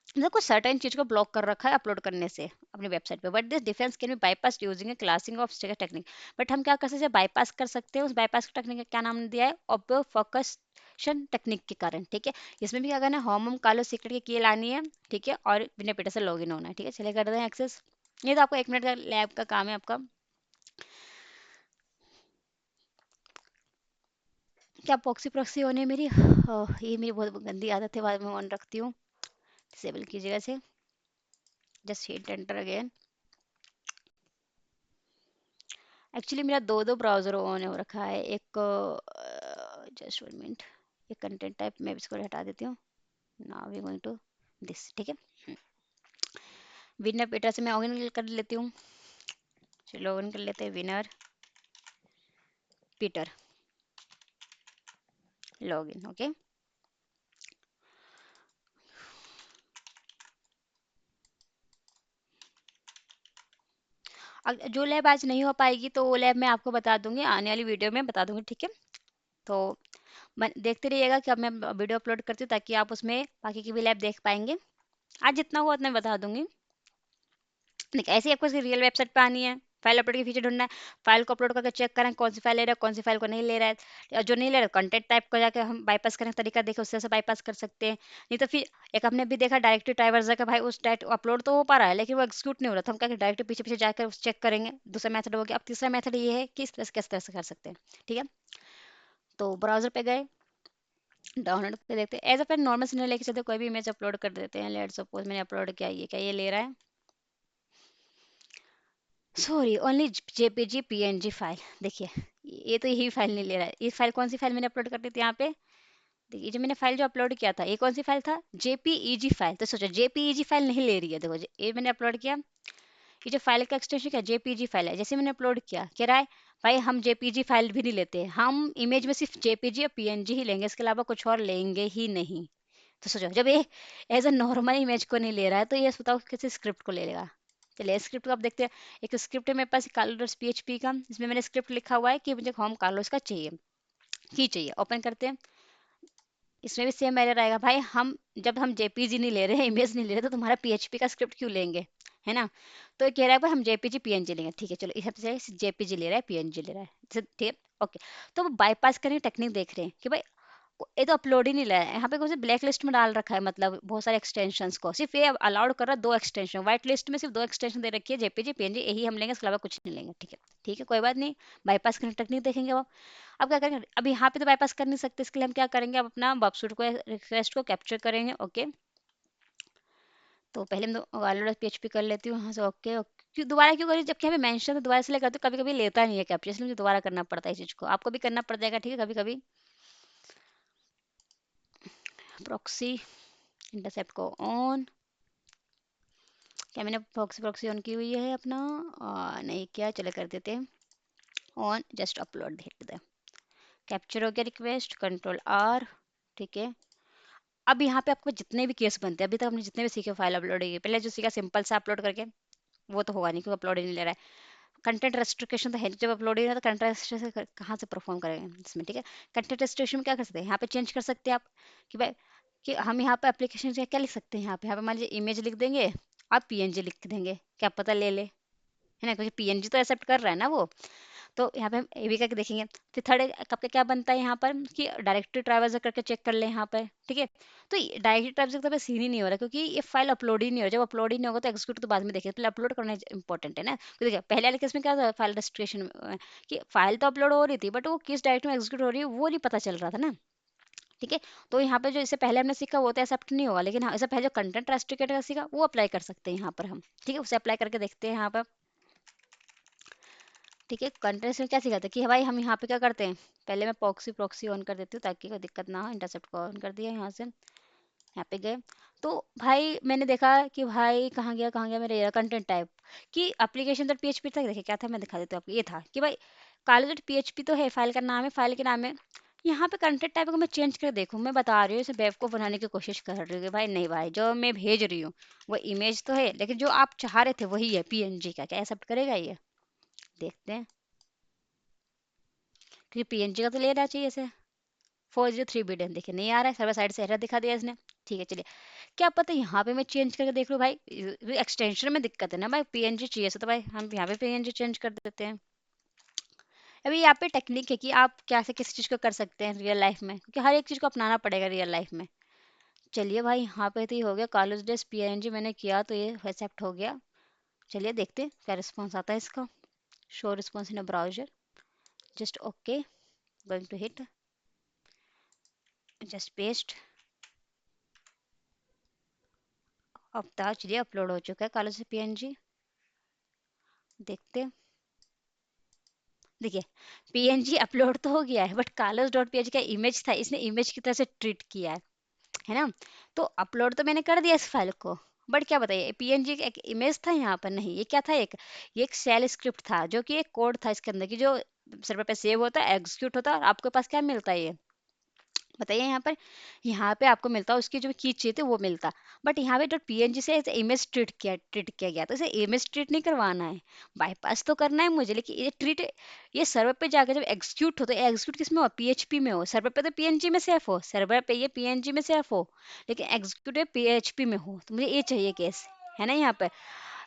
मतलब कुछ सर्टेन चीज को ब्लॉक कर रखा है अपलोड करने से अपनी वेबसाइट पे। But this defence can be bypass using A classing of status technique. But हम क्या कर सकते हैं, बाईपास कर सकते हैं। उस बाईपास टेक्निक का क्या नाम दिया है, ऑब्यो फोकसन टेक्निक के कारण। ठीक है, इसमें भी क्या करना है, होम कालो सीक्रेट की लानी है। ठीक है, और बिना पेटा से लॉग इन होना है। ठीक है, चलिए कर दें एक्सेस। ये तो आपको 1 मिनट का लैब का काम है आपका। क्या पॉक्सी प्रॉक्सी होने मेरी ये मेरी बहुत गंदी आदत है, बाद में ऑन रखती हूँ। डिसेबल कीजिएगा इसे, just hit enter again. Actually मेरा दो दो ब्राउज़र ऑन हो रखा है। एक जस्ट 1 मिनट, एक कंटेंट टाइप मैं इसको हटा देती हूँ। Now we going to this. ठीक है, विनर पेटर से मैं लॉगिन कर लेती हूँ। चलो लॉगिन कर लेते हैं, विनर पीटर लॉगिन। ओके, जो लैब आज नहीं हो पाएगी तो वो लैब मैं आपको बता दूंगी, आने वाली वीडियो में बता दूंगी। ठीक है, तो देखते रहिएगा कि अब मैं वीडियो अपलोड करती हूँ, ताकि आप उसमें बाकी की भी लैब देख पाएंगे। आज जितना हुआ उतना बता दूंगी। देखिए, ऐसे ही आपको रियल वेबसाइट पे आनी है, फाइल अपलोड के फीचर ढूंढना है, फाइल को अपलोड करके चेक करें कौन सी फाइल ले रहा है, कौन सी फाइल को नहीं ले रहा है। और जो नहीं ले रहा है, कंटेंट टाइप को जाकर हम बाईपास करने का तरीका देखें, उससे बाईपास कर सकते हैं। नहीं तो फिर एक हमने भी देखा डायरेक्टरी ट्राइवर्स का, भाई उस डायरेक्ट अपलोड तो हो पा रहा है, लेकिन वो एक्सिक्यूट नहीं हो रहा, तो हम क्या डायरेक्ट पीछे पीछे जाकर चेक करेंगे। दूसरा मेथड हो गया। अब तीसरा मेथड ये है कि इस तरह से किस तरह से कर सकते हैं। ठीक है, तो ब्राउजर पे गए, डाउनलोड पे देखते हैं। एज अ नॉर्मल सिनेरियो लेके चलते, कोई भी इमेज अपलोड कर देते हैं। लेट्स सपोज मैंने अपलोड किया, ये क्या ये ले रहा है, sorry only JPG PNG file. देखिए, ये तो यही फाइल नहीं ले रहा है। ये फाइल कौन सी फाइल मैंने अपलोड कर दी थी यहाँ पे, देखिए जो मैंने फाइल जो अपलोड किया था, ये कौन सी फाइल था, जेपीईजी फाइल। तो सोचो जेपीईजी फाइल नहीं ले रही है। देखो ये मैंने अपलोड किया, ये जो फाइल का एक्सटेंशन क्या जेपीजी फाइल है, जैसे मैंने अपलोड किया, कह रहा है भाई हम जेपीजी फाइल भी नहीं लेते, हम इमेज में सिर्फ जेपीजी और पीएनजी ही लेंगे, इसके अलावा कुछ और लेंगे ही नहीं। तो सोचो, जब ये एज अ नॉर्मल इमेज को नहीं ले रहा है, तो ये बताओ किसी स्क्रिप्ट को ले लेगा। चलिए स्क्रिप्ट को आप देखते हैं। एक स्क्रिप्ट है मेरे पास कार्लोस पीएचपी का, इसमें मैंने स्क्रिप्ट लिखा हुआ है कि मुझे होम कार्लोस का चाहिए, की चाहिए। ओपन करते हैं, इसमें भी सेम एरर आएगा, भाई हम जब हम जेपीजी नहीं ले रहे हैं, इमेज नहीं ले रहे, तो तुम्हारा पीएचपी का स्क्रिप्ट क्यों लेंगे, है ना। तो ये कह रहा है भाई हम जेपीजी पीएनजी लेंगे। ठीक है, चलो इस सबसे जेपीजी ले रहा है, पीएनजी ले रहा है, ठीक है। ओके, तो वो बाईपास करने की टेक्निक देख रहे हैं कि भाई ये तो अपलोड ही नहीं रहा है, यहाँ पे कुछ ब्लैक लिस्ट में डाल रखा है, मतलब बहुत सारे एक्सटेंशंस को सिर्फ ये अलाउड कर रहा है, 2 एक्सटेंशन, व्हाइट लिस्ट में सिर्फ 2 एक्सटेंशन दे रखी है, जेपीजी पीएनजी, यही हम लेंगे, इसके अलावा कुछ नहीं लेंगे। ठीक है, ठीक है, कोई बात नहीं, बाईपास करने की टेक्निक देखेंगे वो। अब क्या करेंगे, अब यहाँ पे तो बाईपास कर नहीं सकते, इसके लिए हम क्या करेंगे, अब अपना बॉक्सूट को रिक्वेस्ट को कैप्चर करेंगे। ओके, तो पहले मैं वालोड पीएचपी कर लेती हूँ यहाँ से। ओके ओके, क्यों दोबारा क्यों करी, जबकि हमें मेंशन तो दोबारा से करते, कभी कभी लेता नहीं है कैप्चर, इसलिए मुझे दोबारा करना पड़ता है इस चीज़ को, आपको भी करना पड़ जाएगा। ठीक है, कभी कभी प्रॉक्सी इंटरसेप्ट को ऑन। क्या मैंने प्रॉक्सी प्रॉक्सी ऑन की हुई है अपना? नहीं किया, चले कर देते हैं on. Just upload hit they, capture हो गया रिक्वेस्ट, कंट्रोल आर। ठीक है, अब यहाँ पे आपको जितने भी केस बनते हैं, अभी तक हमने जितने भी सीखे फाइल अपलोड है, पहले जो सीखा सिंपल से अपलोड करके, वो तो होगा नहीं क्योंकि अपलोड ही नहीं ले रहा है। कंटेंट रेस्ट्रिक्शन तो है नहीं, जब अपलोड ही नहीं, तो कंटेंट रेस्ट्रिक्शन कहाँ से परफॉर्म करेंगे इसमें? ठीक है, कंटेंट रेस्ट्रिक्शन में क्या कर सकते हैं, यहाँ पे चेंज कर सकते हैं आप कि भाई कि हम यहाँ पे एप्लीकेशन से क्या लिख सकते हैं, यहाँ पे मान लीजिए इमेज लिख देंगे, आप पीएनजी लिख देंगे, क्या पता ले ले, है ना, क्योंकि पीएनजी तो एक्सेप्ट कर रहा है ना वो। तो यहाँ पे हम ये भी करके देखेंगे। फिर थर्ड आपका क्या बनता है यहाँ पर कि डायरेक्टरी ट्रैवर्स करके चेक कर लें यहाँ पर। ठीक है, तो डायरेक्टरी ट्रैवर्स का सीन ही नहीं हो रहा क्योंकि ये फाइल अपलोड ही नहीं हो रहा। जब अपलोड ही नहीं होगा तो एग्जीक्यूट तो बाद में देखेंगे, पहले अपलोड करना इंपॉर्टेंट है ना। तो देखिए पहले वाले केस में क्या था, फाइल रेस्ट्रिक्शन कि फाइल तो अपलोड हो रही थी बट वो किस डायरेक्टरी में एग्जीक्यूट हो रही है वो नहीं पता चल रहा था ना। ठीक है, तो यहाँ पे जो इससे पहले हमने सीखा वो तो एक्सेप्ट नहीं होगा, लेकिन हाँ इससे पहले जो कंटेंट रेस्ट्रिक्टेड का सीखा वो अप्लाई कर सकते हैं यहाँ पर हम। ठीक है, उसे अप्लाई करके देखते हैं यहाँ पर। ठीक है, कंटेंट्स में क्या सिखाते हैं कि भाई हम यहाँ पे क्या करते हैं, पहले मैं प्रॉक्सी प्रॉक्सी ऑन कर देती हूँ ताकि कोई दिक्कत ना हो। इंटरसेप्ट को ऑन कर दिया यहाँ से, यहाँ पे गए तो भाई मैंने देखा कि भाई कहाँ गया मेरे कंटेंट टाइप की एप्लीकेशन डॉट पीएचपी तक। देखिए क्या था, मैं दिखा देती हूँ आपको। ये था कि भाई कॉलेज डॉट पीएचपी तो है, फाइल का नाम है, फाइल के नाम है। यहाँ पे कंटेंट टाइप को मैं चेंज कर देखूँ, मैं बता रही हूँ इसे बेवकूफ़ बनाने की कोशिश कर रही हूँ कि भाई नहीं भाई, जो मैं भेज रही हूँ वो इमेज तो है, लेकिन जो आप चाह रहे थे वही है पीएनजी का। क्या एक्सेप्ट करेगा ये? देखते हैं, क्योंकि पीएनजी का तो ले रहा चाहिए इसे। 403 बिलियन देखिए नहीं आ रहा है, सर्वर साइड से एरर दिखा दिया इसने। ठीक है चलिए, क्या पता यहाँ पे मैं चेंज करके देख लूँ भाई, एक्सटेंशन में दिक्कत है ना भाई, पीएनजी चाहिए तो भाई हम यहाँ पे पीएनजी चेंज कर देते हैं। अभी यहाँ पे टेक्निक है कि आप कैसे किस चीज़ को कर सकते हैं रियल लाइफ में, क्योंकि हर एक चीज़ को अपनाना पड़ेगा रियल लाइफ में। चलिए भाई यहाँ पे तो ये हो गया, कॉलेज डेज पीएनजी मैंने किया तो ये एक्सेप्ट हो गया। चलिए देखते हैं क्या रिस्पॉन्स आता है इसका। Show response in a browser, just okay, going to hit, just paste. अब था चलिए अपलोड हो चुका है कॉलेज से पीएनजी, देखते हैं। देखिए पीएनजी अपलोड तो हो गया है बट कार्लोस डॉट पीएनजी का इमेज था, इसने इमेज की तरह से ट्रीट किया है ना। तो अपलोड तो मैंने कर दिया इस फाइल को, बट क्या बताइए पीएनजी एक इमेज था यहाँ पर नहीं, ये क्या था, एक ये एक शेल स्क्रिप्ट था जो कि एक कोड था इसके अंदर की जो सर्वर पे सेव होता है, एग्जीक्यूट होता है और आपके पास क्या मिलता है ये बताइए यहाँ पर। यहाँ पे आपको मिलता है उसकी जो की चाहिए थी वो मिलता, बट यहाँ पे डॉट पीएनजी से इमेज ट्रीट किया गया, तो इसे इमेज ट्रीट नहीं करवाना है, बाईपास तो करना है मुझे, लेकिन ये ट्रीट ये सर्वर पे जाकर जब एग्जीक्यूट हो तो एग्जीक्यूट किस में हो, पीएचपी में हो। सर्वर पे तो पीएनजी में सेफ हो, सर्वर पे ये पीएनजी में सेफ हो, लेकिन एग्जीक्यूट पीएचपी में हो, तो मुझे ये चाहिए केस, है ना यहाँ पे।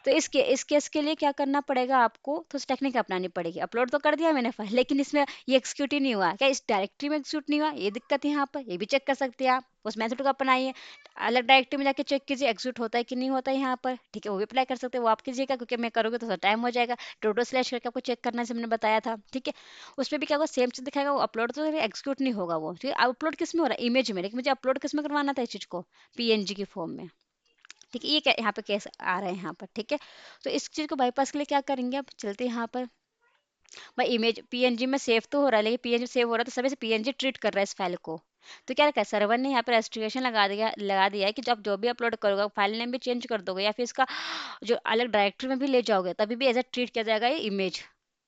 तो इस केस के लिए क्या करना पड़ेगा आपको, तो टेक्निक अपनानी पड़ेगी। अपलोड तो कर दिया मैंने फाइल, लेकिन इसमें ये एग्जीक्यूट ही नहीं हुआ, क्या इस डायरेक्टरी में एग्जीक्यूट नहीं हुआ, ये दिक्कत है यहाँ पर, ये भी चेक कर सकते हैं आप। उस मेथड को अपनाइए, अलग डायरेक्टरी में जाके चेक कीजिए एग्जीक्यूट होता है कि नहीं होता है यहाँ पर। ठीक है, वो भी अप्लाई कर सकते हैं, वो आप कीजिएगा क्योंकि मैं करोगे तो टाइम हो जाएगा। टोटो स्लैश करके आपको चेक करना से मैंने बताया था। ठीक है, उसमें भी क्या होगा, सेम चीज दिखाएगा, वो अपलोड तो एग्जीक्यूट नहीं होगा वो। ठीक है, अपलोड किस में हो रहा है, इमेज में, लेकिन मुझे अपलोड किस में करवाना था इस चीज को, पीएनजी की फॉर्म में। ठीक है, ये यहाँ पे केस आ रहे हैं यहाँ पर। ठीक है, तो इस चीज को बाईपास के लिए क्या करेंगे, अब चलते हैं यहाँ पर। भाई इमेज पीएनजी में सेव तो हो रहा है, लेकिन पीएनजी सेव हो रहा है तो सभी से पीएनजी ट्रीट कर रहा है इस फाइल को। तो क्या रखा है सर्वर ने यहाँ पे रेस्ट्रिक्शन लगा दिया है कि जब जो भी अपलोड करोगे फाइल नेम भी चेंज कर दोगे या फिर इसका जो अलग डायरेक्टरी में भी ले जाओगे तभी भी एज ट्रीट किया जाएगा ये इमेज।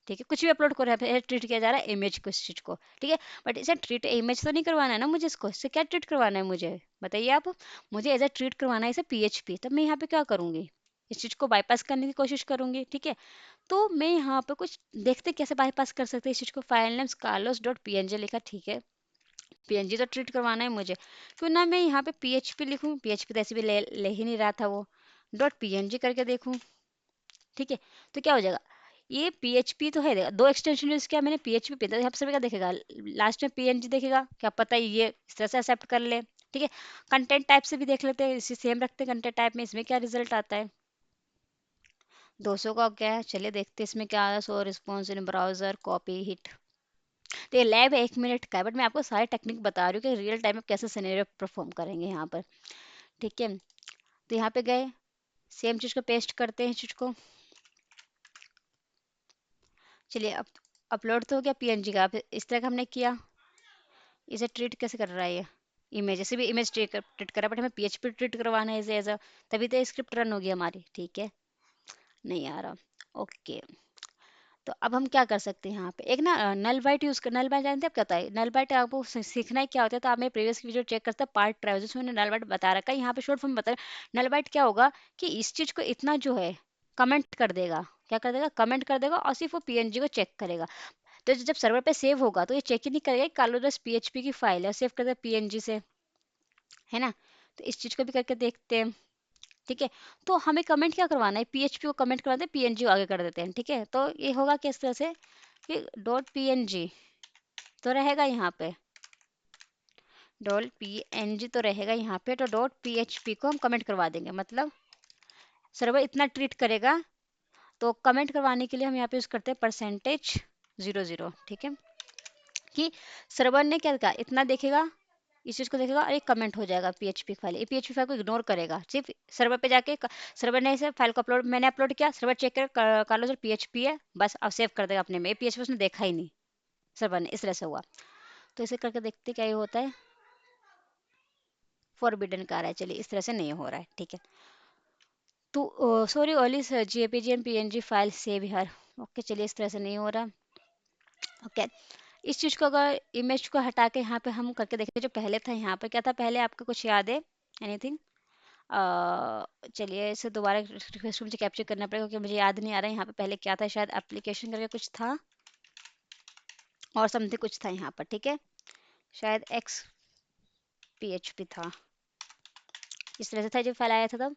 ठीक है, कुछ भी अपलोड करो यहाँ पे ट्रीट किया जा रहा है इमेज को, इस चीज को। ठीक है, बट इसे ट्रीट इमेज तो नहीं करवाना है ना मुझे, इसको इससे क्या ट्रीट करवाना है मुझे बताइए आप। मुझे एज ट्रीट करवाना है इसे पीएचपी, तब मैं यहाँ पे क्या करूंगी, इस चीज को बाईपास करने की कोशिश करूंगी। ठीक है, तो मैं यहाँ पे कुछ देखते कैसे बाईपास कर सकते हैं इस चीज को। File name Carlos dot PNG लिखा, ठीक है, पीएनजी तो ट्रीट करवाना है मुझे, क्यों ना मैं यहाँ पे पीएचपी लिखूँ, पीएचपी तो ऐसे भी ले ही नहीं रहा था वो, डॉट पीएनजी करके देखूँ। ठीक है, तो क्या हो जाएगा, ये पीएचपी तो है, देखा दो एक्सटेंशन यूज किया मैंने पीएचपी पे, तो यहाँ पे सभी क्या देखेगा, लास्ट में पीएनजी देखेगा, क्या पता ये इस तरह से एक्सेप्ट कर ले। ठीक है, कंटेंट टाइप से भी देख लेते हैं, इसी सेम रखते हैं कंटेंट टाइप में, इसमें क्या रिजल्ट आता है। 200 का क्या है, चलिए देखते हैं इसमें क्या आया। So response in browser copy hit, तो ये लैब 1 मिनट का है बट मैं आपको सारी टेक्निक बता रही हूँ कि रियल टाइम में कैसे सिनेरियो परफॉर्म करेंगे यहाँ पर। ठीक है, तो यहाँ पे गए, सेम चीज़ को पेस्ट करते हैं चीज़ को। चलिए अब अपलोड तो हो गया पीएनजी का, अब इस तरह का हमने किया, इसे ट्रीट कैसे कर रहा है ये, इमेज, जैसे भी इमेज ट्रीट करा, बट हमें पीएचपी ट्रीट करवाना है एज अ, तभी तो स्क्रिप्ट रन होगी हमारी, ठीक है। नहीं आ रहा, ओके। तो अब हम क्या कर सकते हैं यहाँ पे, एक ना नल बाइट यूज कर, नल बाइट जानते हैं आप क्या होता है? नल बाइट आपको सीखना है क्या होता है, तो आप मेरे प्रीवियस की वीडियो चेक करते हैं पार्ट ट्राई, जिसमें मैंने नल बाइट बता रखा है। यहाँ पे शॉर्ट फॉर्म बता रहा नल बाइट क्या होगा, कि इस चीज को इतना जो है कमेंट कर देगा, क्या कर देगा, कमेंट कर देगा, और सिर्फ वो पीएनजी को चेक करेगा। तो जब सर्वर पे सेव होगा तो ये चेक ही नहीं करेगा कि कालोरस पीएचपी की फाइल है, सेव कर देगा पीएनजी से, है ना। तो इस चीज को भी करके देखते हैं, ठीक है। तो हमें कमेंट क्या करवाना है, पीएचपी को कमेंट करवाते हैं, पीएनजी को आगे कर देते हैं, ठीक है। तो ये होगा किस तरह से कि डॉट पीएनजी तो रहेगा यहाँ पे, डॉट पीएनजी तो रहेगा यहाँ पे, तो डॉट पीएचपी को हम कमेंट करवा देंगे, मतलब सर्वर इतना ट्रीट करेगा। तो कमेंट करवाने के लिए हम यहाँ पे यूज करते हैं परसेंटेज 00, ठीक है। कि सर्वर ने क्या कहा, इतना देखेगा, इस चीज को देखेगा और एक कमेंट हो जाएगा पीएचपी फाइल, ये पीएचपी फाइल को इग्नोर करेगा, सिर्फ सर्वर पे जाके सर्वर ने इसे फाइल को अपलोड, मैंने अपलोड किया, सर्वर चेक कर लो सर पीएचपी है, बस अब सेव कर देगा अपने में, पीएचपी उसने देखा ही नहीं सर्वर ने, इस तरह से हुआ। तो इसे करके देखते क्या ये होता है, फॉरबिडन का आ रहा है, चलिए इस तरह से नहीं हो रहा है, ठीक है। तो sorry only JPG and PNG file save here, okay, चलिए इस तरह से नहीं हो रहा, ओके। इस चीज को अगर इमेज को हटा के यहाँ पे हम करके देखें, जो पहले था यहाँ पे क्या था, पहले आपको कुछ याद है एनीथिंग? चलिए इसे दोबारा रिक्वेस्ट मुझे कैप्चर करना पड़ेगा, क्योंकि मुझे याद नहीं आ रहा है यहाँ पे पहले क्या था, शायद एप्लीकेशन करके कुछ था और समथिंग कुछ था यहाँ पर, ठीक है, शायद एक्स पीएचपी था, इस तरह से था जो फाइल आया था तब।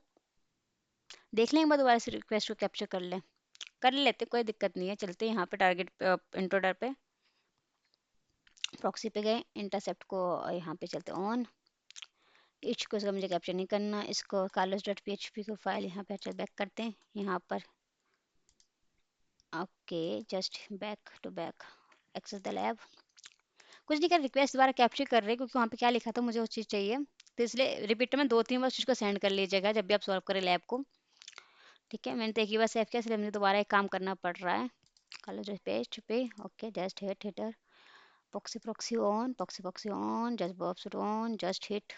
देख लें एक बार दोबारा से रिक्वेस्ट को कैप्चर कर लेते, कोई दिक्कत नहीं है, चलते हैं यहाँ पे टारगेट इंट्रोडर पे, प्रॉक्सी पे गए, इंटरसेप्ट को यहाँ पे चलते ऑन, इसको मुझे कैप्चर नहीं करना, इसको carlos डॉट पी को फाइल यहाँ पे चल बैक करते हैं यहाँ पर, okay, just back to back, access the lab, कुछ नहीं कर, रिक्वेस्ट दोबारा कैप्चर कर रहे हैं, क्योंकि वहाँ पे क्या लिखा था मुझे वो चीज़ चाहिए, तो इसलिए रिपीट में 2-3 बार उस चीज़ को सेंड कर लीजिएगा जब भी आप सॉल्व करें लैब को, ठीक है। मैंने तो एक ही बार सेव किया, इसलिए मुझे दोबारा एक काम करना पड़ रहा है, carlos पेज पे, okay, just hit hitter, proxy on, just box on, just hit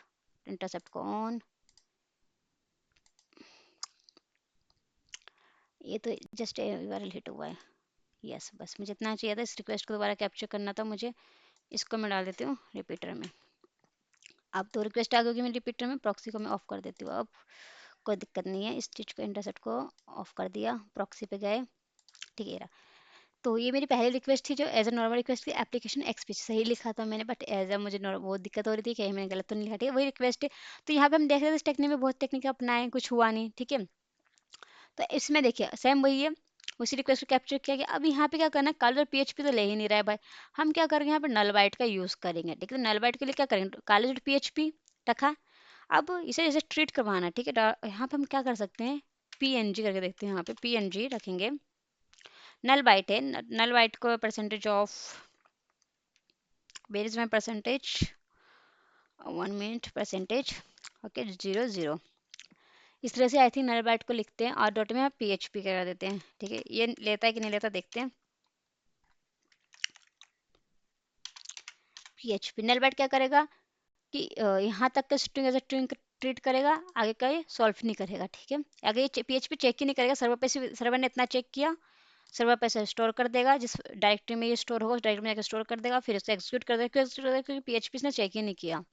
intercept को ऑन, ये तो जस्ट यूआरएल हिट हुआ है, यस, बस मुझे इतना चाहिए था, इस रिक्वेस्ट को दोबारा कैप्चर करना था मुझे, इसको मैं डाल देती हूँ रिपीटर में। अब तो रिक्वेस्ट आ गई होगी मेरी रिपीटर में, प्रॉक्सी को मैं ऑफ कर देती हूँ अब, कोई दिक्कत नहीं है, इस चीज़ को इंटरसेप्ट को ऑफ कर दिया, प्रॉक्सी पे गए, ठीक है। तो ये मेरी पहली रिक्वेस्ट थी जो एज अ नॉर्मल रिक्वेस्ट थी, एप्लीकेशन एक्सपीच सही लिखा था मैंने, बट एज अ मुझे वो दिक्कत हो रही थी कि मैंने गलत तो नहीं लिखा, ठीक है, वही रिक्वेस्ट है। तो यहाँ पे हम देख रहे थे इस टेक्निक में बहुत टेक्निक अपनाए, कुछ हुआ नहीं, ठीक है। तो इसमें देखिए सेम वही है, उसी रिक्वेस्ट को कैप्चर किया गया। अब यहाँ पे क्या करना है, कलर पीएचपी तो ले ही नहीं रहा है भाई, हम क्या करेंगे यहाँ पे नल बाइट का यूज करेंगे, ठीक है। नल बाइट के लिए क्या करेंगे, कलर पीएचपी रखा, अब इसे जैसे ट्रीट करवाना है, ठीक है। यहाँ पे हम क्या कर सकते हैं, पीएनजी करके देखते हैं, यहाँ पे पीएनजी रखेंगे, नल बाइट है, नल बाइट को percentage of, where is my percentage, 1 minute, percentage, okay, 00, इस तरह से आई थिंक नल बाइट को लिखते हैं, और डॉट में आप पीएचपी करा देते हैं, ठीक है। ये लेता है कि नहीं लेता देखते हैं, पीएचपी नल बाइट क्या करेगा कि यहाँ तक का string as a string treat करेगा, आगे का ये सॉल्व नहीं करेगा, ठीक है। आगे ये पीएचपी चेक ही नहीं करेगा, सर्वर पे सर्वर ने इतना चेक किया, सर्वर पे से स्टोर कर देगा, जिस डायरेक्टरी में ये स्टोर होगा उस डायरेक्टरी में जाकर स्टोर कर देगा, फिर उसे एग्जीक्यूट कर देगा, क्यों execute कर देगा, क्योंकि पीएचपी ने चेक ही नहीं किया।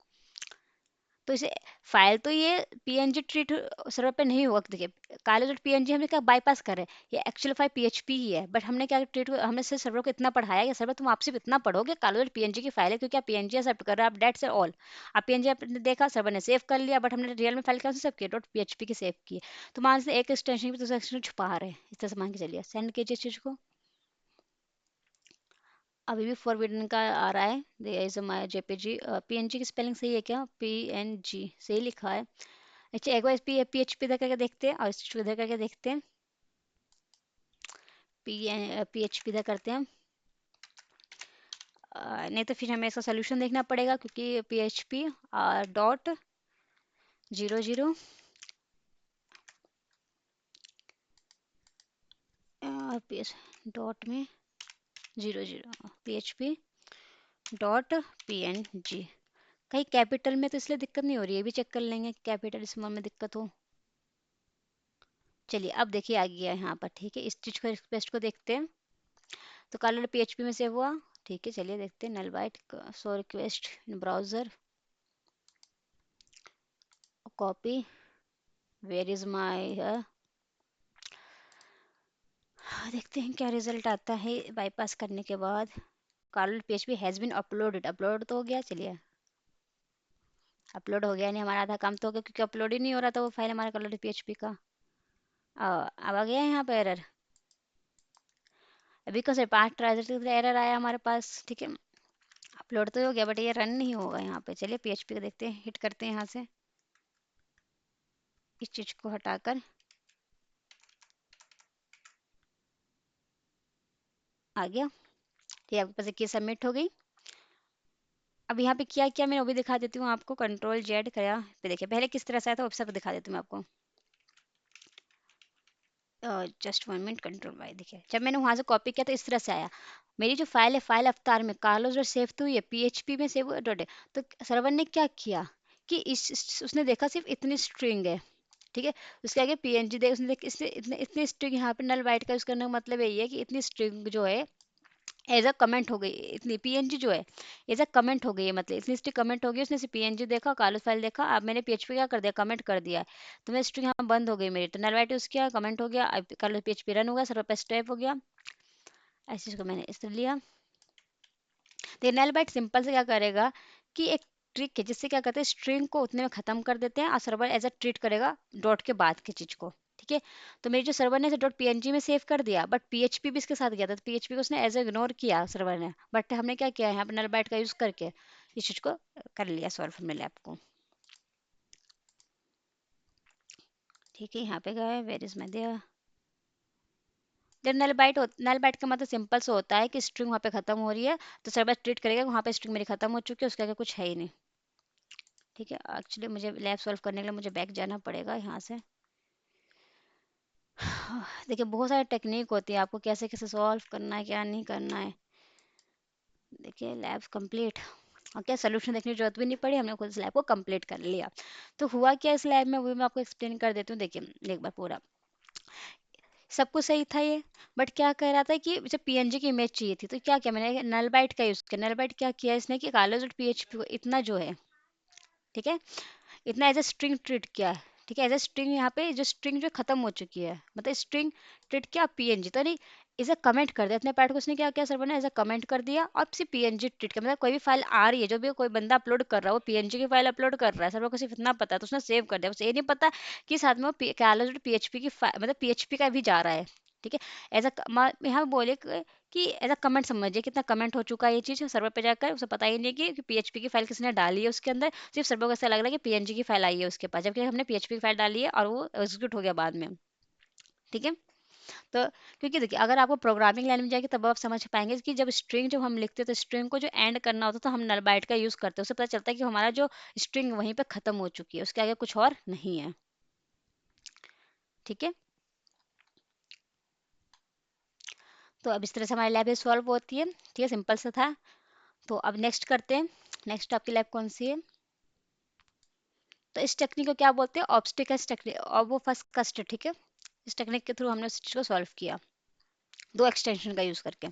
तो इसे फाइल तो ये पीएनजी ट्रीट सर्वर पे नहीं हुआ, देखिए काले डॉट पीएनजी हमने क्या बाईपास कर रहे हैं, ये एक्चुअल फाइल पीएचपी ही है, बट हमने क्या ट्रीट, हमने सिर्फ सर्वर को इतना पढ़ाया कि सर्वर तुम आप सिर्फ इतना पढ़ोगे काले डॉट पीएनजी की फाइल है, क्योंकि आप पीएनजी एक्सेप्ट कर रहे हो, आप डेट्स ऑल, आप पीएनजी आपने देखा सर्वर ने सेव कर लिया, बट हमने रियल में फाइल कैसे सेव किया, डॉट पीएचपी की सेव की है। तो मान से एक एक्सटेंशन भी दूसरा एक्सटेंशन छुपा रहे हैं, इस तरह से मान के चलिए, सेंड कीजिए चीज को, अभी भी फॉरबिडन का आ रहा है, there is my JPG, PNG की स्पेलिंग सही है क्या, पीएनजी सही लिखा है, अच्छा एक बार पीएचपी इधर करके देखते हैं और इस चीज़ को इधर करके देखते हैं, पीएचपी इधर करते हैं, नहीं तो फिर हमें इसका सोल्यूशन देखना पड़ेगा, क्योंकि पीएचपी डॉट 00, पीएच डॉट में 00, पीएचपी डॉट पीएनजी कहीं कैपिटल में तो इसलिए दिक्कत नहीं हो रही है, ये भी चेक कर लेंगे कैपिटल स्मॉल में दिक्कत हो। चलिए अब देखिए आ गया है यहाँ पर, ठीक है। इस चीज को रिक्वेस्ट को देखते हैं। तो कलर पीएचपी में सेव हुआ, ठीक है। चलिए देखते हैं null byte so request in browser, copy, where is my, देखते हैं क्या रिजल्ट आता है बाईपास करने के बाद। Carl PHP has been uploaded, upload तो हो गया। चलिए अपलोड हो गया, नहीं हमारा आधा काम तो हो गया, क्योंकि अपलोड ही नहीं हो रहा था वो फाइल हमारा कलर पीएचपी का। अब आ गया है यहाँ पे एरर, अभी को से 5 ट्रांजेक्शन एरर आया हमारे पास, ठीक है। अपलोड तो हो गया बट ये रन नहीं होगा यहाँ पे। चलिए पीएचपी को देखते हैं, हिट करते हैं यहाँ से इस चीज को हटाकर, आ गया। ठीक है, आपके पास की सबमिट हो गई। अब यहाँ पे क्या क्या मैंने वो भी दिखा देती हूँ आपको। कंट्रोल जेड करा पे देखिए पहले किस तरह से आया था, वो सब दिखा देती हूँ मैं आपको। जस्ट 1 मिनट, कंट्रोल वाई देखिए, जब मैंने वहां से कॉपी किया तो इस तरह से आया। मेरी जो फाइल है, फाइल अवतार में कार्लोस डॉट सेव तो हुई है, पीएचपी में सेव डॉट है। तो सर्वर ने क्या किया कि उसने देखा सिर्फ इतनी स्ट्रिंग है, ठीक है। उसके आगे पीएनजी दे, उसने देख इसने इतने इतने स्ट्रिंग यहाँ पे नल बाइट का यूज करने का मतलब यही है कि इतनी स्ट्रिंग जो है एज अ कमेंट हो गई, इतनी पीएनजी जो है एज अ कमेंट हो गई है, मतलब इतनी स्ट्रिंग कमेंट हो गई। उसने सिर्फ पीएनजी देखा, कालो फाइल देखा, अब मैंने पीएचपी क्या कर दिया, कमेंट कर दिया है। तो मेरी स्ट्रिंग यहाँ बंद हो गई मेरी, तो नल बाइट यूज किया, कमेंट हो गया, अब कालो पीएचपी रन हो गया, सर्वर पे स्टेप हो गया। ऐसे इसको मैंने इस तरह लिया। तो नल बाइट सिंपल से क्या करेगा कि एक ट्रिक है जिससे क्या करते हैं, स्ट्रिंग को उतने में खत्म कर देते हैं और सर्वर एज अ ट्रीट करेगा डॉट के बाद की चीज को, ठीक है। तो मेरी जो सर्वर ने डॉट पीएनजी में सेव कर दिया, बट पीएचपी भी इसके साथ गया था, तो पीएचपी को उसने एज इग्नोर किया सर्वर ने, बट हमने क्या किया यहाँ पे नल बाइट का यूज करके इस चीज को कर लिया सॉल्व मिला आपको, ठीक है। यहाँ पे गए, वेर इज माय देयर। जब नल बाइट का मतलब सिंपल से होता है कि स्ट्रिंग वहाँ पे खत्म हो रही है, तो सर्वर ट्रीट करेगा वहाँ पे स्ट्रिंग मेरी खत्म हो चुकी है, उसके आगे कुछ है ही नहीं, ठीक है। एक्चुअली मुझे लैब सॉल्व करने के लिए मुझे बैक जाना पड़ेगा यहाँ से। देखिए बहुत सारी टेक्निक होती है, आपको कैसे कैसे सॉल्व करना है, क्या नहीं करना है। देखिए लैब कंप्लीट, और क्या सोल्यूशन देखने की जरूरत भी नहीं पड़ी, हमने खुद इस लैब को कंप्लीट कर लिया। तो हुआ क्या इस लैब में, वो भी मैं आपको एक्सप्लेन कर देती हूँ। देखिए एक बार पूरा सब कुछ सही था ये, बट क्या कह रहा था कि मुझे पीएनजी की इमेज चाहिए थी। तो क्या किया मैंने, नल बाइट का यूज किया। नल बाइट क्या किया इसने कि कालोज पीएचपी को इतना जो है, ठीक है, इतना एज ए स्ट्रिंग ट्रीट किया है, ठीक है। एज ए स्ट्रिंग यहाँ पे जो स्ट्रिंग जो खत्म हो चुकी है, मतलब स्ट्रिंग ट्रीट किया पीएनजी, तो नहीं इसे कमेंट कर दिया इतने पार्ट को। उसने क्या किया सर्वर ने, एज ए कमेंट कर दिया और सिर्फ पीएनजी ट्रीट किया। मतलब कोई भी फाइल आ रही है, जो भी कोई बंदा अपलोड कर रहा है, वो पीएनजी की फाइल अपलोड कर रहा है, सर्वर को सिर्फ इतना पता है, तो उसने सेव कर दिया। उसे ये नहीं पता कि साथ में वो पीएचपी की मतलब पीएचपी का भी जा रहा है, ठीक है। एज अ यहाँ बोले कि एज अ कमेंट समझिए, कितना कमेंट हो चुका है ये चीज़ सर्वर पे जाकर, उसे पता ही नहीं कि पीएचपी की फाइल किसने डाली है उसके अंदर। सिर्फ सर्वर को ऐसा लग रहा है कि पीएनजी की फाइल आई है उसके पास, जबकि हमने पीएचपी की फाइल डाली है और वो एग्जीक्यूट हो गया बाद में, ठीक है। तो क्योंकि देखिए अगर आपको प्रोग्रामिंग लैंग्वेज जाएगी तब आप समझ पाएंगे कि जब स्ट्रिंग जब हम लिखते हैं तो स्ट्रिंग को जो एंड करना होता है तो हम नल बाइट का यूज़ करते हैं। उससे पता चलता है कि हमारा जो स्ट्रिंग वहीं पे खत्म हो चुकी है, उसके आगे कुछ और नहीं है, ठीक है। तो अब इस तरह से हमारी लैब सॉल्व होती है, ठीक है, सिंपल सा था। तो अब नेक्स्ट करते हैं। नेक्स्ट आपकी लैब कौन सी है, तो इस टेक्निक को क्या बोलते हैं, ऑब्स्टिकल्स टेक्निक, और वो फर्स्ट कस्ट, ठीक है। इस टेक्निक के थ्रू हमने उस चीज को सॉल्व किया, दो एक्सटेंशन का यूज करके,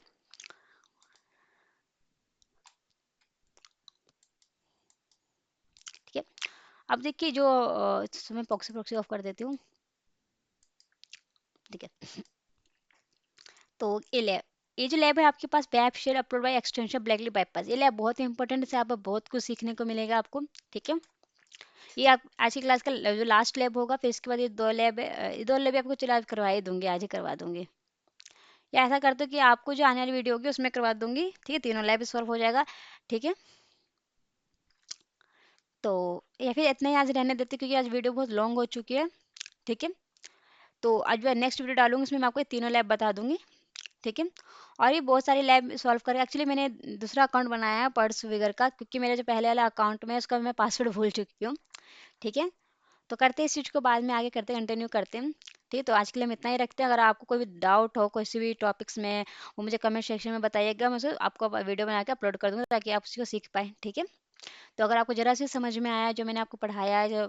ठीक है। अब देखिए जो मैं प्रॉक्सी प्रॉक्सी ऑफ कर देती हूँ, ठीक है। तो ये लैब, ये जो लैब है आपके पास, web shell upload by extension blacklist bypass, ये लैब बहुत ही इंपॉर्टेंट है, इससे आप बहुत कुछ सीखने को मिलेगा आपको, ठीक है। ये आप आज की क्लास का जो लास्ट लैब होगा, फिर इसके बाद ये दो लैब है, ये दो लैब आपको चला करवा ही दूंगी, आज ही करवा दूंगी। या ऐसा कर दो कि आपको जो आने वाली वीडियो होगी उसमें करवा दूंगी, ठीक है, तीनों लैब सॉल्व हो जाएगा, ठीक है। तो या फिर इतना ही आज रहने देते क्योंकि आज वीडियो बहुत लॉन्ग हो चुकी है, ठीक है। तो आज मैं नेक्स्ट वीडियो डालूंगी, उसमें मैं आपको ये तीनों लैब बता दूंगी, ठीक है। और ये बहुत सारी लैब सॉल्व कर, एक्चुअली मैंने दूसरा अकाउंट बनाया है पर्स वगैरह का, क्योंकि मेरा जो पहले वाला अकाउंट में उसका मैं पासवर्ड भूल चुकी हूँ, ठीक है। तो करते हैं इस चीज़ को बाद में आगे करते हैं, कंटिन्यू करते हैं, ठीक है। तो आज के लिए हम इतना ही रखते हैं। अगर आपको कोई भी डाउट हो किसी भी टॉपिक्स में, वो मुझे कमेंट सेक्शन में बताइएगा, मैं उसे आपको वीडियो बना के अपलोड कर दूंगा ताकि आप उसको सीख पाएँ, ठीक है। तो अगर आपको ज़रा सी समझ में आया जो मैंने आपको पढ़ाया है,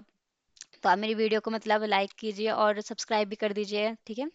तो आप मेरी वीडियो को मतलब लाइक कीजिए और सब्सक्राइब भी कर दीजिए, ठीक है?